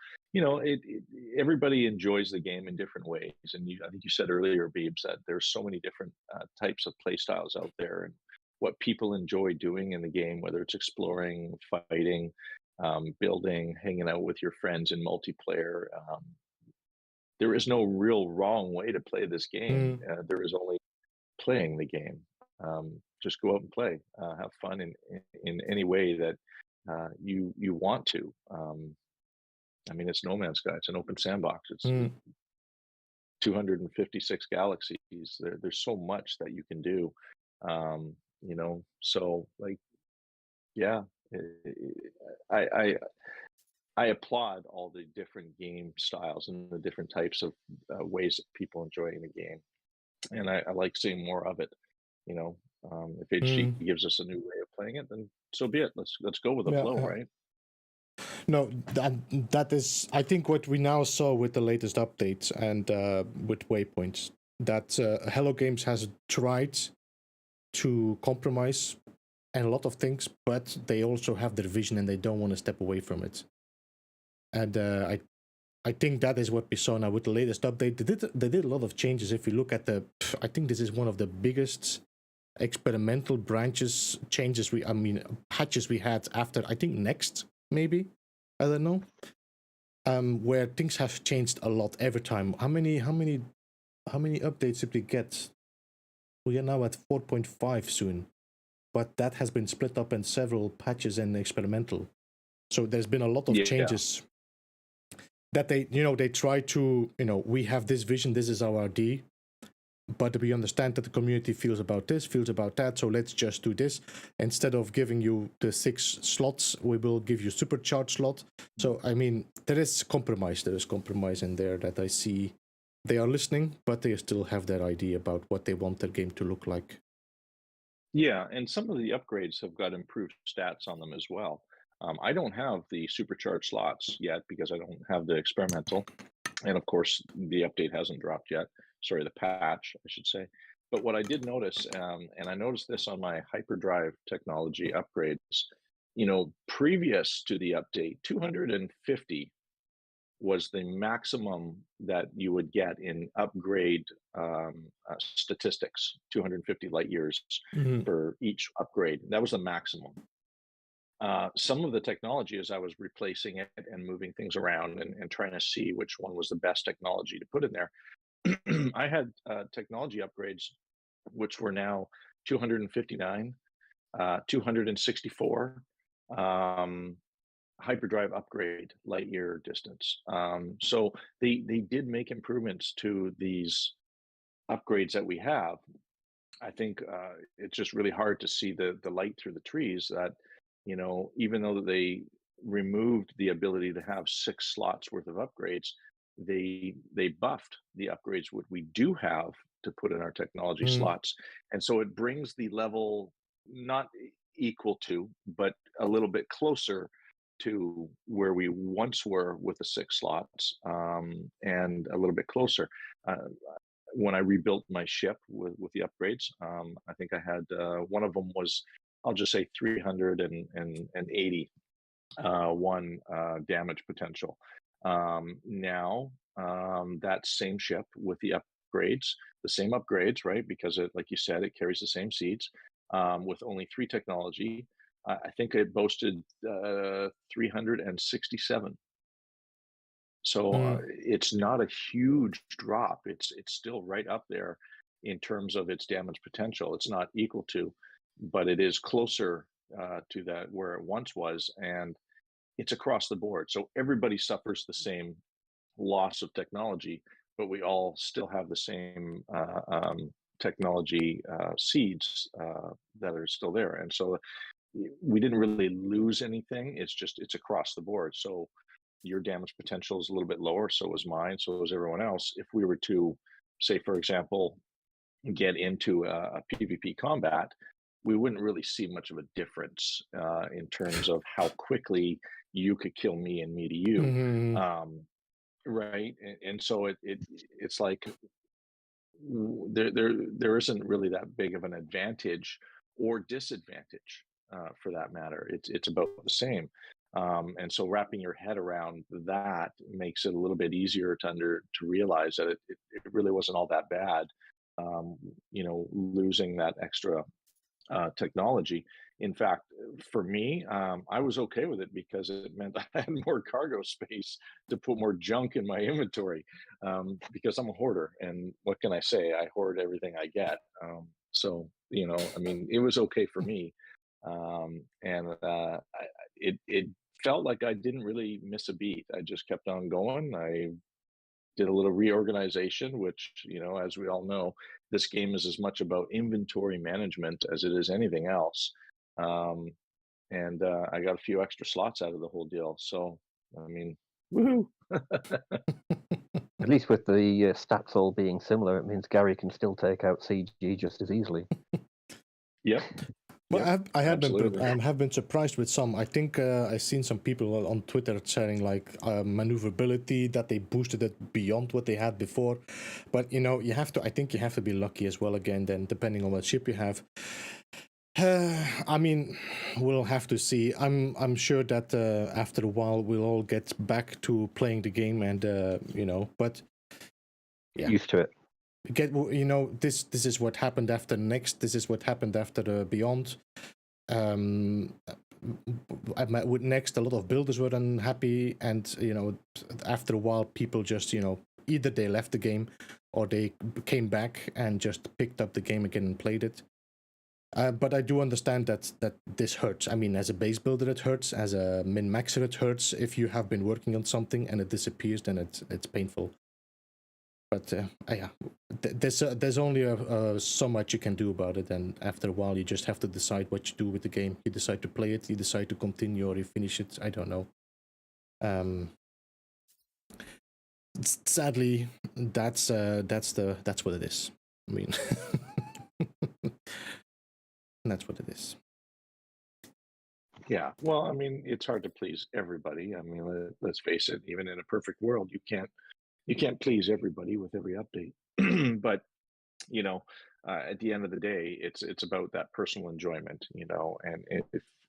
everybody enjoys the game in different ways, and I think you said earlier, Beebs, that there's so many different types of play styles out there, and what people enjoy doing in the game, whether it's exploring, fighting, building, hanging out with your friends in multiplayer. There is no real wrong way to play this game. There is only playing the game. Just go out and play, have fun in any way that you want to. It's No Man's Sky. It's an open sandbox. It's 256 galaxies. There's so much that you can do. you know, so like, yeah, I, I, I applaud all the different game styles and the different types of ways that people enjoy the game, and I like seeing more of it. You know, if HD Mm. gives us a new way of playing it, then so be it. Let's go with the Yeah, flow, yeah. right? No, that is, I think, what we now saw with the latest updates and with waypoints. That Hello Games has tried to compromise and a lot of things, but they also have their vision and they don't want to step away from it. And I think that is what we saw now with the latest update. They did a lot of changes. If you look at I think this is one of the biggest experimental changes patches we had after, I think, next, maybe, I don't know, where things have changed a lot every time. How many updates did we get? We are now at 4.5 soon, but that has been split up in several patches and experimental. So there's been a lot of changes that they try to, we have this vision, this is our ID, but we understand that the community feels about this, feels about that, so let's just do this. Instead of giving you the 6 slots, we will give you supercharged slot. So, I mean, there is compromise in there that I see. They are listening, but they still have their idea about what they want their game to look like. Yeah, and some of the upgrades have got improved stats on them as well. I don't have the supercharged slots yet because I don't have the experimental. And of course, the update hasn't dropped yet. Sorry, the patch, I should say. But what I did notice, and I noticed this on my hyperdrive technology upgrades, previous to the update, 250 was the maximum that you would get in upgrade statistics, 250 light years for each upgrade. That was the maximum. Some of the technology, as I was replacing it and moving things around and trying to see which one was the best technology to put in there, I had technology upgrades, which were now 259, 264, hyperdrive upgrade light year distance. So they did make improvements to these upgrades that we have. I think it's just really hard to see the light through the trees that, even though they removed the ability to have 6 slots worth of upgrades, they buffed the upgrades what we do have to put in our technology slots. And so it brings the level not equal to, but a little bit closer to where we once were with the 6 slots, and a little bit closer. When I rebuilt my ship with the upgrades, I think I had one of them was, I'll just say 380 one damage potential. Now that same ship with the same upgrades, right? Because it, like you said, it carries the same seeds with only 3 technology. I think it boasted 367. So it's not a huge drop. It's still right up there in terms of its damage potential. It's not equal to, but it is closer to that where it once was, and it's across the board. So everybody suffers the same loss of technology, but we all still have the same technology seeds that are still there. And so we didn't really lose anything. It's across the board. So your damage potential is a little bit lower, so is mine, so is everyone else. If we were to, say, for example, get into a PvP combat, we wouldn't really see much of a difference in terms of how quickly you could kill me and me to you, right? And so it's like there isn't really that big of an advantage or disadvantage for that matter. It's about the same. And so wrapping your head around that makes it a little bit easier to realize that it really wasn't all that bad, losing that extra technology. In fact, for me, I was okay with it because it meant I had more cargo space to put more junk in my inventory, because I'm a hoarder. And what can I say? I hoard everything I get. So, I mean, it was okay for me. And it felt like I didn't really miss a beat. I just kept on going. I did a little reorganization, which, as we all know, this game is as much about inventory management as it is anything else. And I got a few extra slots out of the whole deal. So, I mean, woohoo! At least with the stats all being similar, it means Gary can still take out CG just as easily. Yep. Well, Yep, I have absolutely. been surprised with some. I think I've seen some people on Twitter sharing like maneuverability, that they boosted it beyond what they had before. But you know, I think you have to be lucky as well. Again, then depending on what ship you have. I mean, we'll have to see. I'm sure that after a while we'll all get back to playing the game, and you know, but yeah, used to it. You know, this is what happened after Next. This is what happened after the Beyond. With Next, a lot of builders were unhappy, and you know, after a while, people just, you know, either they left the game or they came back and just picked up the game again and played it. But I do understand that this hurts. I mean, as a base builder, it hurts. As a min-maxer, it hurts. If you have been working on something and it disappears, then it's painful. But yeah, there's only so much you can do about it, and after a while, you just have to decide what you do with the game. You decide to play it, you decide to continue, or you finish it. I don't know. Sadly, that's what it is. I mean, that's what it is. Yeah, well, I mean, it's hard to please everybody. I mean, let's face it. Even in a perfect world, you can't please everybody with every update. But you know, at the end of the day, it's about that personal enjoyment. You know, and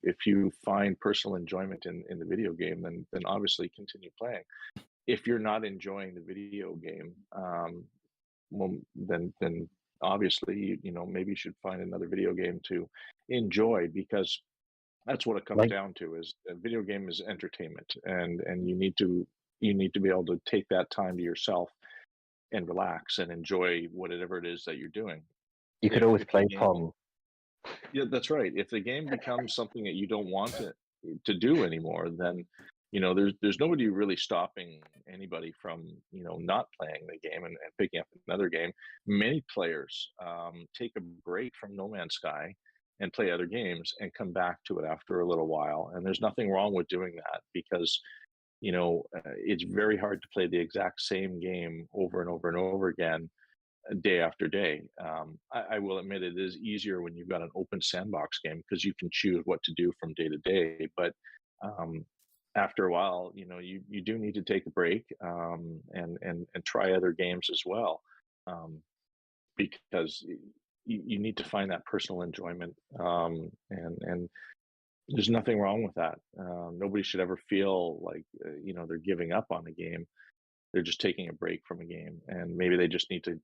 if you find personal enjoyment in the video game, then obviously continue playing. If you're not enjoying the video game, well, then obviously, you know, maybe you should find another video game to enjoy, because that's what it comes down to. Is a video game is entertainment, and you need to be able to take that time to yourself and relax and enjoy whatever it is that you're doing. You could always play Pong. Yeah, that's right. If the game becomes something that you don't want to do anymore, then you know there's nobody really stopping anybody from, you know, not playing the game and picking up another game. Many players take a break from No Man's Sky and play other games and come back to it after a little while, and there's nothing wrong with doing that, because you know it's very hard to play the exact same game over and over and over again, day after day. I will admit it is easier when you've got an open sandbox game, because you can choose what to do from day to day. But after a while, you know, you do need to take a break, and try other games as well, because you need to find that personal enjoyment, and there's nothing wrong with that. Nobody should ever feel like you know, they're giving up on a game. They're just taking a break from a game, and maybe they just need to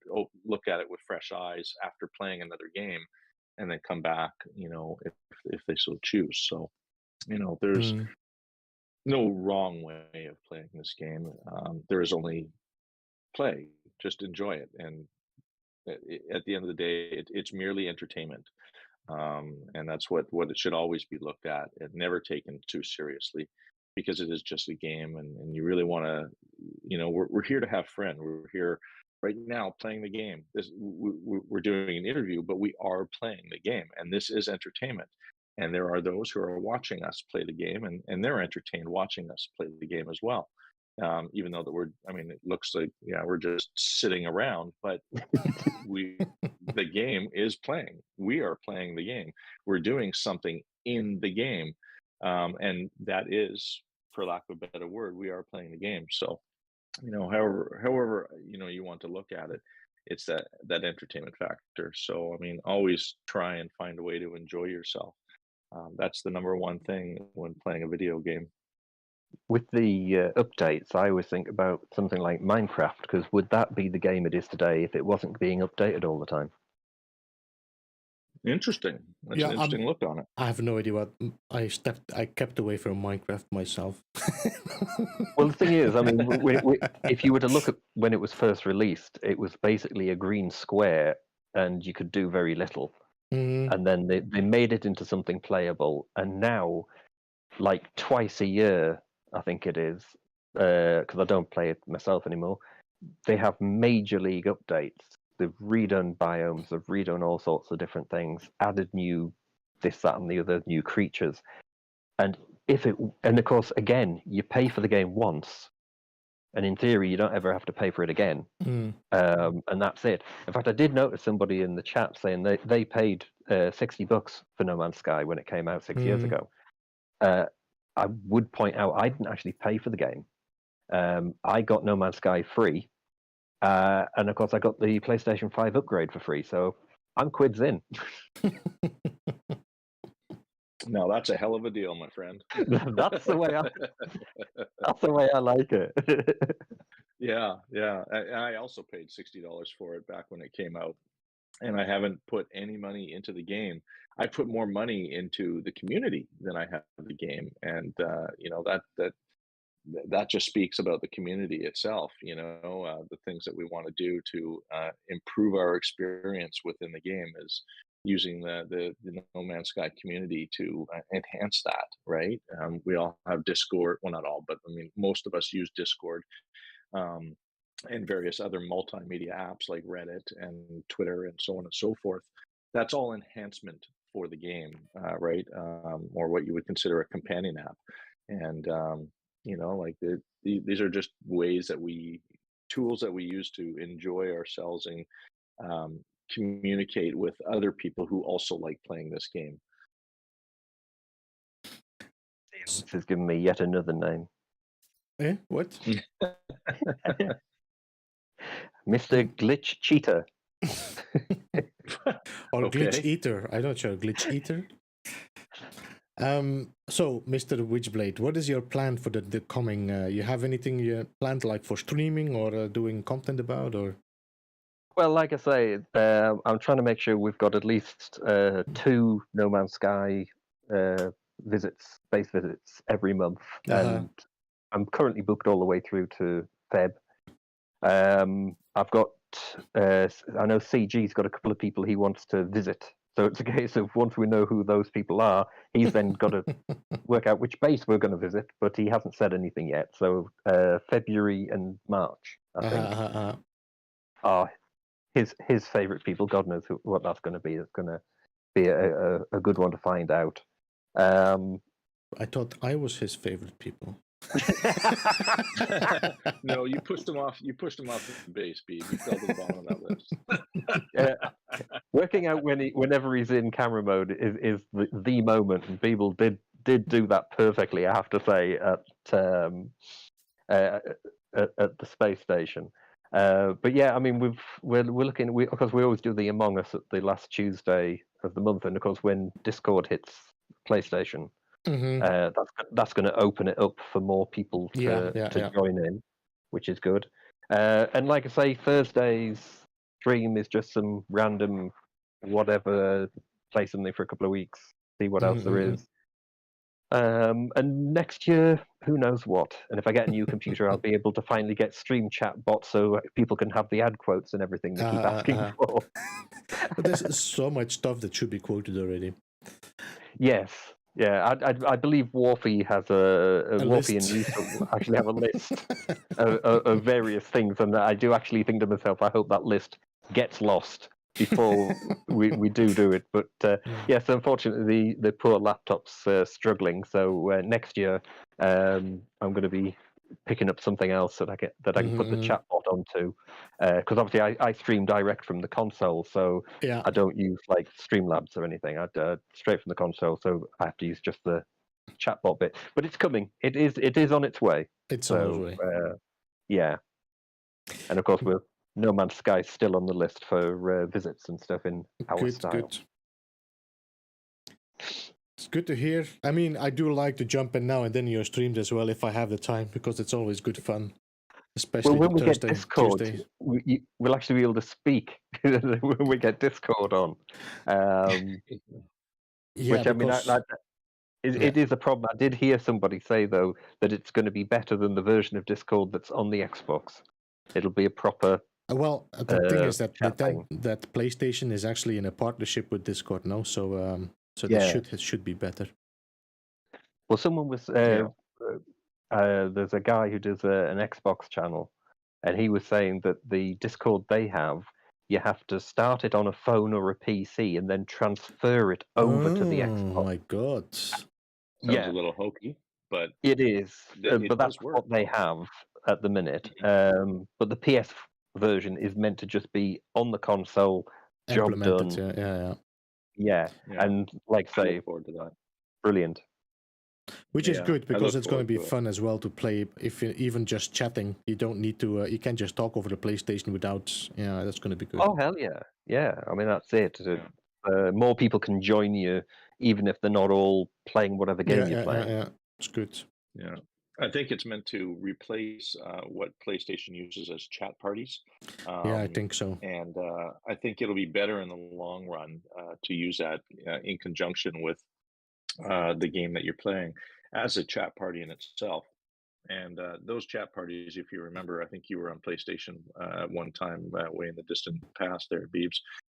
look at it with fresh eyes after playing another game, and then come back, you know, if they so choose. So, you know, there's no wrong way of playing this game. There is only play. Just enjoy it, and at the end of the day, it's merely entertainment. And that's what it should always be looked at, and never taken too seriously, because it is just a game, and you really want to, you know, we're here to have fun. We're here right now playing the game. We're doing an interview, but we are playing the game, and this is entertainment. And there are those who are watching us play the game, and they're entertained watching us play the game as well. Even though I mean, it looks like, yeah, we're just sitting around, but the game is playing. We are playing the game. We're doing something in the game. And that is, for lack of a better word, we are playing the game. So, you know, however, you know, you want to look at it, it's that entertainment factor. So, I mean, always try and find a way to enjoy yourself. That's the number one thing when playing a video game. With the updates, I always think about something like Minecraft, because would that be the game it is today if it wasn't being updated all the time? Interesting. That's an interesting look on it. I have no idea what I kept away from Minecraft myself. Well, the thing is, I mean, if you were to look at when it was first released, it was basically a green square, and you could do very little. And then they made it into something playable, and now, like twice a year, I think it is, because I don't play it myself anymore, they have major league updates they've redone biomes, they've redone all sorts of different things, added new this, that, and the other, new creatures. And of course, again, you pay for the game once, and in theory, you don't ever have to pay for it again. And that's it. In fact, I did notice somebody in the chat saying they paid $60 for No Man's Sky when it came out 6 years ago. I would point out I didn't actually pay for the game. I got No Man's Sky free, and of course I got the PlayStation 5 upgrade for free, so I'm quids in. Now that's a hell of a deal, my friend. That's the way I like it. Yeah. I also paid $60 for it back when it came out, and I haven't put any money into the game. I put more money into the community than I have the game, and that just speaks about the community itself. The things that we want to do to improve our experience within the game is using the No Man's Sky community to enhance that, right? We all have Discord, well, not all, but I mean, most of us use Discord, and various other multimedia apps like Reddit and Twitter and so on and so forth. That's all enhancement for the game, right? Or what you would consider a companion app. And, these are just tools that we use to enjoy ourselves and communicate with other people who also like playing this game. This has given me yet another name. Eh? What? Mr. Glitch Cheater. Or Okay. Glitch Eater. I'm not sure. Glitch Eater. So, Mr. Witchblade, what is your plan for the coming? You have anything you planned, like for streaming or doing content about, or? Well, like I say, I'm trying to make sure we've got at least 2 No Man's Sky base visits every month, and I'm currently booked all the way through to Feb. I've got, I know CG's got a couple of people he wants to visit. So it's a case of once we know who those people are, he's then got to work out which base we're going to visit, but he hasn't said anything yet. So February and March, I think, are his favourite people. God knows what that's going to be. It's going to be a good one to find out. I thought I was his favourite people. No, you pushed him off. You pushed him off the base, Beeb. You fell to the bottom of that list. Working out whenever he's in camera mode is the moment, and Beeble did do that perfectly, I have to say, at the space station. But yeah, I mean, we're looking, because we always do the Among Us at the last Tuesday of the month, and of course when Discord hits PlayStation, that's going to open it up for more people to join in, which is good. And like I say, Thursday's stream is just some random whatever, play something for a couple of weeks, see what else there is. And next year, who knows what? And if I get a new computer, I'll be able to finally get stream chat bots so people can have the ad quotes and everything they keep asking for. But there's so much stuff that should be quoted already. Yes. Yeah, I believe Warfy has Warfy and Lisa actually have a list of various things, and I do actually think to myself, I hope that list gets lost before we do it. But yes, unfortunately, the poor laptop's struggling. So next year, I'm going to be picking up something else that I can put the chatbot onto, because obviously I stream direct from the console, so I don't use like Streamlabs or anything. I straight from the console, so I have to use just the chatbot bit. But it's coming. It is on its way. It's on its way. Yeah, and of course No Man's Sky still on the list for visits and stuff in our style. Good. It's good to hear. I mean, I do like to jump in now and then in your streams as well if I have the time, because it's always good fun. Especially when we Thursday, get Discord, Tuesday. we'll actually be able to speak when we get Discord on. Which I mean, it is a problem. I did hear somebody say though that it's going to be better than the version of Discord that's on the Xbox. It'll be a proper. Well, the thing is that that PlayStation is actually in a partnership with Discord now, so it should be better. Well, someone was there's a guy who does an Xbox channel, and he was saying that the Discord they have, you have to start it on a phone or a PC and then transfer it over to the Xbox. Oh my god! Sounds Yeah, a little hokey, but it is. it But that's does work. what they have at the minute. But the PS version is meant to just be on the console, job done. Implemented, yeah. Yeah, and like I I say, look forward to that. brilliant. Which is good because it's going to be forward to fun as well to play. If you even just chatting, you don't need to. You can just talk over the PlayStation without. Yeah, that's going to be good. Oh hell yeah, yeah. I mean that's it. More people can join you, even if they're not all playing whatever game you're playing. Yeah, it's good. Yeah, I think it's meant to replace what PlayStation uses as chat parties. Yeah, I think so. And I think it'll be better in the long run to use that in conjunction with the game that you're playing as a chat party in itself. And those chat parties, if you remember, I think you were on PlayStation at one time way in the distant past there, Beebs.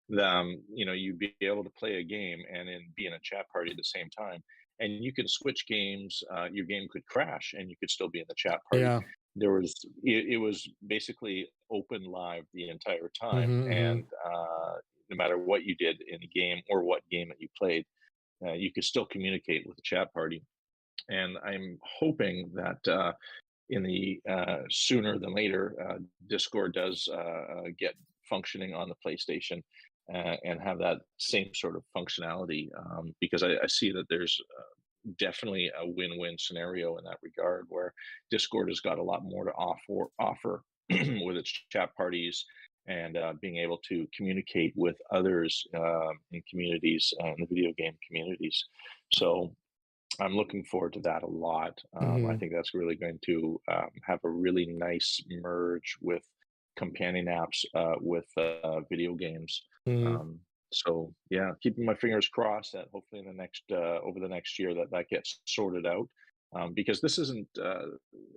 You'd be able to play a game and then be in a chat party at the same time. And you could switch games. Your game could crash, and you could still be in the chat party. Yeah. It was basically open live the entire time, and no matter what you did in the game or what game that you played, you could still communicate with the chat party. And I'm hoping that in the sooner than later, Discord does get functioning on the PlayStation and have that same sort of functionality, because I see that there's definitely a win-win scenario in that regard, where Discord has got a lot more to offer with its chat parties and being able to communicate with others in communities, in the video game communities. So I'm looking forward to that a lot. I think that's really going to have a really nice merge with companion apps with video games. So yeah, keeping my fingers crossed that hopefully in the next over the next year that gets sorted out, because this isn't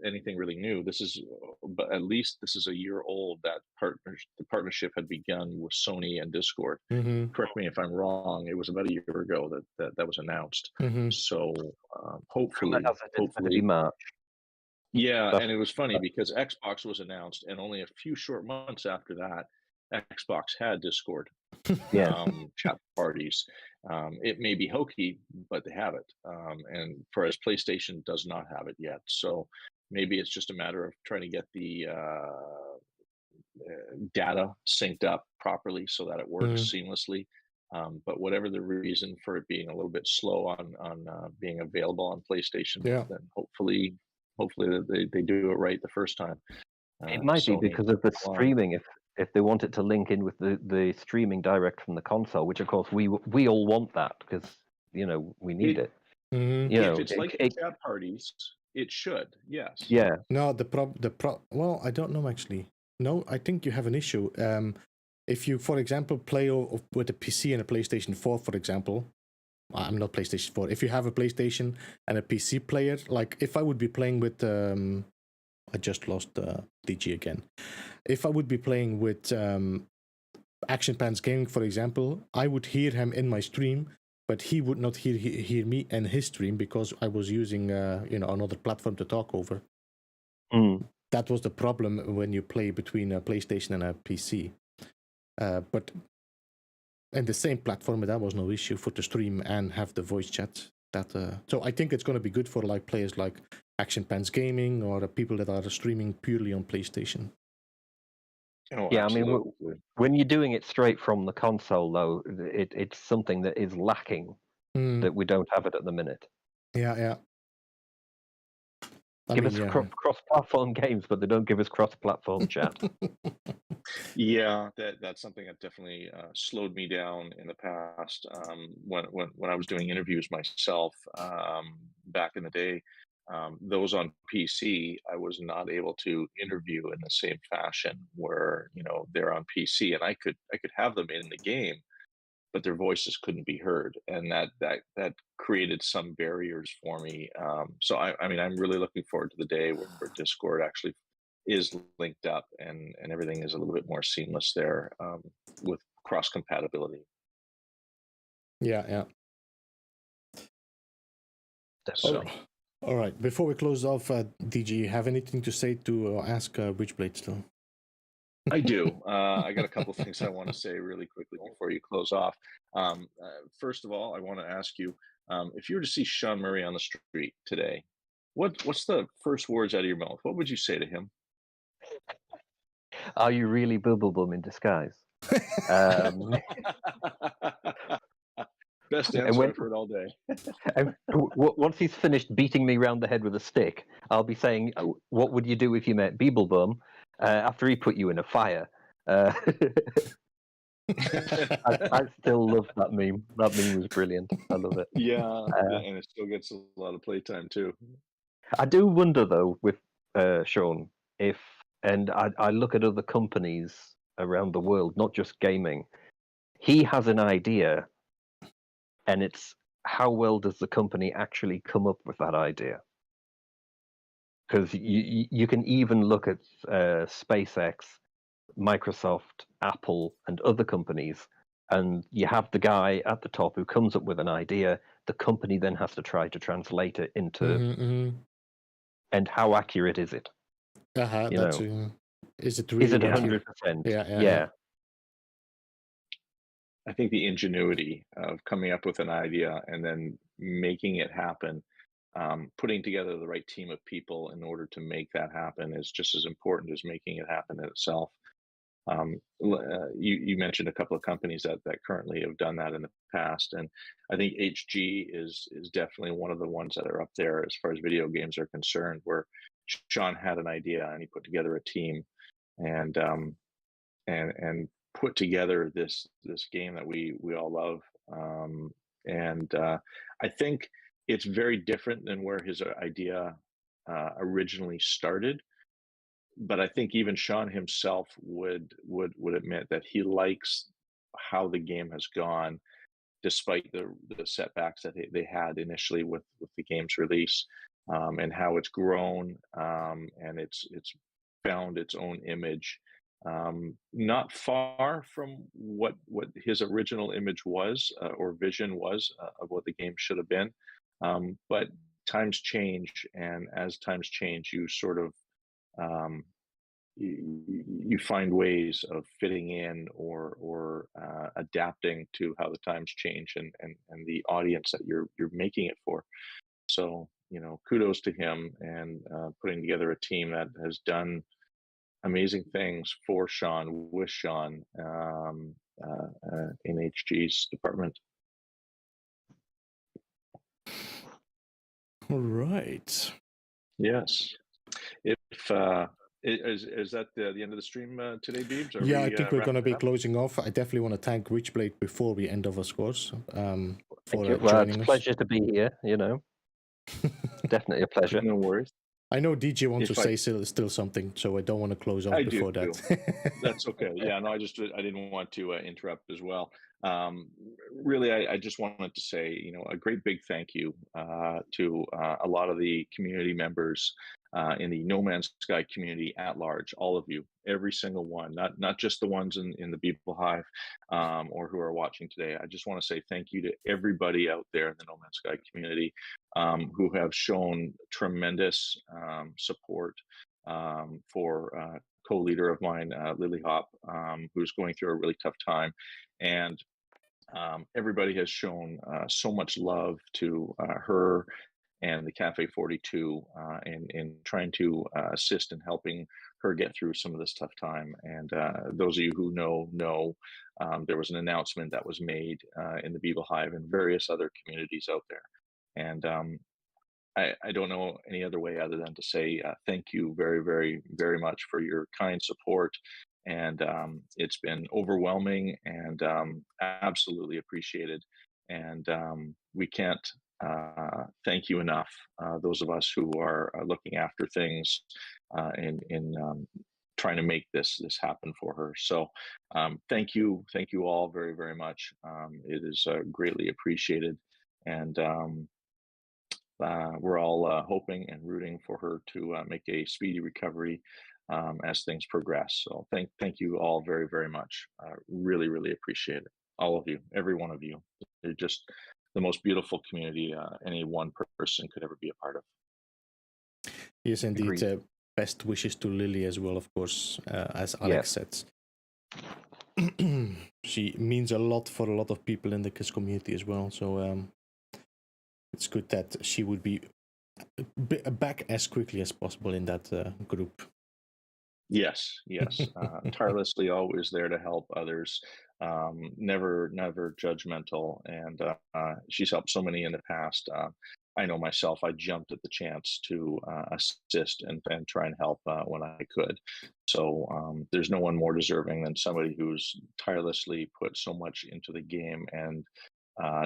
anything really new. This is, but at least this is a year old that the partnership had begun with Sony and Discord. Correct me if I'm wrong. It was about a year ago that was announced. So hopefully March. Yeah, and it was funny because Xbox was announced, and only a few short months after that, Xbox had Discord chat parties. It may be hokey, but they have it. And whereas PlayStation does not have it yet. So maybe it's just a matter of trying to get the data synced up properly so that it works seamlessly. But whatever the reason for it being a little bit slow on being available on PlayStation, then hopefully they do it right the first time. It might be because of the streaming. If they want it to link in with the streaming direct from the console, which of course we all want that because we need it. If it's like chat parties, it should. Yes. Yeah. No, well, I don't know actually. No, I think you have an issue. If you, for example, play with a PC and a PlayStation 4, for example, I'm not PlayStation 4. If you have a PlayStation and a PC player, like if I would be playing with, I just lost DG again. If I would be playing with Action Pants Gaming, for example, I would hear him in my stream, but he would not hear me in his stream because I was using another platform to talk over. That was the problem when you play between a PlayStation and a PC. But in the same platform, that was no issue for the stream and have the voice chat. So I think it's going to be good for like players like Action Pants Gaming or people that are streaming purely on PlayStation. Oh, yeah, absolutely. I mean, when you're doing it straight from the console, though, it's something that is lacking that we don't have it at the minute. Yeah. Give us cross-platform games, but they don't give us cross-platform chat. Yeah, that's something that definitely slowed me down in the past. When I was doing interviews myself back in the day, those on PC, I was not able to interview in the same fashion where they're on PC, and I could have them in the game, but their voices couldn't be heard, and that created some barriers for me. So I mean, I'm really looking forward to the day where Discord actually is linked up and everything is a little bit more seamless there with cross compatibility. Yeah. So. All right. Before we close off, DG, have anything to say to ask Witchblade still? I do. I got a couple of things I want to say really quickly before you close off. First of all, I want to ask you if you were to see Sean Murray on the street today, what's the first words out of your mouth? What would you say to him? Are you really Beeblebum in disguise? Best answer I've heard all day. Once he's finished beating me round the head with a stick, I'll be saying, oh, "What would you do if you met Beeblebum after he put you in a fire?" I still love that meme. That meme was brilliant. I love it. Yeah, and it still gets a lot of playtime too. I do wonder though with Sean if, and I look at other companies around the world, not just gaming. He has an idea, and it's how well does the company actually come up with that idea? Because you can even look at SpaceX, Microsoft, Apple, and other companies, and you have the guy at the top who comes up with an idea. The company then has to try to translate it into, and how accurate is it? Is it really 100%? Yeah. I think the ingenuity of coming up with an idea and then making it happen, putting together the right team of people in order to make that happen is just as important as making it happen in itself. You mentioned a couple of companies that currently have done that in the past, and I think HG is definitely one of the ones that are up there as far as video games are concerned, where Sean had an idea and he put together a team and put together this game that we all love. I think it's very different than where his idea originally started. But I think even Sean himself would admit that he likes how the game has gone, despite the setbacks that they had initially with the game's release, and how it's grown, and it's found its own image, not far from what his original image was or vision was of what the game should have been. But times change, and as times change, you sort of you find ways of fitting in or adapting to how the times change and the audience that you're making it for. So kudos to him and putting together a team that has done amazing things for Sean, with Sean, in HG's department. All right. Yes. If is that the end of the stream today, Beebs? Yeah, I think we're going to be closing off. I definitely want to thank Witchblade before we end off, of course, for joining it's a us. pleasure to be here. Definitely a pleasure. No worries. I know DJ wants to say still something, so I don't want to close off before that. That's okay. Yeah, no, I didn't want to interrupt as well. Really, I just wanted to say, a great big thank you to a lot of the community members in the No Man's Sky community at large, all of you, every single one, not just the ones in the Beeple Hive or who are watching today. I just want to say thank you to everybody out there in the No Man's Sky community who have shown tremendous support for co-leader of mine, Lily Hop, who's going through a really tough time. And everybody has shown so much love to her and the Cafe 42 in trying to assist in helping her get through some of this tough time. And those of you who know, there was an announcement that was made in the Beeble Hive and various other communities out there. And I don't know any other way other than to say thank you very, very, very much for your kind support. And it's been overwhelming and absolutely appreciated. And we can't thank you enough, those of us who are looking after things in trying to make this happen for her. So thank you all very, very much. It is greatly appreciated. And we're all hoping and rooting for her to make a speedy recovery as things progress. So thank you all very, very much. Really, really appreciate it. All of you, every one of you. You're just the most beautiful community any one person could ever be a part of. Yes, indeed. best wishes to Lily as well, of course, as Alex said. She means a lot for a lot of people in the KISS community as well, so it's good that she would be back as quickly as possible in that group. Yes, tirelessly always there to help others, never judgmental, and she's helped so many in the past. I know myself, I jumped at the chance to assist and try and help when I could. So there's no one more deserving than somebody who's tirelessly put so much into the game and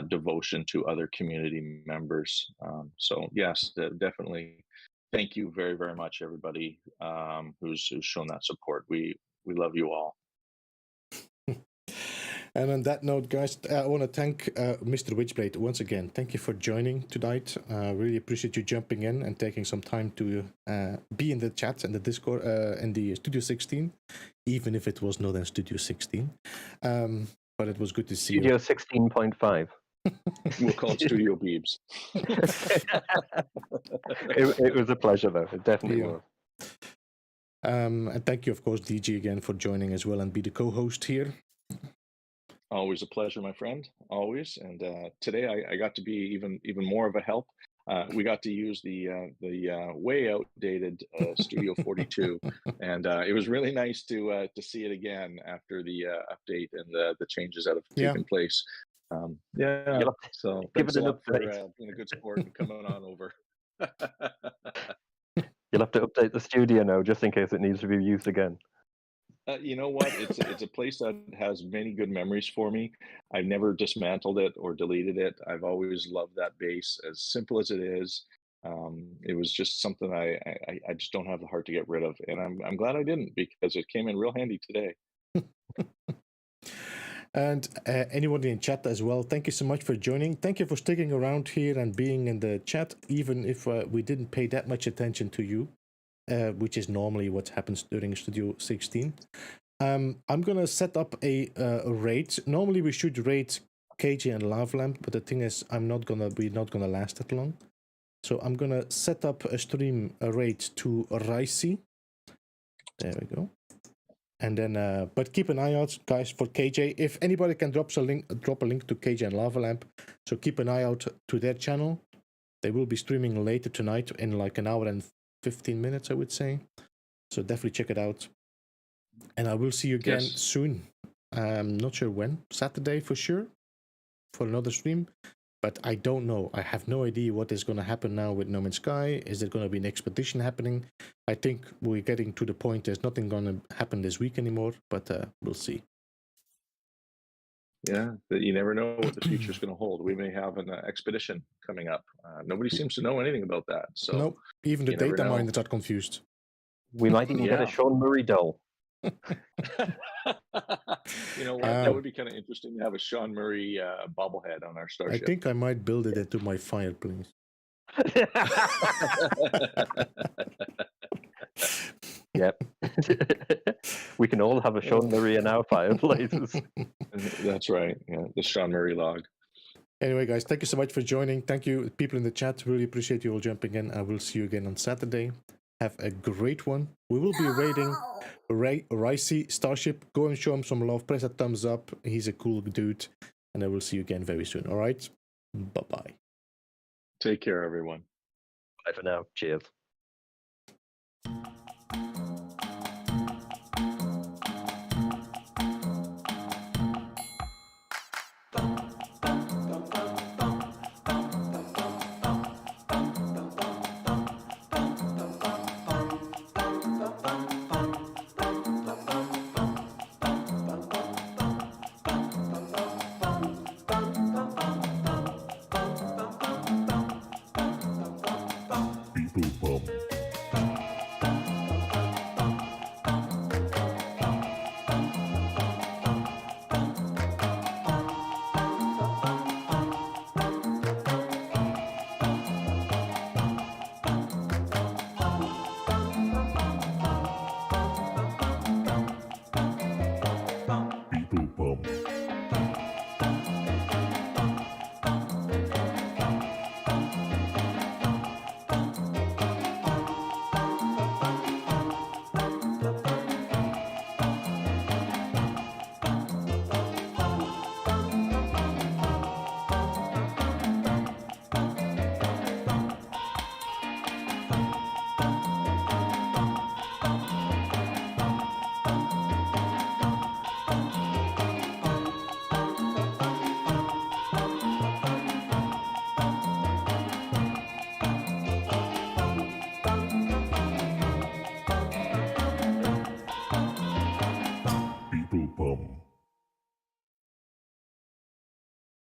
devotion to other community members. So yes, definitely. Thank you very, very much, everybody who's shown that support. We love you all. And on that note, guys, I want to thank MrWitchblade once again. Thank you for joining tonight. Really appreciate you jumping in and taking some time to be in the chat and the Discord in the Studio 16, even if it was not in Studio 16. But it was good to see Studio you. 16.5. We'll call it Studio Beebs. It was a pleasure, though. It definitely was. And thank you, of course, DG, again for joining as well and be the co-host here. Always a pleasure, my friend. Always. And today I got to be even more of a help. We got to use the way outdated Studio 42, and it was really nice to see it again after the update and the changes that have taken place. So thanks a lot for being a good sport and coming on over. You'll have to update the studio now, just in case it needs to be used again. You know what? It's a place that has many good memories for me. I've never dismantled it or deleted it. I've always loved that base, as simple as it is. It was just something I just don't have the heart to get rid of, and I'm glad I didn't, because it came in real handy today. And anyone in chat as well, thank you so much for joining. Thank you for sticking around here and being in the chat, even if we didn't pay that much attention to you, which is normally what happens during Studio 16. I'm gonna set up a raid. Normally we should raid KJ and Lava Lamp, but the thing is, we're not gonna last that long. So I'm gonna set up a raid to Ricey. There we go. And then, but keep an eye out, guys, for KJ. If anybody can drop a link to KJ and Lava Lamp, so keep an eye out to their channel. They will be streaming later tonight in like an hour and 15 minutes, I would say. So definitely check it out. And I will see you again soon. I'm not sure when. Saturday for sure, for another stream. But I don't know. I have no idea what is going to happen now with No Man's Sky. Is there going to be an expedition happening? I think we're getting to the point there's nothing going to happen this week anymore, but we'll see. Yeah, you never know what the future is going to hold. We may have an expedition coming up. Nobody seems to know anything about that. So nope, even the data miners are confused. We might even get a Sean Murray doll. You know what? That would be kind of interesting to have a Sean Murray bobblehead on our starship. I think I might build it into my fireplace. Yep. We can all have a Sean Murray in our fireplaces. That's right. Yeah, the Sean Murray log. Anyway, guys, thank you so much for joining. Thank you, people in the chat. Really appreciate you all jumping in. I will see you again on Saturday. Have a great one. We will be raiding Ricey Starship. Go and show him some love. Press a thumbs up. He's a cool dude. And I will see you again very soon. All right? Bye-bye. Take care, everyone. Bye for now. Cheers.